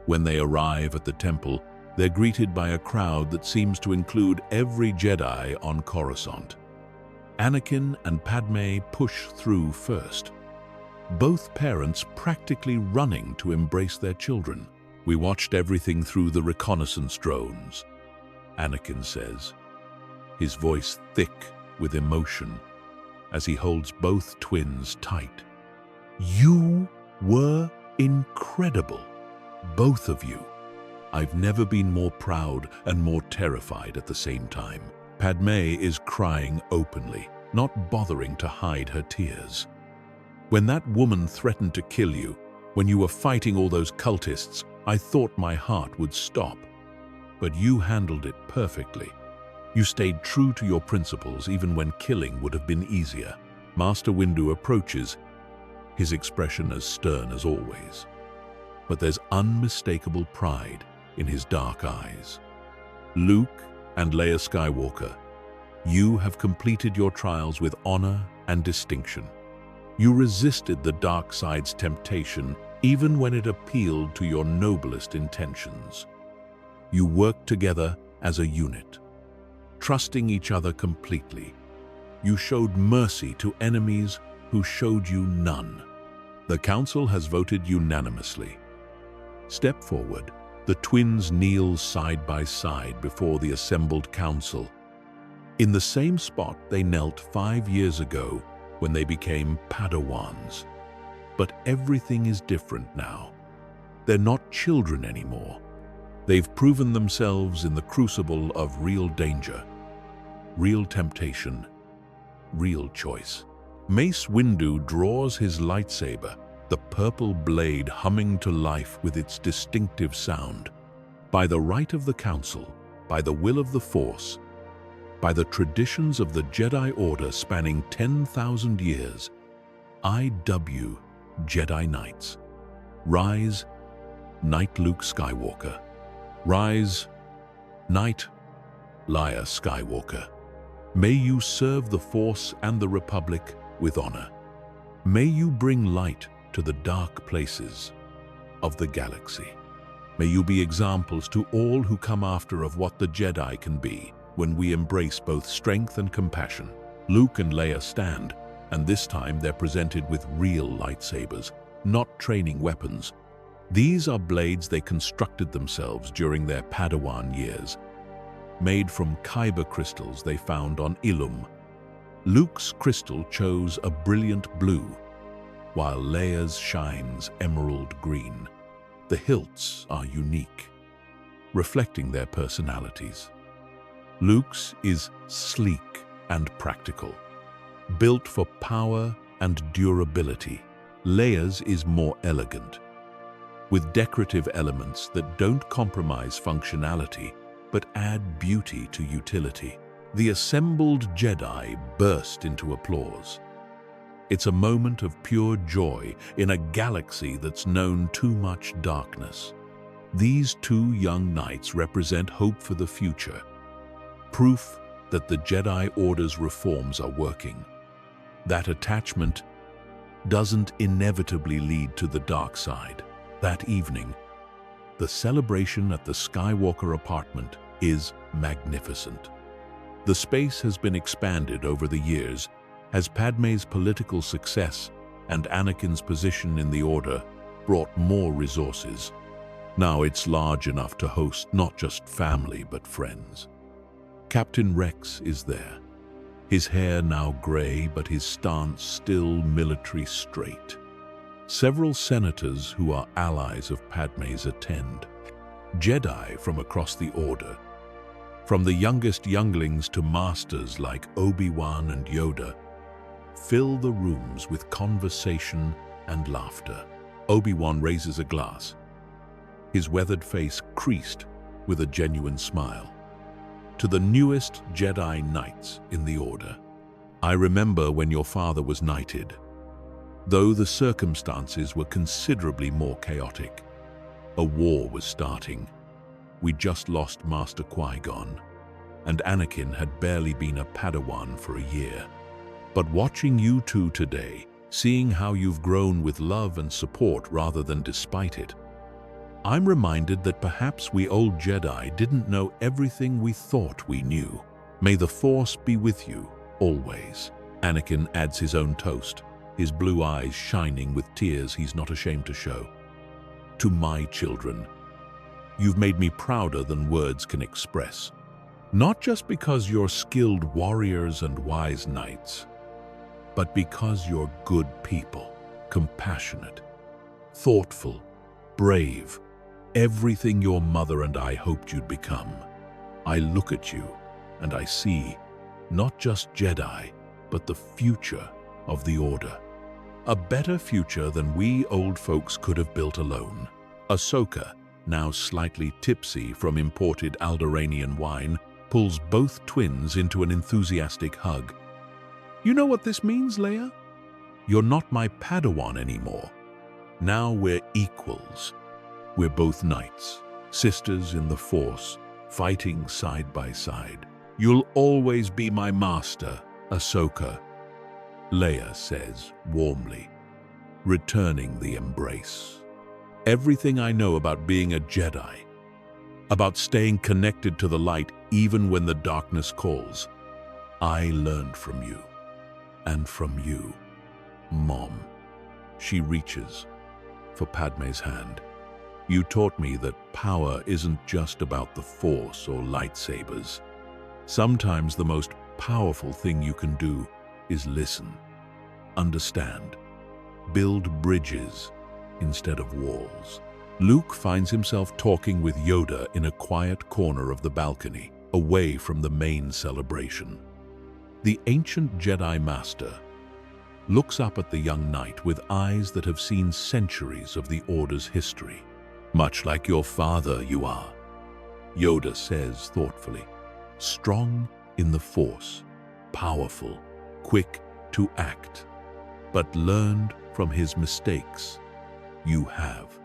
When they arrive at the temple, they're greeted by a crowd that seems to include every Jedi on Coruscant. Anakin and Padme push through first, both parents practically running to embrace their children. "We watched everything through the reconnaissance drones," Anakin says, his voice thick with emotion as he holds both twins tight. "You were incredible, both of you. I've never been more proud and more terrified at the same time." Padme is crying openly, not bothering to hide her tears. "When that woman threatened to kill you, when you were fighting all those cultists, I thought my heart would stop. But you handled it perfectly. You stayed true to your principles even when killing would have been easier." Master Windu approaches, his expression as stern as always. But there's unmistakable pride in his dark eyes. "Luke and Leia Skywalker, you have completed your trials with honor and distinction. You resisted the dark side's temptation even when it appealed to your noblest intentions. You worked together as a unit, trusting each other completely. You showed mercy to enemies who showed you none. The Council has voted unanimously. Step forward." The twins kneel side by side before the assembled council, in the same spot they knelt 5 years ago when they became Padawans. But everything is different now. They're not children anymore. They've proven themselves in the crucible of real danger, real temptation, real choice. Mace Windu draws his lightsaber, the purple blade humming to life with its distinctive sound. By the right of the Council, by the will of the Force, by the traditions of the Jedi Order spanning 10,000 years, I.W. Jedi Knights. Rise, Knight Luke Skywalker. Rise, Knight Leia Skywalker. May you serve the Force and the Republic with honor. May you bring light to the dark places of the galaxy. May you be examples to all who come after of what the Jedi can be when we embrace both strength and compassion." Luke and Leia stand, and this time they're presented with real lightsabers, not training weapons. These are blades they constructed themselves during their Padawan years, made from kyber crystals they found on Ilum. Luke's crystal chose a brilliant blue, while Leia's shines emerald green. The hilts are unique, reflecting their personalities. Luke's is sleek and practical, built for power and durability. Leia's is more elegant, with decorative elements that don't compromise functionality but add beauty to utility. The assembled Jedi burst into applause. It's a moment of pure joy in a galaxy that's known too much darkness. These two young knights represent hope for the future, proof that the Jedi Order's reforms are working. That attachment doesn't inevitably lead to the dark side. That evening, the celebration at the Skywalker apartment is magnificent. The space has been expanded over the years as Padme's political success and Anakin's position in the Order brought more resources. Now it's large enough to host not just family but friends. Captain Rex is there, his hair now gray but his stance still military straight. Several senators who are allies of Padme's attend. Jedi from across the Order, from the youngest younglings to masters like Obi-Wan and Yoda, fill the rooms with conversation and laughter. Obi-Wan raises a glass, his weathered face creased with a genuine smile. To the newest Jedi Knights in the Order. I remember when your father was knighted, though the circumstances were considerably more chaotic. A war was starting. We just lost Master Qui-Gon, and Anakin had barely been a Padawan for a year. But watching you two today, seeing how you've grown with love and support rather than despite it, I'm reminded that perhaps we old Jedi didn't know everything we thought we knew. May the Force be with you, always. Anakin adds his own toast, his blue eyes shining with tears he's not ashamed to show. To my children, you've made me prouder than words can express. Not just because you're skilled warriors and wise knights, but because you're good people, compassionate, thoughtful, brave, everything your mother and I hoped you'd become. I look at you and I see not just Jedi, but the future of the Order. A better future than we old folks could have built alone. Ahsoka, now slightly tipsy from imported Alderaanian wine, pulls both twins into an enthusiastic hug. You know what this means, Leia? You're not my Padawan anymore. Now we're equals. We're both knights, sisters in the Force, fighting side by side. You'll always be my master, Ahsoka, Leia says warmly, returning the embrace. Everything I know about being a Jedi, about staying connected to the light even when the darkness calls, I learned from you. And from you, Mom. She reaches for Padme's hand. You taught me that power isn't just about the Force or lightsabers. Sometimes the most powerful thing you can do is listen, understand, build bridges instead of walls. Luke finds himself talking with Yoda in a quiet corner of the balcony, away from the main celebration. The ancient Jedi Master looks up at the young knight with eyes that have seen centuries of the Order's history. Much like your father you are, Yoda says thoughtfully. Strong in the Force, powerful, quick to act, but learned from his mistakes. You have.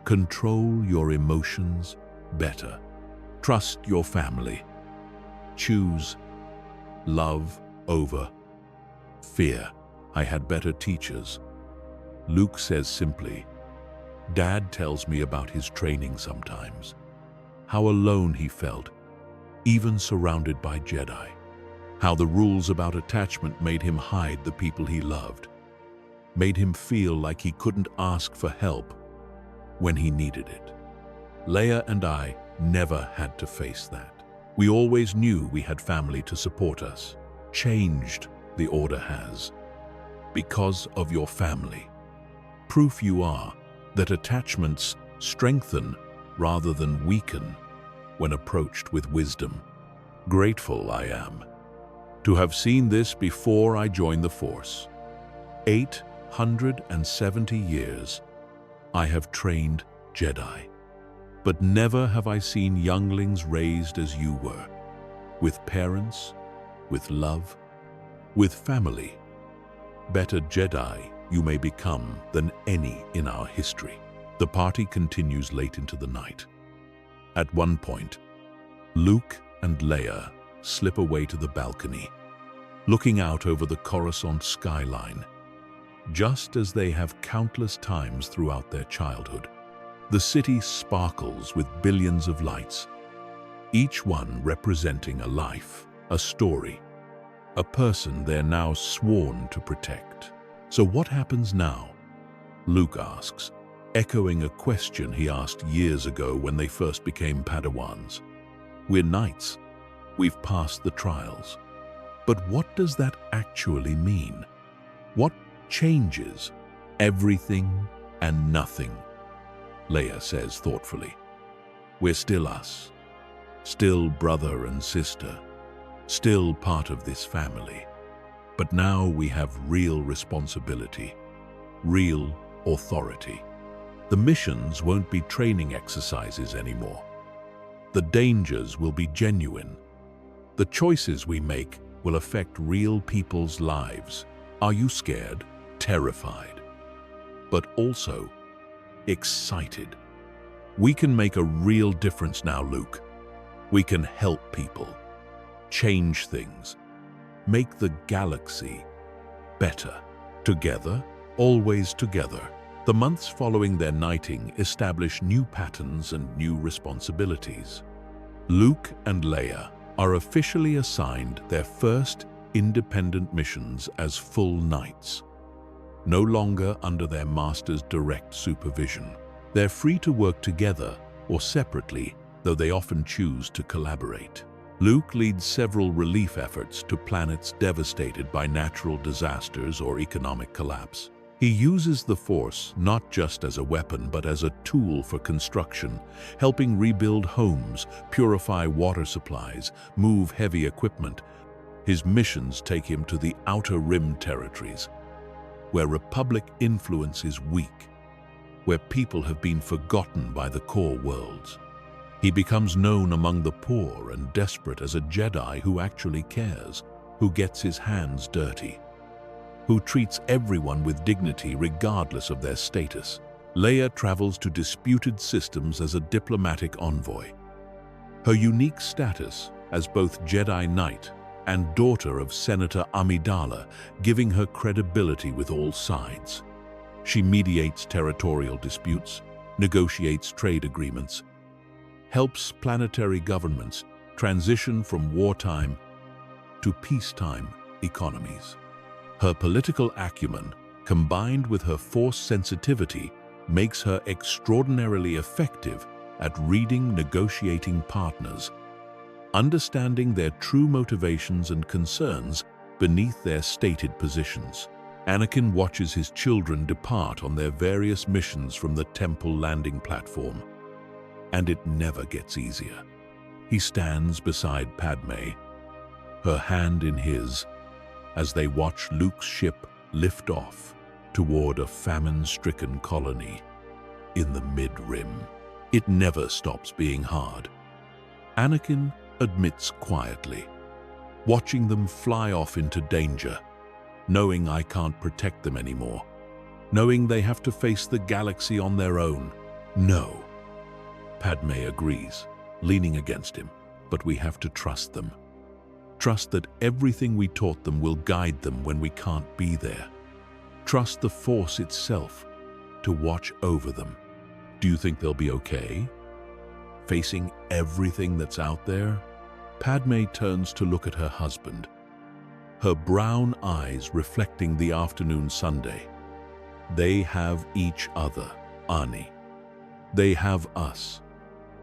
Control your emotions better. Trust your family. Choose love over fear. I had better teachers. Luke says simply, Dad tells me about his training sometimes, how alone he felt, even surrounded by Jedi, how the rules about attachment made him hide the people he loved, made him feel like he couldn't ask for help when he needed it. Leia and I never had to face that. We always knew we had family to support us. Changed, the Order has. Because of your family. Proof you are that attachments strengthen rather than weaken when approached with wisdom. Grateful I am to have seen this before I joined the Force. 870 years I have trained Jedi, but never have I seen younglings raised as you were, with parents, with love, with family. Better Jedi you may become than any in our history. The party continues late into the night. At one point, Luke and Leia slip away to the balcony, looking out over the Coruscant skyline, just as they have countless times throughout their childhood. The city sparkles with billions of lights, each one representing a life, a story, a person they're now sworn to protect. So what happens now? Luke asks, echoing a question he asked years ago when they first became Padawans. We're knights. We've passed the trials. But what does that actually mean? What changes? Everything and nothing, Leia says thoughtfully. We're still us, still brother and sister, still part of this family. But now we have real responsibility, real authority. The missions won't be training exercises anymore. The dangers will be genuine. The choices we make will affect real people's lives. Are you scared, terrified, but also excited? We can make a real difference now, Luke. We can help people, change things, make the galaxy better. Together, always together. The months following their knighting establish new patterns and new responsibilities. Luke and Leia are officially assigned their first independent missions as full knights. No longer under their master's direct supervision. They're free to work together or separately, though they often choose to collaborate. Luke leads several relief efforts to planets devastated by natural disasters or economic collapse. He uses the Force not just as a weapon but as a tool for construction, helping rebuild homes, purify water supplies, move heavy equipment. His missions take him to the Outer Rim territories, where Republic influence is weak, where people have been forgotten by the core worlds. He becomes known among the poor and desperate as a Jedi who actually cares, who gets his hands dirty, who treats everyone with dignity regardless of their status. Leia travels to disputed systems as a diplomatic envoy. Her unique status as both Jedi Knight and daughter of Senator Amidala, giving her credibility with all sides. She mediates territorial disputes, negotiates trade agreements, helps planetary governments transition from wartime to peacetime economies. Her political acumen, combined with her Force sensitivity, makes her extraordinarily effective at reading negotiating partners, understanding their true motivations and concerns beneath their stated positions. Anakin watches his children depart on their various missions from the temple landing platform, and it never gets easier. He stands beside Padme, her hand in his, as they watch Luke's ship lift off toward a famine-stricken colony in the Mid-Rim. It never stops being hard. Anakin admits quietly, watching them fly off into danger, knowing I can't protect them anymore, knowing they have to face the galaxy on their own. No. Padme agrees, leaning against him, but we have to trust them. Trust that everything we taught them will guide them when we can't be there. Trust the Force itself to watch over them. Do you think they'll be okay? Facing everything that's out there? Padme turns to look at her husband, her brown eyes reflecting the afternoon Sunday. They have each other, Ani. They have us.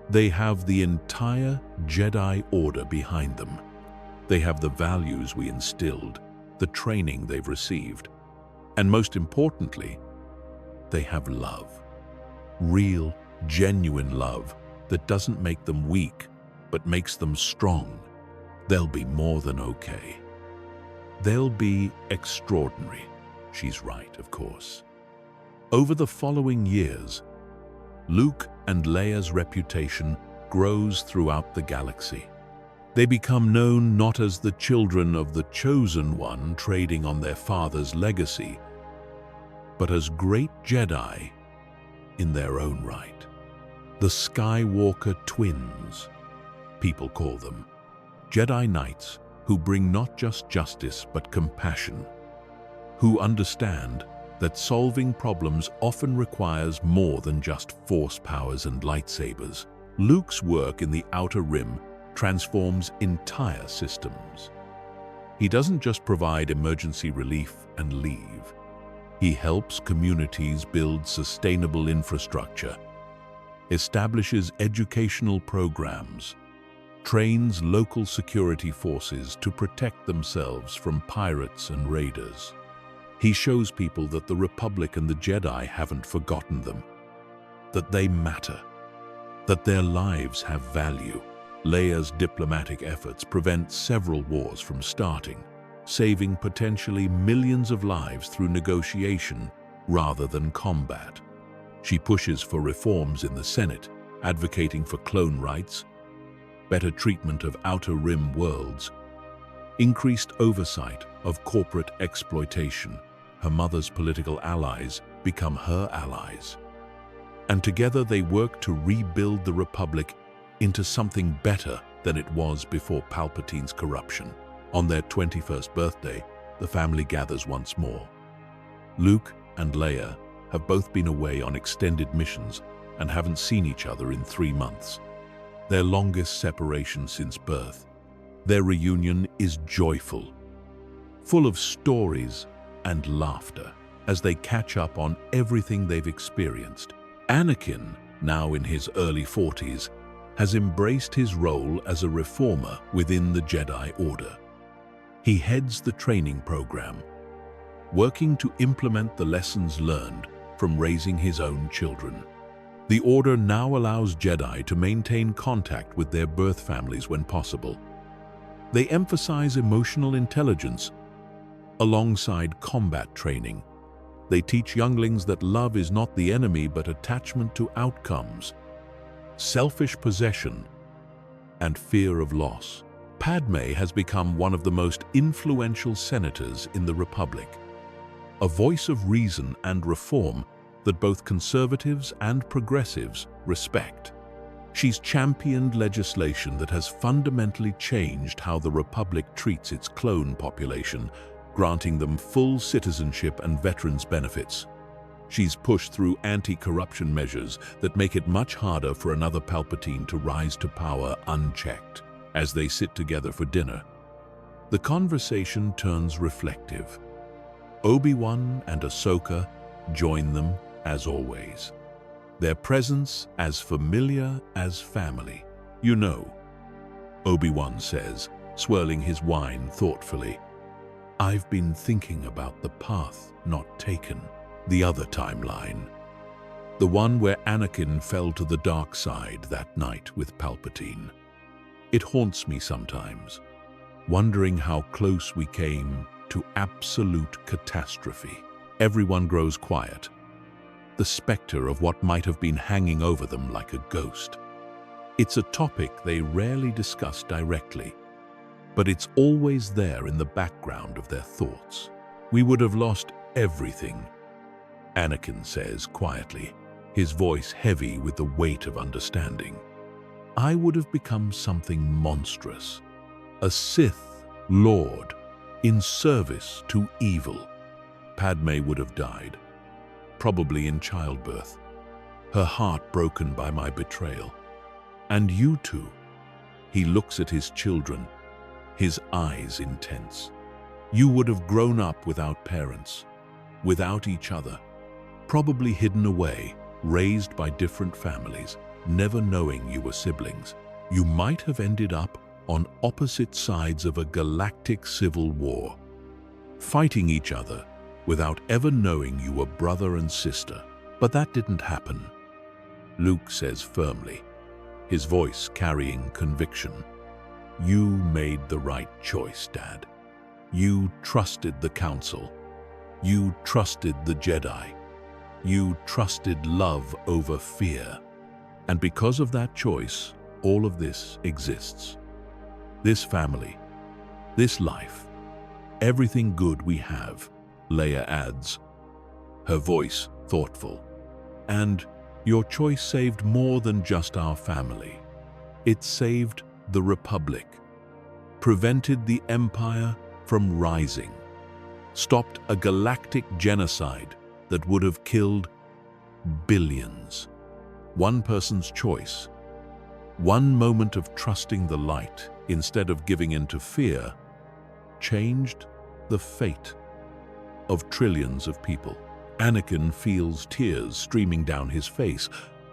They have the entire Jedi Order behind them. They have the values we instilled, the training they've received, and most importantly, they have love. Real, genuine love that doesn't make them weak, but makes them strong. They'll be more than okay. They'll be extraordinary. She's right, of course. Over the following years, Luke and Leia's reputation grows throughout the galaxy. They become known not as the children of the Chosen One trading on their father's legacy, but as great Jedi in their own right. The Skywalker twins, people call them. Jedi Knights who bring not just justice but compassion, who understand that solving problems often requires more than just force powers and lightsabers. Luke's work in the Outer Rim transforms entire systems. He doesn't just provide emergency relief and leave. He helps communities build sustainable infrastructure, establishes educational programs, trains local security forces to protect themselves from pirates and raiders. He shows people that the Republic and the Jedi haven't forgotten them, that they matter, that their lives have value. Leia's diplomatic efforts prevent several wars from starting, saving potentially millions of lives through negotiation rather than combat. She pushes for reforms in the Senate, advocating for clone rights, better treatment of Outer Rim worlds, increased oversight of corporate exploitation. Her mother's political allies become her allies. and together they work to rebuild the Republic into something better than it was before Palpatine's corruption. On their 21st birthday, the family gathers once more. Luke and Leia have both been away on extended missions and haven't seen each other in 3 months. Their longest separation since birth. Their reunion is joyful, full of stories and laughter as they catch up on everything they've experienced. Anakin, now in his early 40s, has embraced his role as a reformer within the Jedi Order. He heads the training program, working to implement the lessons learned from raising his own children. The Order now allows Jedi to maintain contact with their birth families when possible. They emphasize emotional intelligence alongside combat training. They teach younglings that love is not the enemy but attachment to outcomes, selfish possession, and fear of loss. Padme has become one of the most influential senators in the Republic, a voice of reason and reform that both conservatives and progressives respect. She's championed legislation that has fundamentally changed how the Republic treats its clone population, granting them full citizenship and veterans benefits. She's pushed through anti-corruption measures that make it much harder for another Palpatine to rise to power unchecked. As they sit together for dinner, the conversation turns reflective. Obi-Wan and Ahsoka join them as always, their presence as familiar as family. "You know," Obi-Wan says, swirling his wine thoughtfully, "I've been thinking about the path not taken, the other timeline, the one where Anakin fell to the dark side that night with Palpatine. It haunts me sometimes, wondering how close we came to absolute catastrophe." Everyone grows quiet, the specter of what might have been hanging over them like a ghost. It's a topic they rarely discuss directly, but it's always there in the background of their thoughts. "We would have lost everything," Anakin says quietly, his voice heavy with the weight of understanding. "I would have become something monstrous, a Sith Lord in service to evil. Padme would have died, probably in childbirth, her heart broken by my betrayal. And you too." He looks at his children, his eyes intense. "You would have grown up without parents, without each other, probably hidden away, raised by different families, never knowing you were siblings. You might have ended up on opposite sides of a galactic civil war, fighting each other without ever knowing you were brother and sister. But that didn't happen," Luke says firmly, his voice carrying conviction. "You made the right choice, Dad. You trusted the Council. You trusted the Jedi. You trusted love over fear. And because of that choice, all of this exists. This family, this life, everything good we have," Leia adds, her voice thoughtful. "And your choice saved more than just our family. It saved the Republic, prevented the Empire from rising, stopped a galactic genocide that would have killed billions. One person's choice, one moment of trusting the light instead of giving in to fear, changed the fate of trillions of people." Anakin feels tears streaming down his face,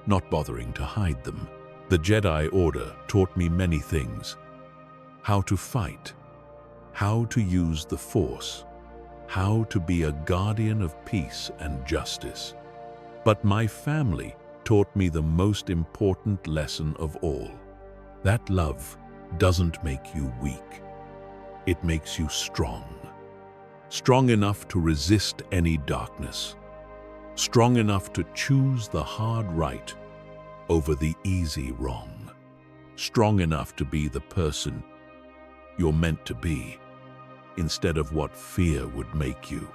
not bothering to hide them. "The Jedi Order taught me many things. How to fight, how to use the Force, how to be a guardian of peace and justice. But my family taught me the most important lesson of all. That love doesn't make you weak. It makes you strong. Strong enough to resist any darkness. Strong enough to choose the hard right over the easy wrong. Strong enough to be the person you're meant to be, instead of what fear would make you."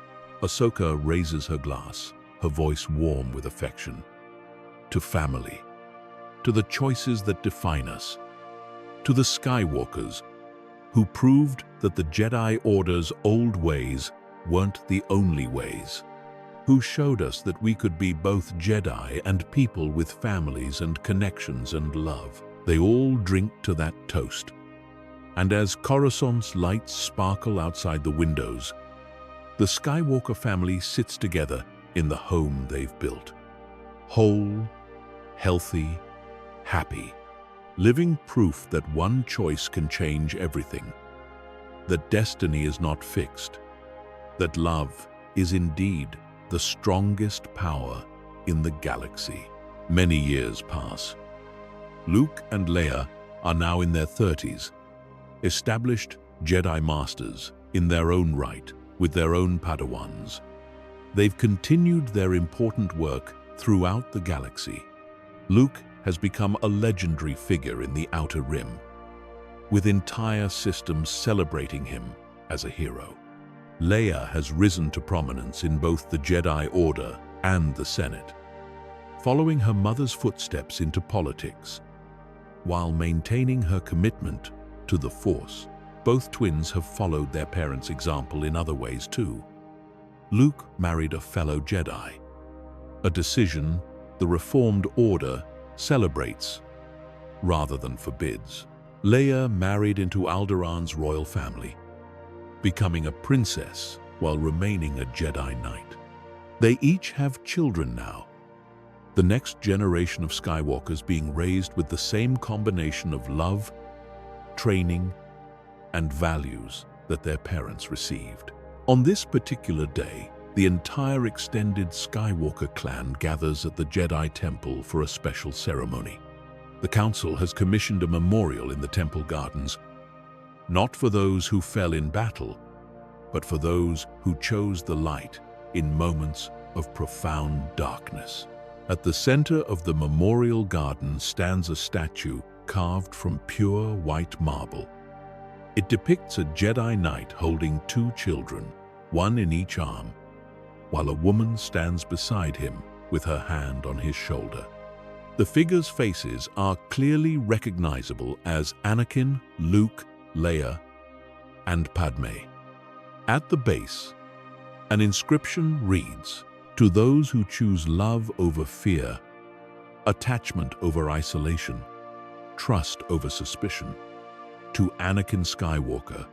Ahsoka raises her glass, her voice warm with affection. to family, to the choices that define us, to the Skywalkers who proved that the Jedi Order's old ways weren't the only ways, who showed us that we could be both Jedi and people with families and connections and love. They all drink to that toast. And as Coruscant's lights sparkle outside the windows, the Skywalker family sits together in the home they've built. Whole, healthy, happy, living proof that one choice can change everything, that destiny is not fixed, that love is indeed the strongest power in the galaxy. Many years pass. Luke and Leia are now in their 30s, established Jedi Masters in their own right, with their own Padawans. They've continued their important work throughout the galaxy. Luke has become a legendary figure in the Outer Rim, with entire systems celebrating him as a hero. Leia has risen to prominence in both the Jedi Order and the Senate, following her mother's footsteps into politics, while maintaining her commitment to the Force. Both twins have followed their parents' example in other ways too. Luke married a fellow Jedi, a decision the Reformed Order celebrates rather than forbids. Leia married into Alderaan's royal family, becoming a princess while remaining a Jedi Knight. They each have children now, the next generation of Skywalkers being raised with the same combination of love, training, and values that their parents received. On this particular day, the entire extended Skywalker clan gathers at the Jedi Temple for a special ceremony. The Council has commissioned a memorial in the Temple Gardens, not for those who fell in battle, but for those who chose the light in moments of profound darkness. At the center of the memorial garden stands a statue carved from pure white marble. It depicts a Jedi Knight holding two children, one in each arm, while a woman stands beside him with her hand on his shoulder. The figures' faces are clearly recognizable as Anakin, Luke, Leia, and Padme. At the base, an inscription reads, "To those who choose love over fear, attachment over isolation, trust over suspicion, to Anakin Skywalker,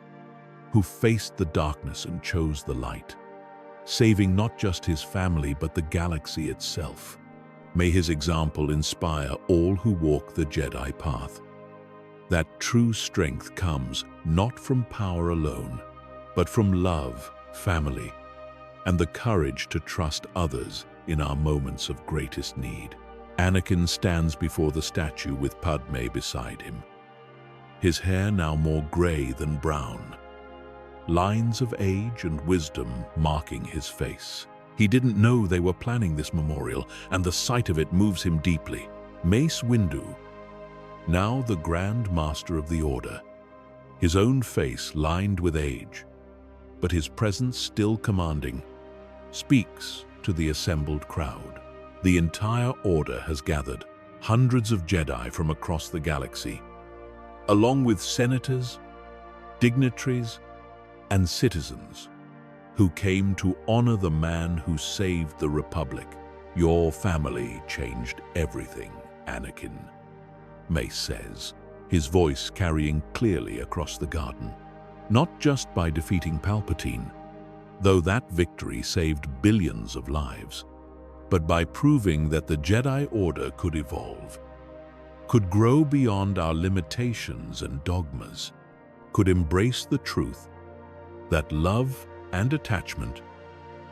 who faced the darkness and chose the light, saving not just his family but the galaxy itself. May his example inspire all who walk the Jedi path. That true strength comes not from power alone, but from love, family, and the courage to trust others in our moments of greatest need." Anakin stands before the statue with Padme beside him, his hair now more gray than brown, lines of age and wisdom marking his face. He didn't know they were planning this memorial, and the sight of it moves him deeply. Mace Windu, now the Grand Master of the Order, his own face lined with age, but his presence still commanding, speaks to the assembled crowd. The entire Order has gathered, hundreds of Jedi from across the galaxy, along with senators, dignitaries, and citizens who came to honor the man who saved the Republic. "Your family changed everything, Anakin," Mace says, his voice carrying clearly across the garden. Not just by defeating Palpatine, though that victory saved billions of lives, but by proving that the Jedi Order could evolve, could grow beyond our limitations and dogmas, could embrace the truth that love and attachment,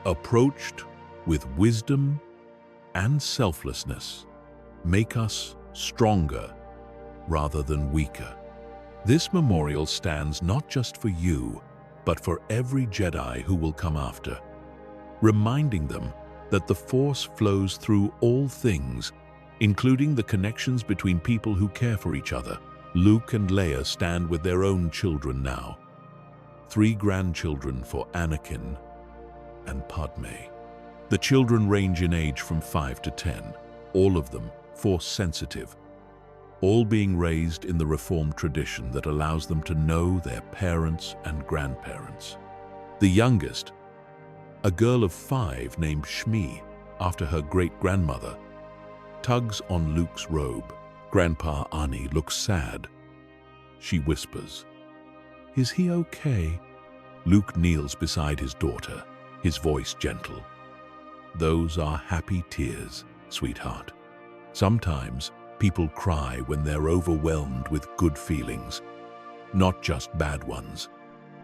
approached with wisdom and selflessness, make us stronger rather than weaker. This memorial stands not just for you, but for every Jedi who will come after, reminding them that the Force flows through all things, including the connections between people who care for each other. Luke and Leia stand with their own children now, 3 grandchildren for Anakin and Padme. The children range in age from 5 to 10, all of them Force-sensitive, all being raised in the Reformed tradition that allows them to know their parents and grandparents. The youngest, a girl of 5 named Shmi, after her great-grandmother, tugs on Luke's robe. Grandpa Ani looks sad. She whispers, "Is he okay?" Luke kneels beside his daughter, his voice gentle. "Those are happy tears, sweetheart. Sometimes people cry when they're overwhelmed with good feelings, not just bad ones."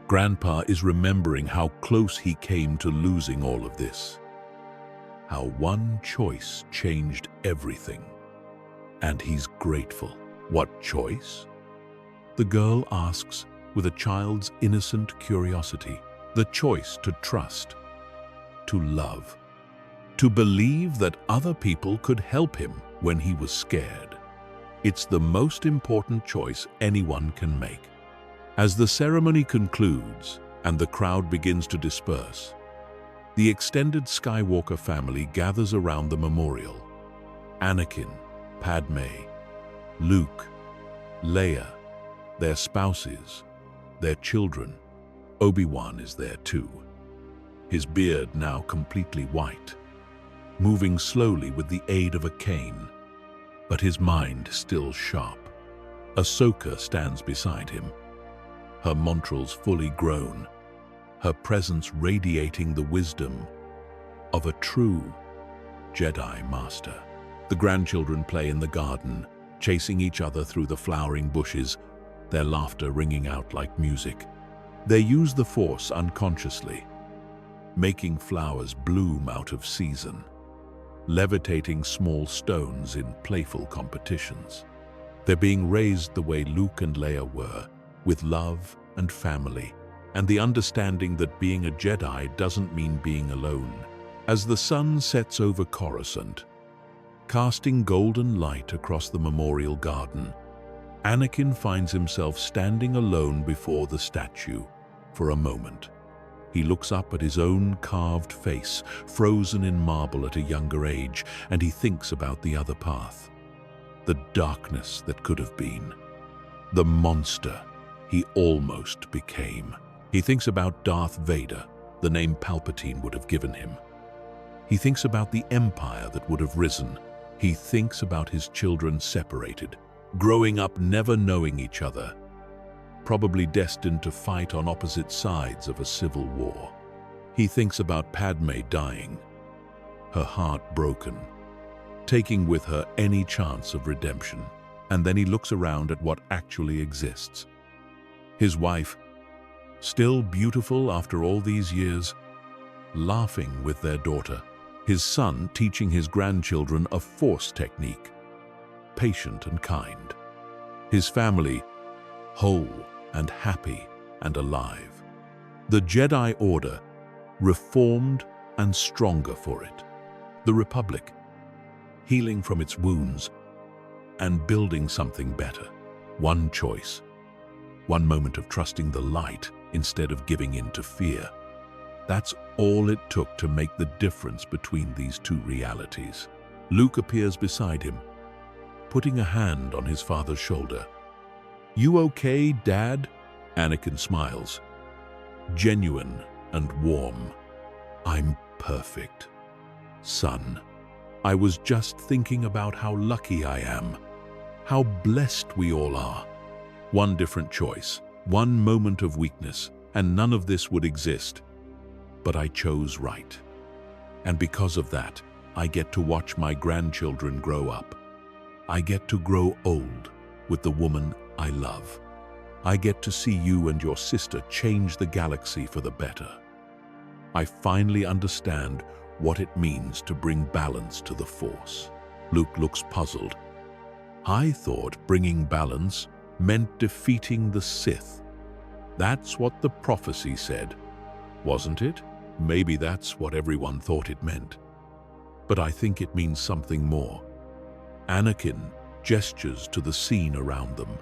Grandpa is remembering how close he came to losing all of this. How one choice changed everything. And he's grateful. What choice? The girl asks with a child's innocent curiosity. The choice to trust, to love, to believe that other people could help him when he was scared. It's the most important choice anyone can make. As the ceremony concludes and the crowd begins to disperse, the extended Skywalker family gathers around the memorial. Anakin, Padme, Luke, Leia, their spouses, their children. Obi-Wan is there too, his beard now completely white, moving slowly with the aid of a cane, but his mind still sharp. Ahsoka stands beside him, her montrals fully grown, her presence radiating the wisdom of a true Jedi Master. The grandchildren play in the garden, chasing each other through the flowering bushes, their laughter ringing out like music. They use the Force unconsciously, making flowers bloom out of season, levitating small stones in playful competitions. They're being raised the way Luke and Leia were, with love and family, and the understanding that being a Jedi doesn't mean being alone. As the sun sets over Coruscant, casting golden light across the memorial garden, Anakin finds himself standing alone before the statue for a moment. He looks up at his own carved face, frozen in marble at a younger age, and he thinks about the other path, the darkness that could have been, the monster he almost became. He thinks about Darth Vader, the name Palpatine would have given him. He thinks about the empire that would have risen. He thinks about his children separated, growing up never knowing each other, probably destined to fight on opposite sides of a civil war. He thinks about Padme dying, her heart broken, taking with her any chance of redemption. And then he looks around at what actually exists. His wife, still beautiful after all these years, laughing with their daughter. His son teaching his grandchildren a Force technique, patient and kind. His family, whole and happy and alive. The Jedi Order, reformed and stronger for it. The Republic, healing from its wounds and building something better. One choice, one moment of trusting the light instead of giving in to fear. That's all it took to make the difference between these two realities. Luke appears beside him, putting a hand on his father's shoulder. "You okay, Dad?" Anakin smiles, genuine and warm. "I'm perfect, son. I was just thinking about how lucky I am, how blessed we all are. One different choice, one moment of weakness, and none of this would exist. But I chose right. And because of that, I get to watch my grandchildren grow up. I get to grow old with the woman I love. I get to see you and your sister change the galaxy for the better. I finally understand what it means to bring balance to the Force." Luke looks puzzled. "I thought bringing balance meant defeating the Sith. That's what the prophecy said, wasn't it?" Maybe that's what everyone thought it meant. But I think it means something more. Anakin gestures to the scene around them.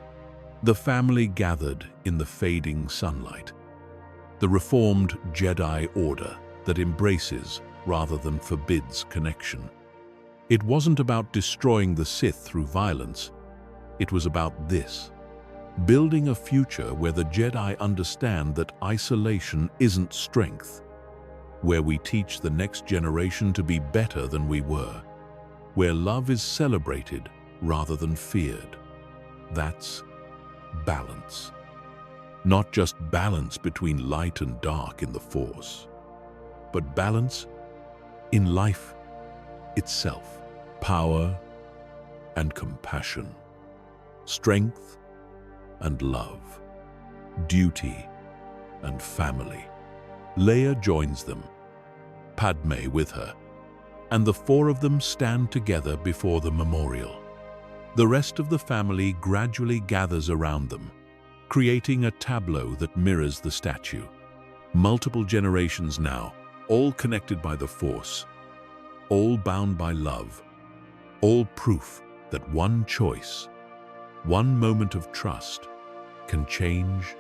The family gathered in the fading sunlight. The reformed Jedi Order that embraces rather than forbids connection. It wasn't about destroying the Sith through violence. It was about this: building a future where the Jedi understand that isolation isn't strength, where we teach the next generation to be better than we were, where love is celebrated rather than feared. That's balance. Not just balance between light and dark in the Force, but balance in life itself. Power and compassion, strength and love, duty and family. Leia joins them, Padme with her, and the four of them stand together before the memorial. The rest of the family gradually gathers around them, creating a tableau that mirrors the statue. Multiple generations now, all connected by the Force, all bound by love, all proof that one choice, one moment of trust, can change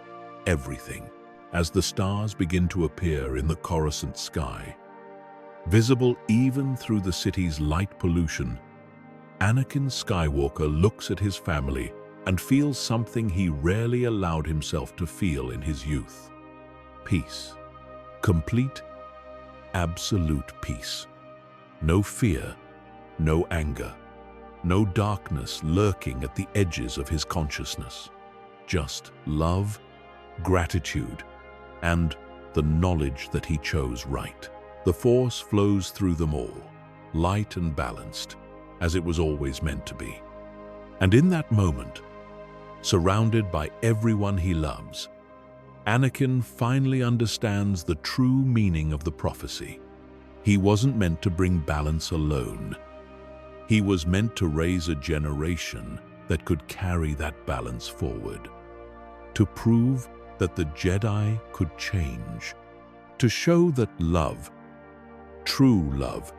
everything. As the stars begin to appear in the Coruscant sky, visible even through the city's light pollution, Anakin Skywalker looks at his family and feels something he rarely allowed himself to feel in his youth. Peace. Complete, absolute peace. No fear, no anger, no darkness lurking at the edges of his consciousness. Just love, gratitude, and the knowledge that he chose right. The Force flows through them all, light and balanced, as it was always meant to be. And in that moment, surrounded by everyone he loves, Anakin finally understands the true meaning of the prophecy. He wasn't meant to bring balance alone. He was meant to raise a generation that could carry that balance forward, to prove that the Jedi could change, to show that love, true love,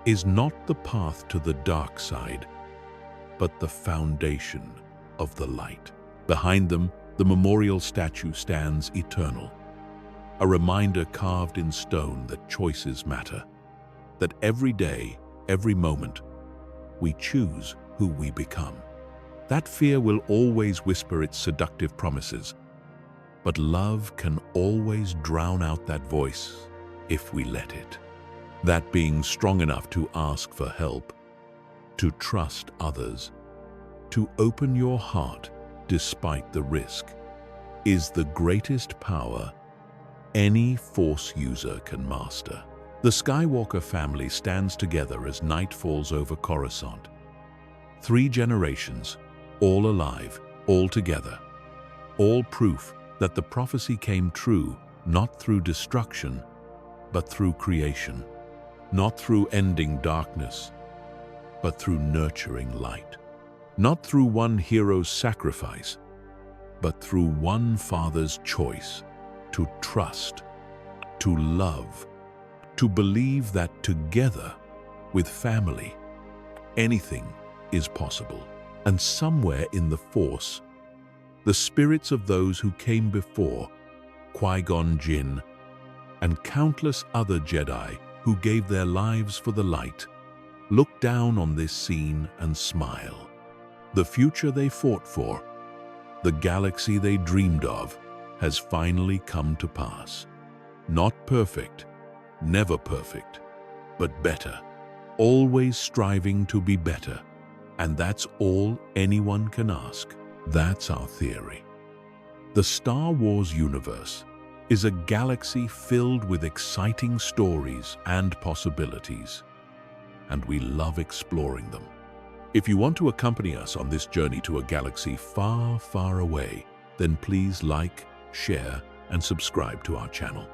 is not the path to the dark side, but the foundation of the light. Behind them, the memorial statue stands eternal, a reminder carved in stone that choices matter, that every day, every moment, we choose who we become. That fear will always whisper its seductive promises, but love can always drown out that voice if we let it. That being strong enough to ask for help, to trust others, to open your heart despite the risk, is the greatest power any Force user can master. The Skywalker family stands together as night falls over Coruscant. 3 generations, all alive, all together, all proof that the prophecy came true, not through destruction, but through creation, not through ending darkness, but through nurturing light, not through one hero's sacrifice, but through one father's choice to trust, to love, to believe that together, with family, anything is possible. And somewhere in the Force, the spirits of those who came before, Qui-Gon Jinn, and countless other Jedi who gave their lives for the light, look down on this scene and smile. The future they fought for, the galaxy they dreamed of, has finally come to pass. Not perfect, never perfect, but better, always striving to be better. And that's all anyone can ask. That's our theory. The Star Wars universe is a galaxy filled with exciting stories and possibilities, and we love exploring them. If you want to accompany us on this journey to a galaxy far, far away, then please like, share, and subscribe to our channel.